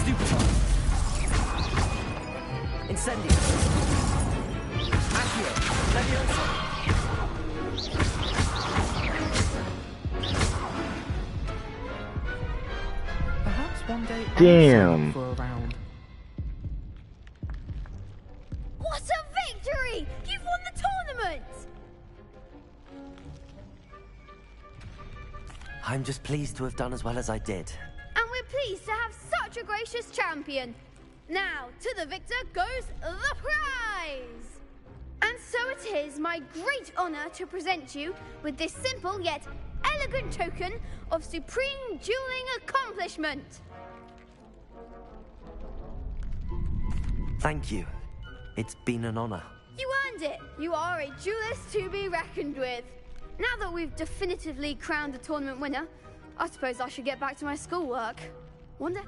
Stupido. Incendio. Accio. Levioso. Perhaps one day I'll Damn. sign for a round. What a victory! You've won the tournament! I'm just pleased to have done as well as I did. And we're pleased to have such a gracious champion. Now, to the victor goes the prize! And so it is my great honor to present you with this simple yet elegant token of supreme dueling accomplishment. Thank you. It's been an honor. earned it. You are a duelist to be reckoned with. Now that we've definitively crowned the tournament winner, I suppose I should get back to my schoolwork. Wonder...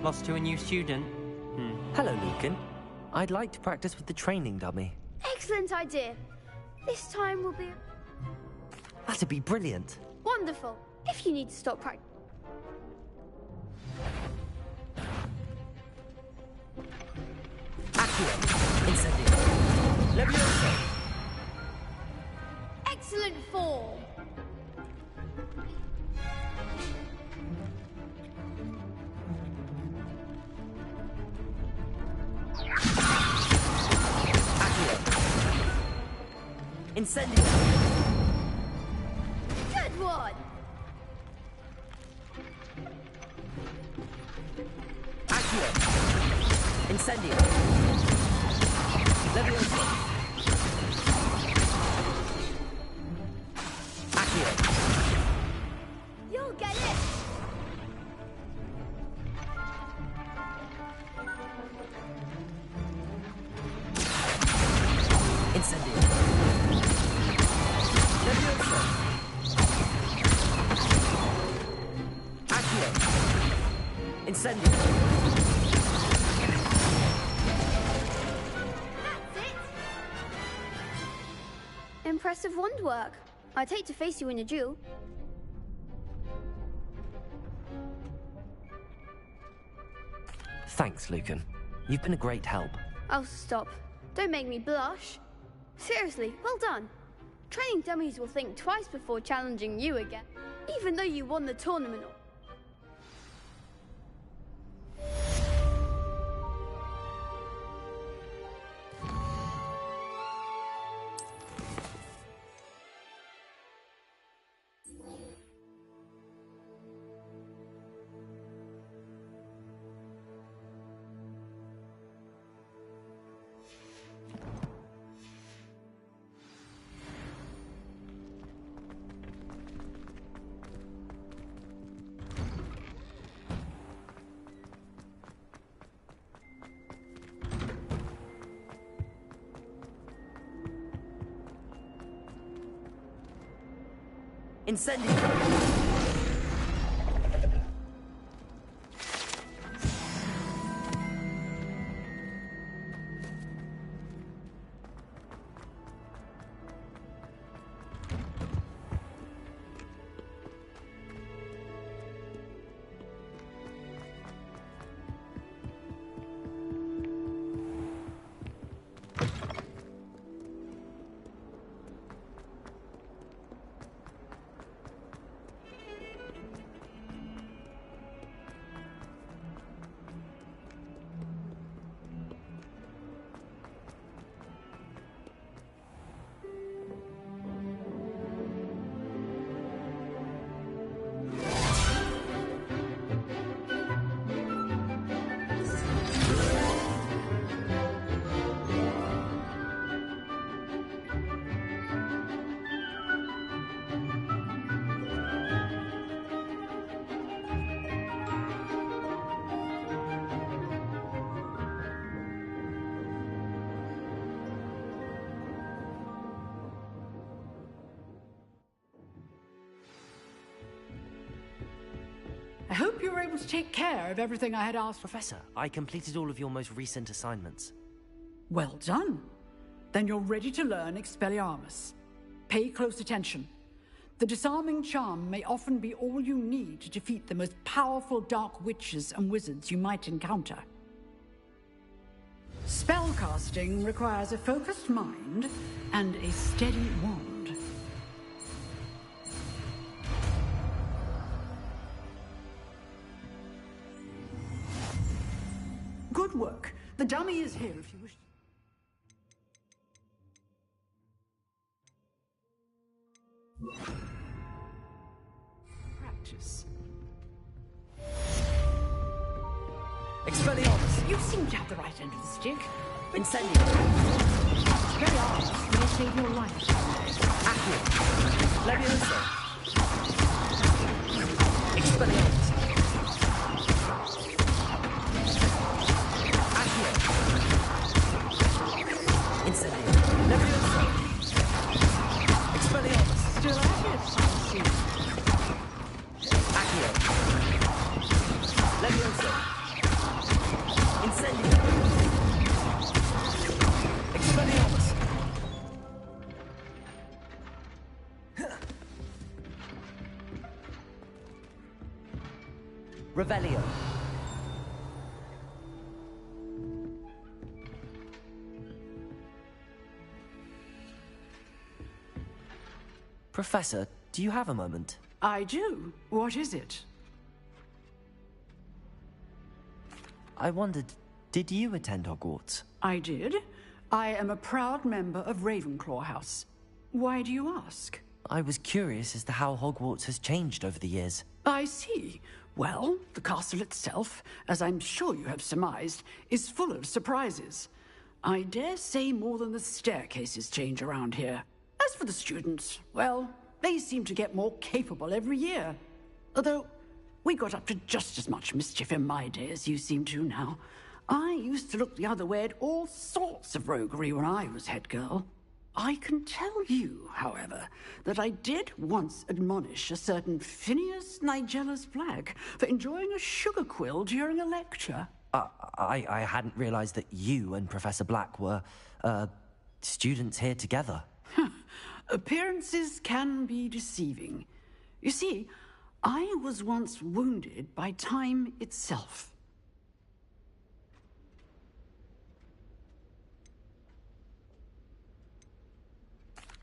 Lost to a new student? Hello, Lucan. I'd like to practice with the training dummy. Excellent idea. This time will be... That'd be brilliant. wonderful. If you need to stop practicing... Excellent form. Incendio. Good one. Accio. Incendio. Levioso. Accio. You'll get it. Incendio. Levioso. Accio. Incendio. Impressive wand work. I'd hate to face you in a duel. Thanks, Lucan. You've been a great help. Oh, stop. Don't make me blush. Seriously, well done. Training dummies will think twice before challenging you again, even though you won the tournament. Incendio. able to take care of everything I had asked for? Professor, I completed all of your most recent assignments. Well done. Then you're ready to learn Expelliarmus. Pay close attention. The disarming charm may often be all you need to defeat the most powerful dark witches and wizards you might encounter. Spellcasting requires a focused mind and a steady wand. Good work. The dummy is here if you wish. Practice. Expelliarmus! You seem to have the right end of the stick. Incendio! Expelliarmus may save your life. Accio! Leviosa! Expelliarmus! Accio! Incendio! Leviosa! Expelliarmus! Still at it, I see. Accio! Leviosa! Incendio! Expelliarmus! Revelio! Professor, do you have a moment? I do. What is it? I wondered, did you attend Hogwarts? I did. I am a proud member of Ravenclaw House. Why do you ask? I was curious as to how Hogwarts has changed over the years. I see. Well, the castle itself, as I'm sure you have surmised, is full of surprises. I dare say more than the staircases change around here. As for the students, well, they seem to get more capable every year. Although, we got up to just as much mischief in my day as you seem to now. I used to look the other way at all sorts of roguery when I was head girl. I can tell you, however, that I did once admonish a certain Phineas Nigella's Black for enjoying a sugar quill during a lecture. I hadn't realized that you and Professor Black were, students here together. Appearances can be deceiving. You see, I was once wounded by time itself.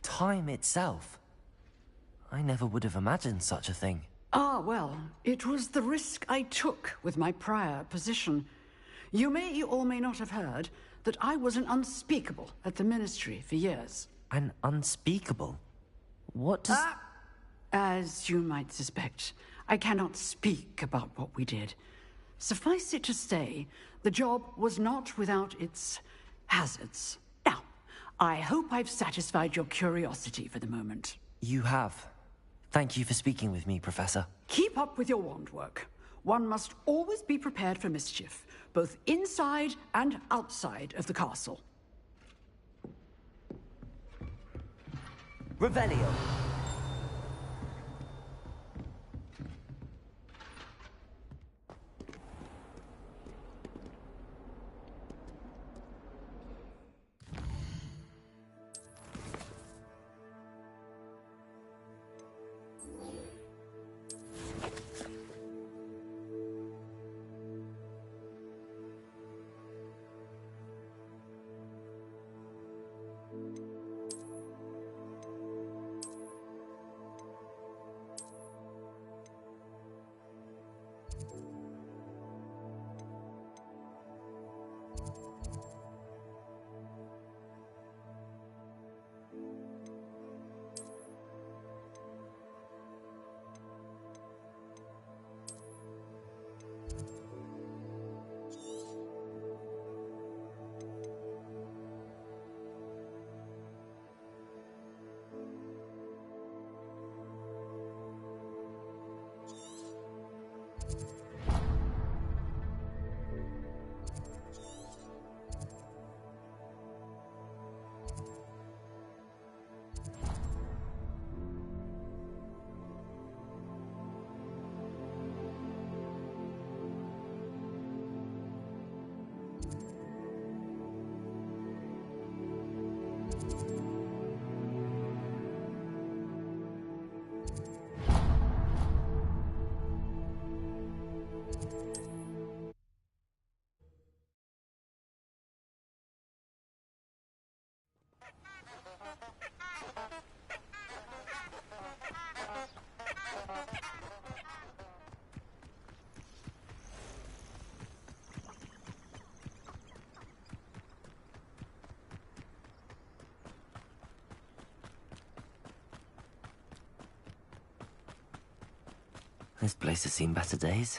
Time itself? I never would have imagined such a thing. Ah, well, it was the risk I took with my prior position. You may or may not have heard that I was an unspeakable at the Ministry for years. An unspeakable? What does... As you might suspect, I cannot speak about what we did. Suffice it to say, the job was not without its hazards. Now, I hope I've satisfied your curiosity for the moment. You have. Thank you for speaking with me, Professor. Keep up with your wand work. One must always be prepared for mischief, both inside and outside of the castle. Revelio. This place has seen better days.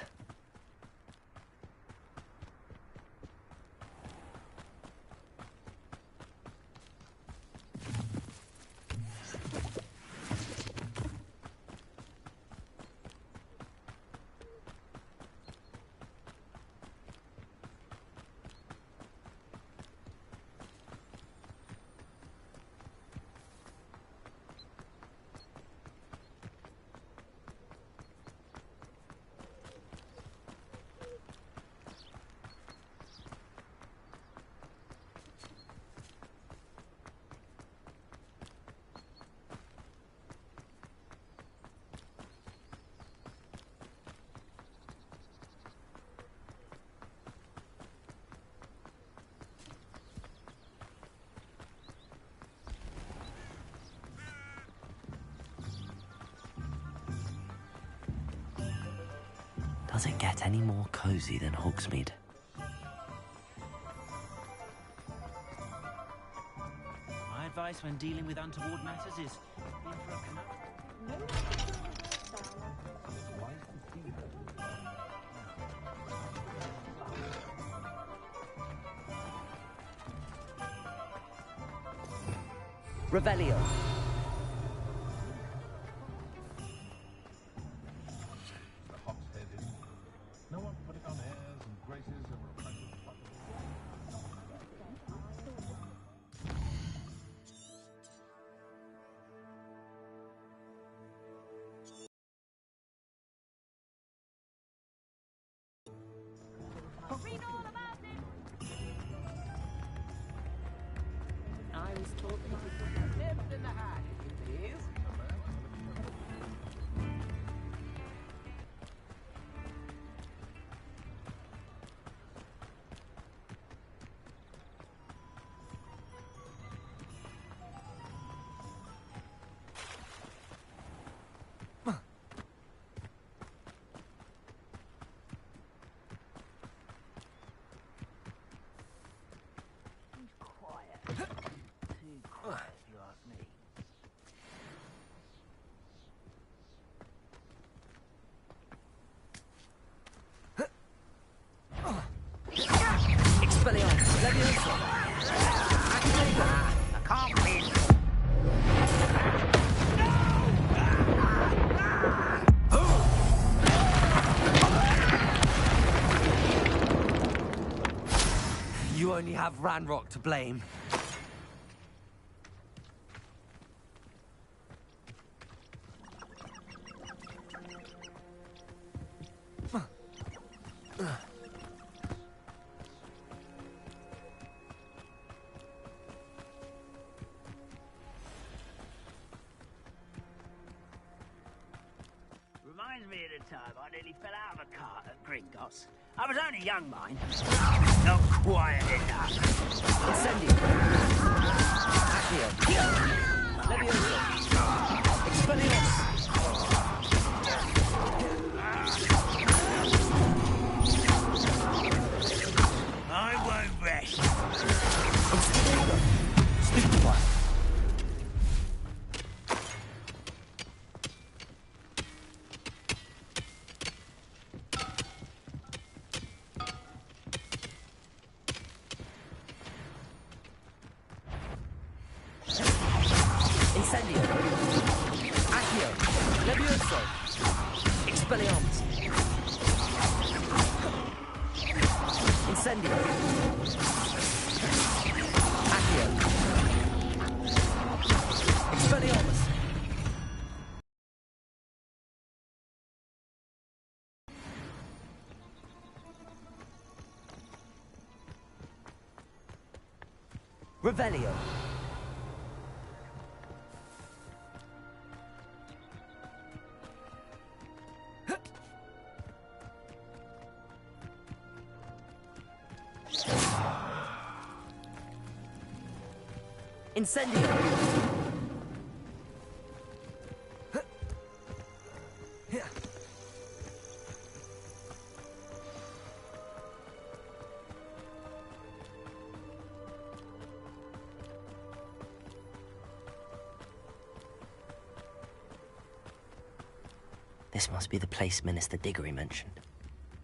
Does it get any more cozy than Hogsmeade? My advice when dealing with untoward matters is in for a Revelio. No one putting on airs and graces and reprisals. Read all about it. I was told that you put a nib in the hat, if you please. You only have Ranrock to blame. Reminds me of the time I nearly fell out of a cart at Gringotts. I was only young, mind. Not quiet enough. Incendio. Accio. Levioso. Expelliarmus. I won't rest. Incendio. Stupefy. Incendio. Accio. Levioso. Expelliarmus. Incendio. Accio. Expelliarmus. Revelio. Incendio. This must be the place Minister Diggory mentioned.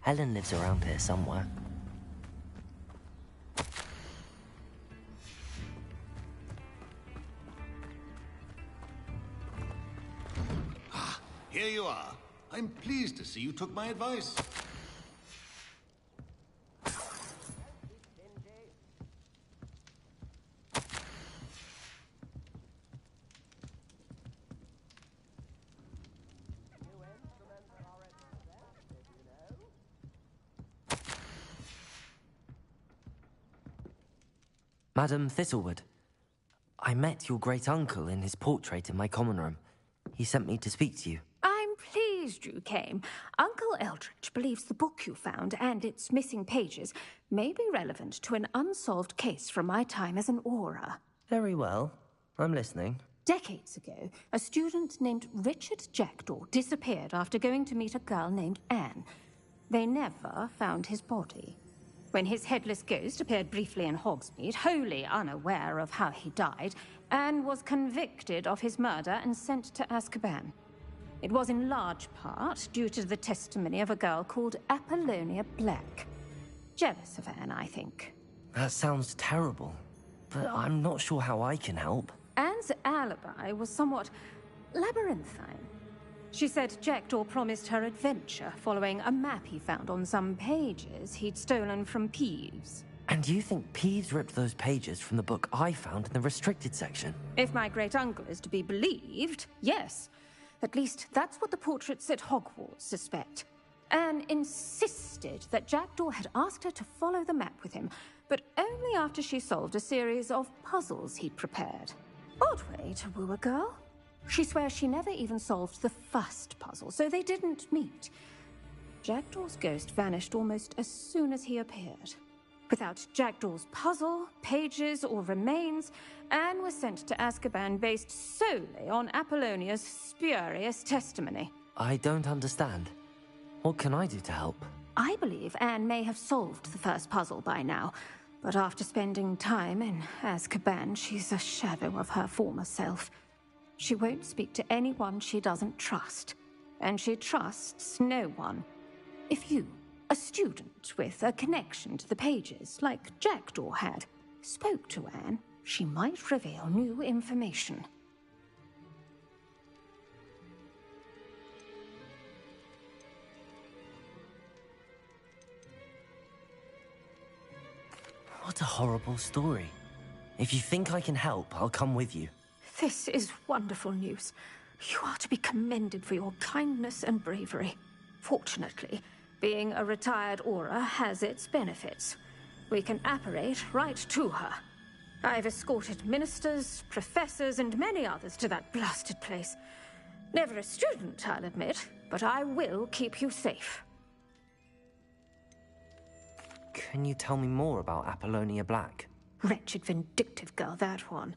Helen lives around here somewhere. Here you are. I'm pleased to see you took my advice. Madam Thistlewood, I met your great-uncle in his portrait in my common room. He sent me to speak to you. I'm pleased you came. Uncle Eldridge believes the book you found and its missing pages may be relevant to an unsolved case from my time as an aura. Very well. I'm listening. Decades ago, a student named Richard Jackdaw disappeared after going to meet a girl named Anne. They never found his body. When his headless ghost appeared briefly in Hogsmeade, wholly unaware of how he died, Anne was convicted of his murder and sent to Azkaban. It was in large part due to the testimony of a girl called Apollonia Black. Jealous of Anne, I think. That sounds terrible, but I'm not sure how I can help. Anne's alibi was somewhat labyrinthine. She said Jackdaw promised her adventure following a map he found on some pages he'd stolen from Peeves. And you think Peeves ripped those pages from the book I found in the restricted section? If my great-uncle is to be believed, yes. At least that's what the portraits at Hogwarts suspect. Anne insisted that Jackdaw had asked her to follow the map with him, but only after she solved a series of puzzles he'd prepared. Odd way to woo a girl. She swears she never even solved the first puzzle, so they didn't meet. Jackdaw's ghost vanished almost as soon as he appeared. Without Jackdaw's puzzle, pages, or remains, Anne was sent to Azkaban based solely on Apollonia's spurious testimony. I don't understand. What can I do to help? I believe Anne may have solved the first puzzle by now, but after spending time in Azkaban, she's a shadow of her former self. She won't speak to anyone she doesn't trust, and she trusts no one. If you, a student with a connection to the pages, like Jackdaw had, spoke to Anne, she might reveal new information. What a horrible story. If you think I can help, I'll come with you. This is wonderful news. You are to be commended for your kindness and bravery. Fortunately, being a retired aura has its benefits. We can apparate right to her. I've escorted ministers, professors, and many others to that blasted place. Never a student, I'll admit, but I will keep you safe. Can you tell me more about Apollonia Black? Wretched, vindictive girl, that one.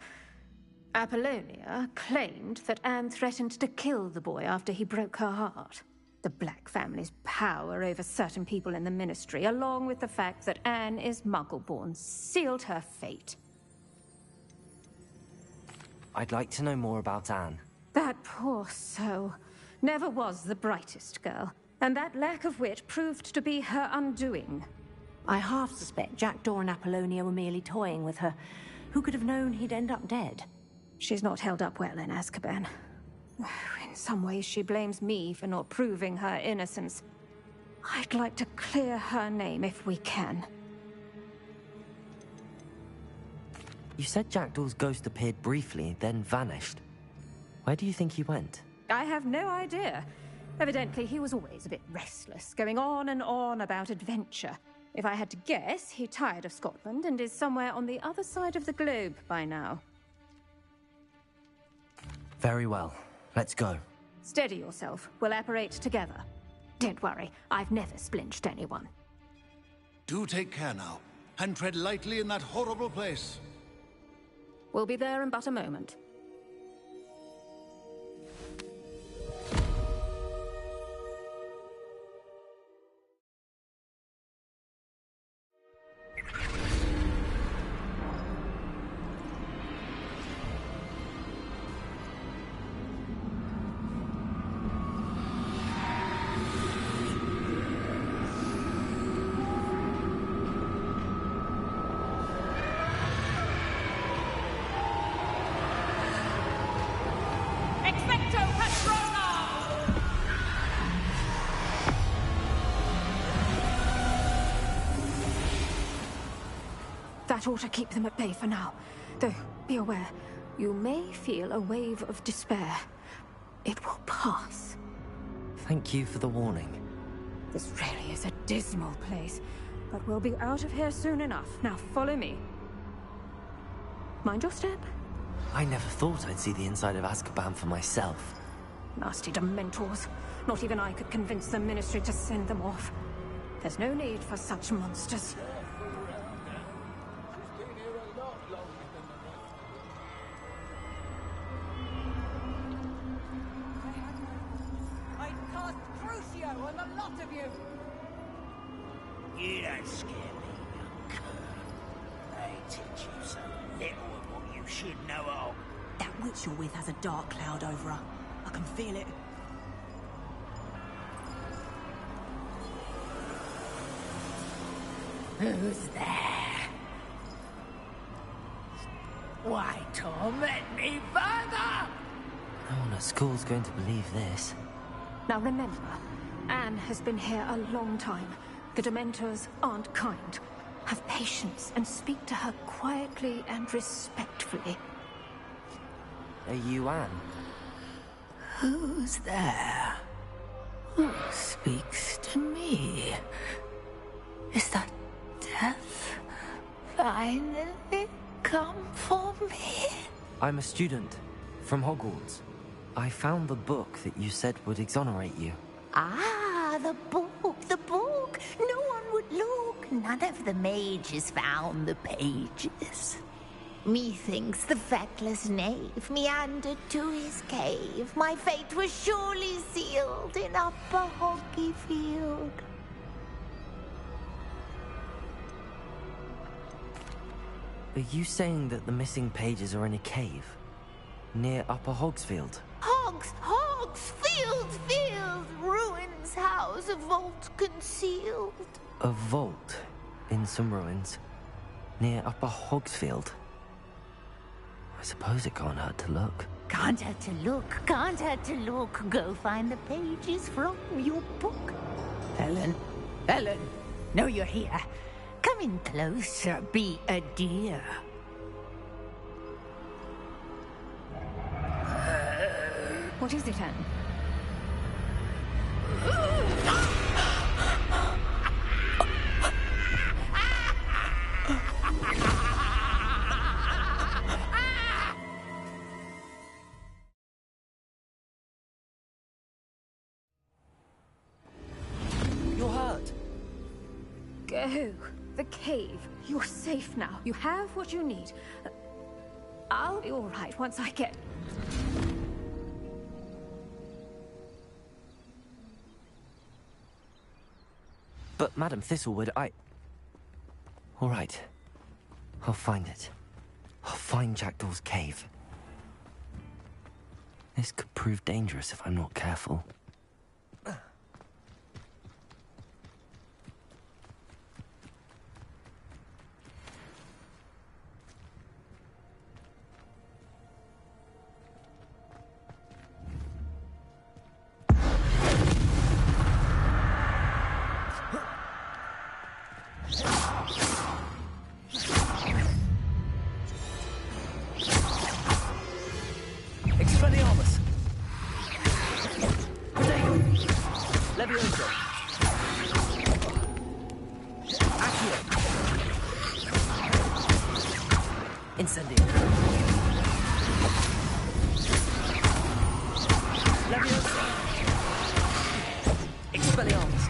Apollonia claimed that Anne threatened to kill the boy after he broke her heart. The Black family's power over certain people in the Ministry, along with the fact that Anne is Muggle-born, sealed her fate. I'd like to know more about Anne. That poor soul never was the brightest girl, and that lack of wit proved to be her undoing. I half suspect Jackdaw and Apollonia were merely toying with her. Who could have known he'd end up dead? She's not held up well in Azkaban. In some ways, she blames me for not proving her innocence. I'd like to clear her name if we can. You said Jackdaw's ghost appeared briefly, then vanished. Where do you think he went? I have no idea. Evidently, he was always a bit restless, going on and on about adventure. If I had to guess, he tired of Scotland and is somewhere on the other side of the globe by now. Very well. Let's go. Steady yourself. We'll apparate together. Don't worry, I've never splinched anyone. Do take care now, and tread lightly in that horrible place. We'll be there in but a moment. That ought to keep them at bay for now. Though, be aware, you may feel a wave of despair. It will pass. Thank you for the warning. This really is a dismal place, but we'll be out of here soon enough. Now follow me. Mind your step. I never thought I'd see the inside of Azkaban for myself. Nasty Dementors. Not even I could convince the Ministry to send them off. There's no need for such monsters. I'd cast Crucio on the lot of you! You don't scare me, young cur. They teach you so little of what you should know of. That witch you're with has a dark cloud over her. I can feel it. Who's there? Why torment me further? No one at school's going to believe this. Now remember, Anne has been here a long time. The Dementors aren't kind. Have patience and speak to her quietly and respectfully. Are you Anne? Who's there? Who speaks to me? Is that death finally come for me? I'm a student from Hogwarts. I found the book that you said would exonerate you. Ah, the book, the book. No one would look. None of the mages found the pages. Methinks the feckless knave meandered to his cave. My fate was surely sealed in Upper Hoggyfield. Are you saying that the missing pages are in a cave? Near Upper Hogsfield? Hogsfield, ruins house, a vault concealed. A vault in some ruins? Near Upper Hogsfield? I suppose it can't hurt to look. Can't hurt to look. Go find the pages from your book. Helen, know you're here. Come in closer, be a dear. What is it, Anne? You're hurt. Go. The cave. You're safe now. You have what you need. I'll be all right once I get... But, Madam Thistlewood, All right. I'll find it. I'll find Jackdaw's cave. This could prove dangerous if I'm not careful. Expelliarmus! Protego! Levioso! Accio! Incendio! Levioso! Expelliarmus!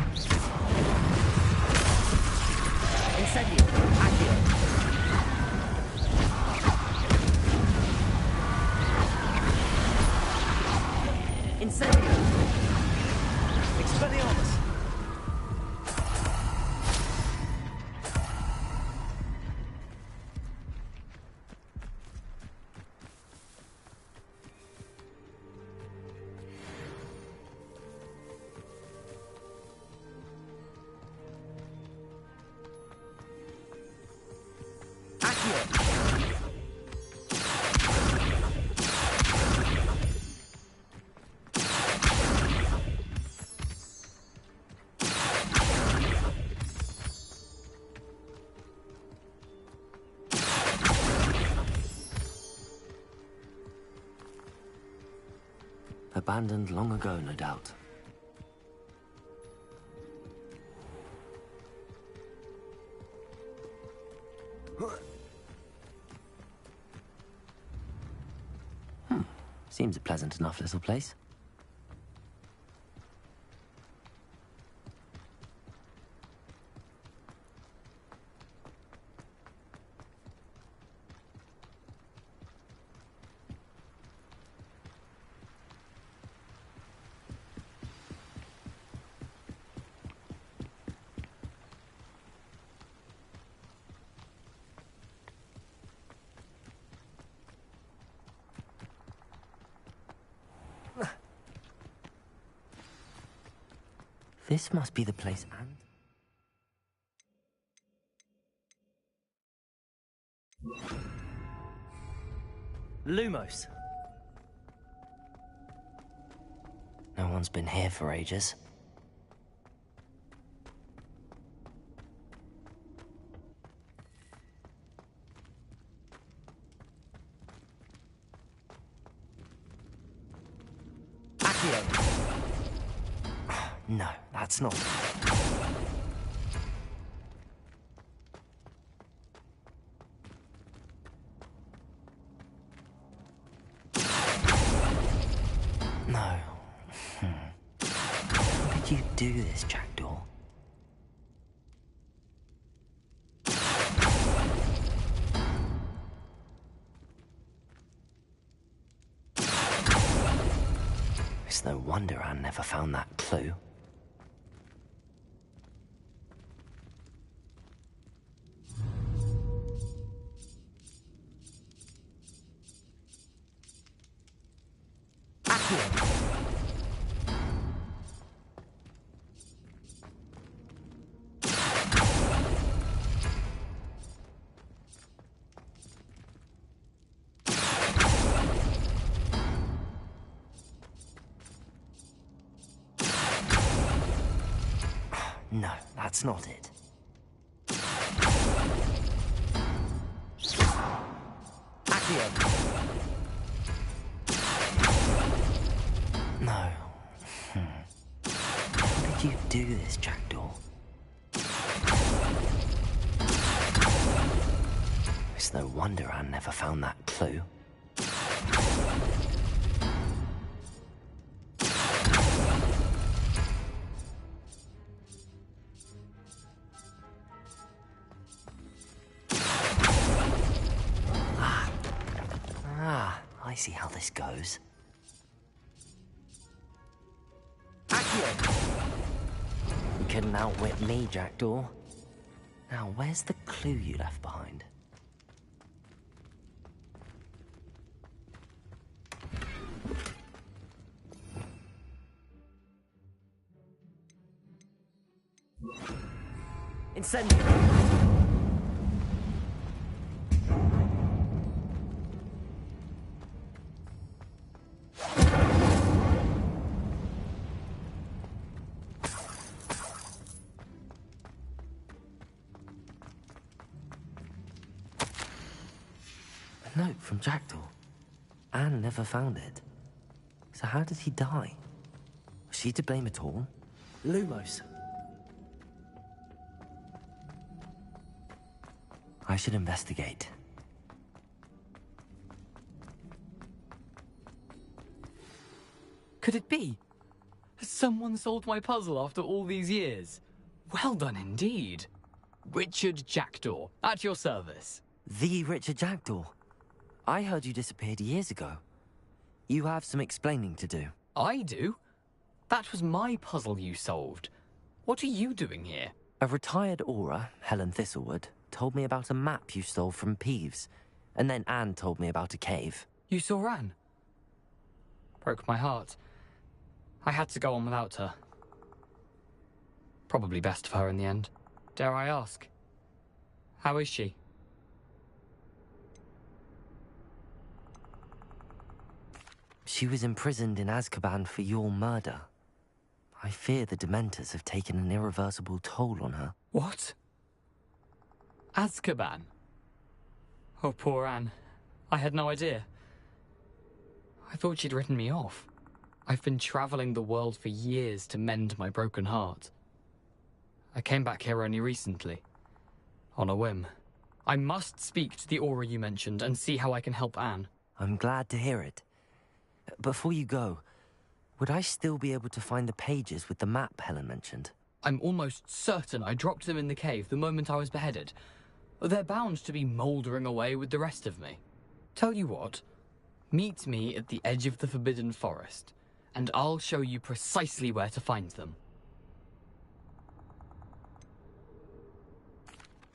Incendio! Accio! Incendio! Expelliarmus! Abandoned long ago, no doubt. Seems a pleasant enough little place. This must be the place and... Lumos. No one's been here for ages. No, that's not. No. How did you do this, Jackdaw? It's no wonder Anne never found that clue. No, that's not it. No. How did you do this, Jackdaw? It's no wonder Anne never found that clue. I see how this goes. You couldn't outwit me, Jackdaw. Now, where's the clue you left behind? Incendio. A note from Jackdaw. Anne never found it. So how did he die? Was she to blame at all? Lumos. I should investigate. Could it be? Has someone solved my puzzle after all these years? Well done indeed. Richard Jackdaw, at your service. The Richard Jackdaw? I heard you disappeared years ago. You have some explaining to do. I do? That was my puzzle you solved. What are you doing here? A retired Aura, Helen Thistlewood, told me about a map you stole from Peeves. And then Anne told me about a cave. You saw Anne? Broke my heart. I had to go on without her. Probably best of her in the end. Dare I ask? How is she? She was imprisoned in Azkaban for your murder. I fear the Dementors have taken an irreversible toll on her. What? Azkaban? Oh, poor Anne. I had no idea. I thought she'd written me off. I've been traveling the world for years to mend my broken heart. I came back here only recently, on a whim. I must speak to the aura you mentioned and see how I can help Anne. I'm glad to hear it. Before you go, would I still be able to find the pages with the map Helen mentioned? I'm almost certain I dropped them in the cave the moment I was beheaded. They're bound to be mouldering away with the rest of me. Tell you what, meet me at the edge of the Forbidden Forest, and I'll show you precisely where to find them.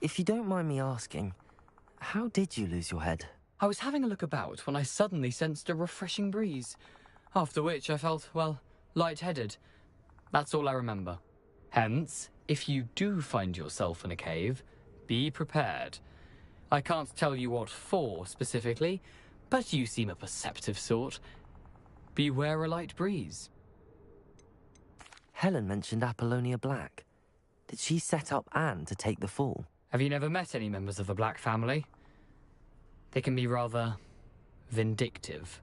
If you don't mind me asking, how did you lose your head? I was having a look about when I suddenly sensed a refreshing breeze, after which I felt, well, lightheaded. That's all I remember. Hence, if you do find yourself in a cave, be prepared. I can't tell you what for specifically, but you seem a perceptive sort. Beware a light breeze. Helen mentioned Apollonia Black. Did she set up Anne to take the fall? Have you never met any members of the Black family? They can be rather vindictive.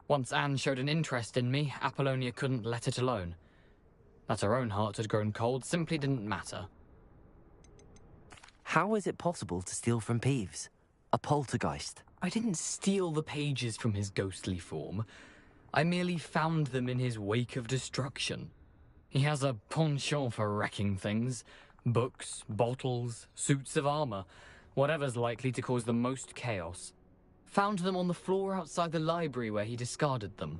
Once Anne showed an interest in me, Apollonia couldn't let it alone. That her own heart had grown cold simply didn't matter. How is it possible to steal from Peeves? A poltergeist? I didn't steal the pages from his ghostly form. I merely found them in his wake of destruction. He has a penchant for wrecking things. Books, bottles, suits of armor. Whatever's likely to cause the most chaos. Found them on the floor outside the library where he discarded them.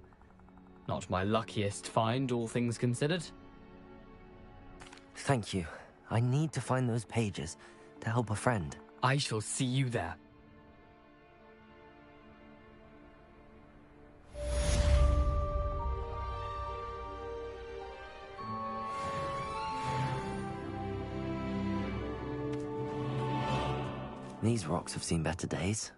Not my luckiest find, all things considered. Thank you. I need to find those pages to help a friend. I shall see you there. These rocks have seen better days.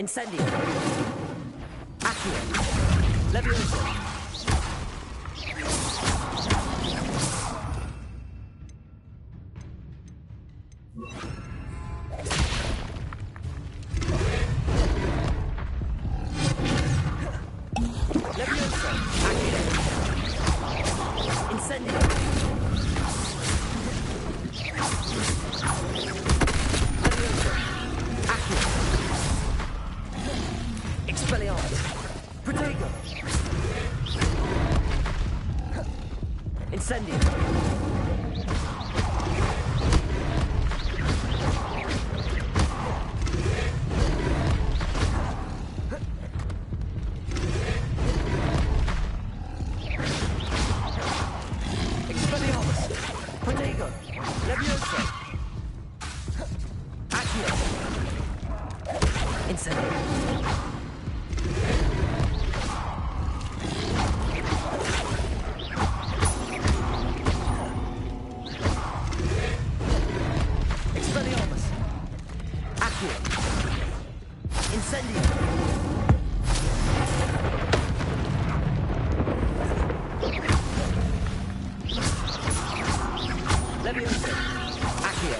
Incendio. Accio. Levioso. Incendio. Expelliarmus. Accio. Incendio. Leviosa. Accio.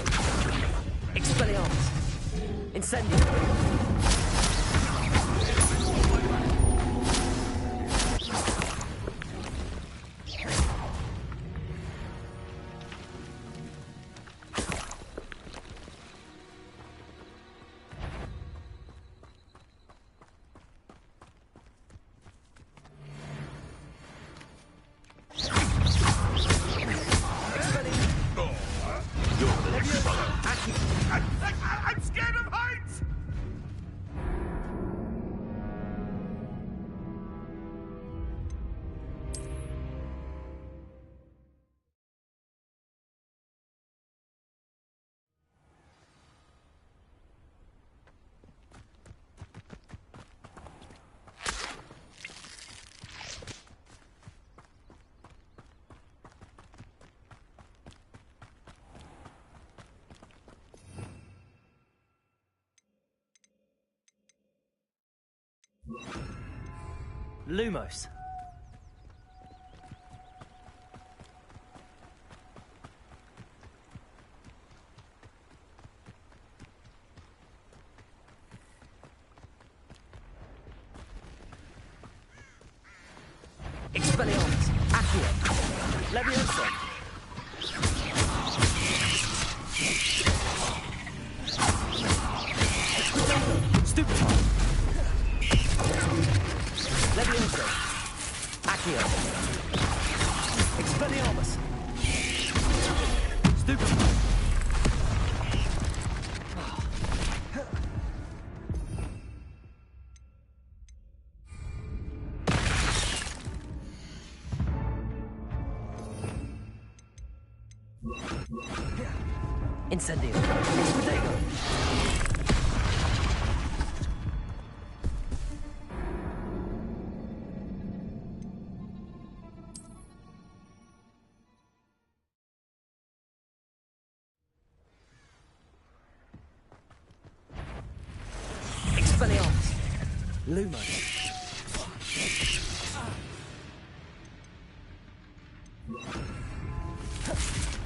Expelliarmus. Incendio. I'm scared of heights! Lumos. Expelliarmus. Accio. Leviosa. Stupefy. Leviosa. Accio. Expelliarmus. Stupefy. Incendio. Expedego. Expelliarmus. Lumos.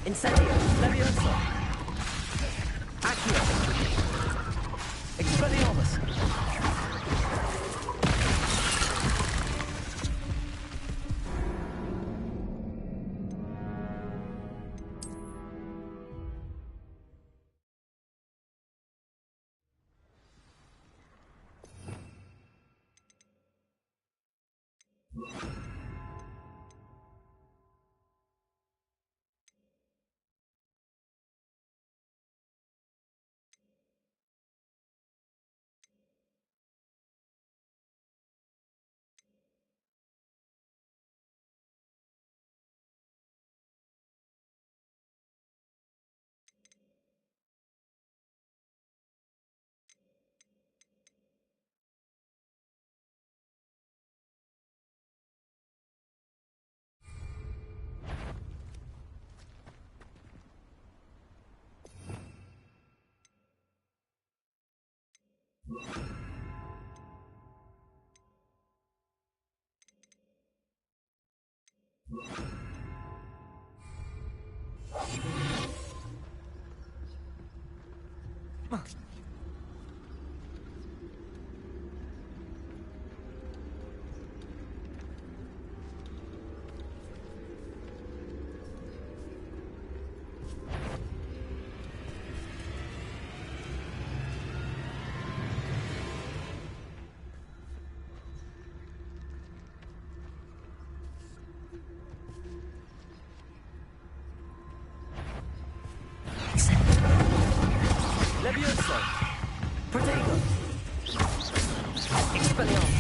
Incendio. Leviosa. Accio. Expelliarmus. Leviosa. Protego. Expelliarmus.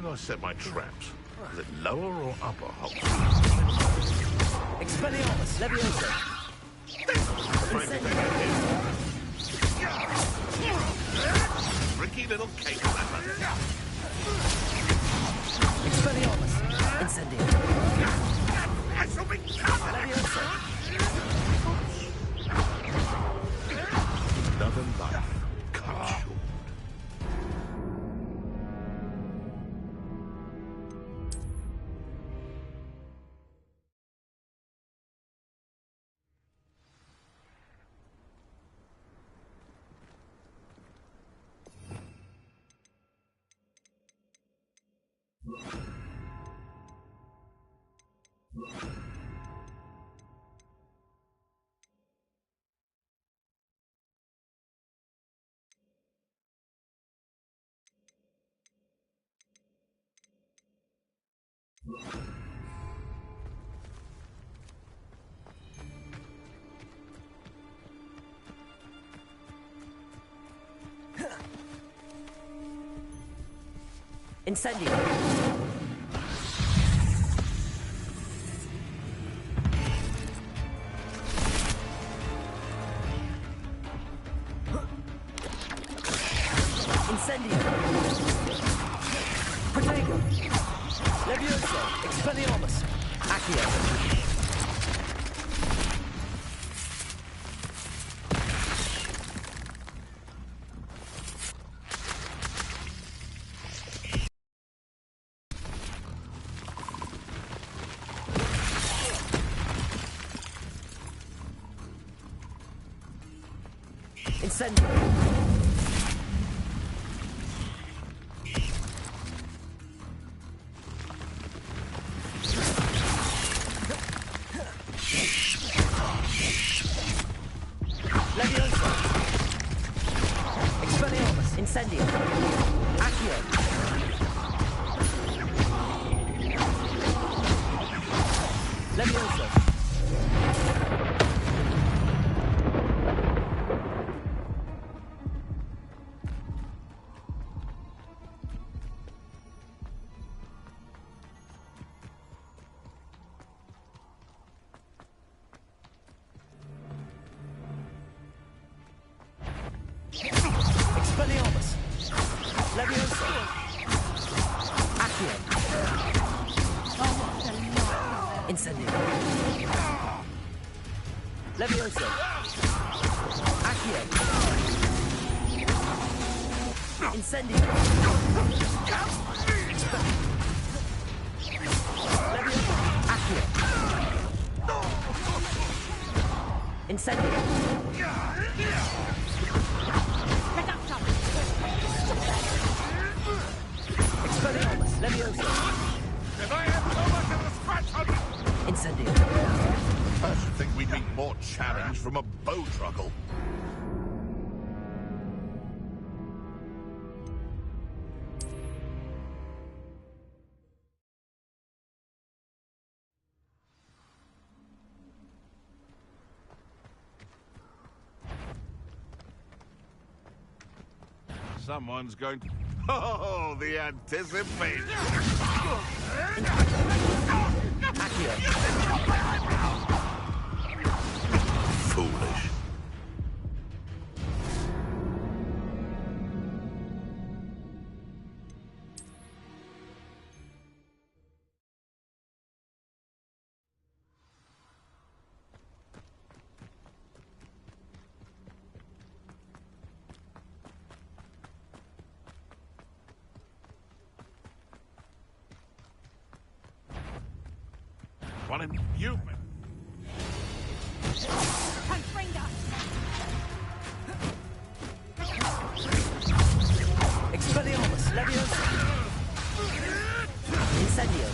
did I set my traps? Is it lower or upper holes? Expelliarmus, Leviosa. Tricky little cake lapper. Expelliarmus, Incendio. I shall be covered! Leviosa. Another life cut short. Incendio. Incendio. Protego. Leviosa. Expelliarmus. Accio. Incendio. Leviosa. Expelliarmus. Incendio. Accio. Leviosa. Expelliarmus. Leviosa. Accio. Incendio. Leviosa. Accio. Incendio. Leviosa. Accio. Incendio. Expelliarmus, Leviosa. Did I have so much of a scratch on you? Incendio. I should think we'd meet more challenge from a bow truckle. Someone's going to... Oh, the anticipation! Foolish. One in you. Expelliarmus, Leviosa. Incendio.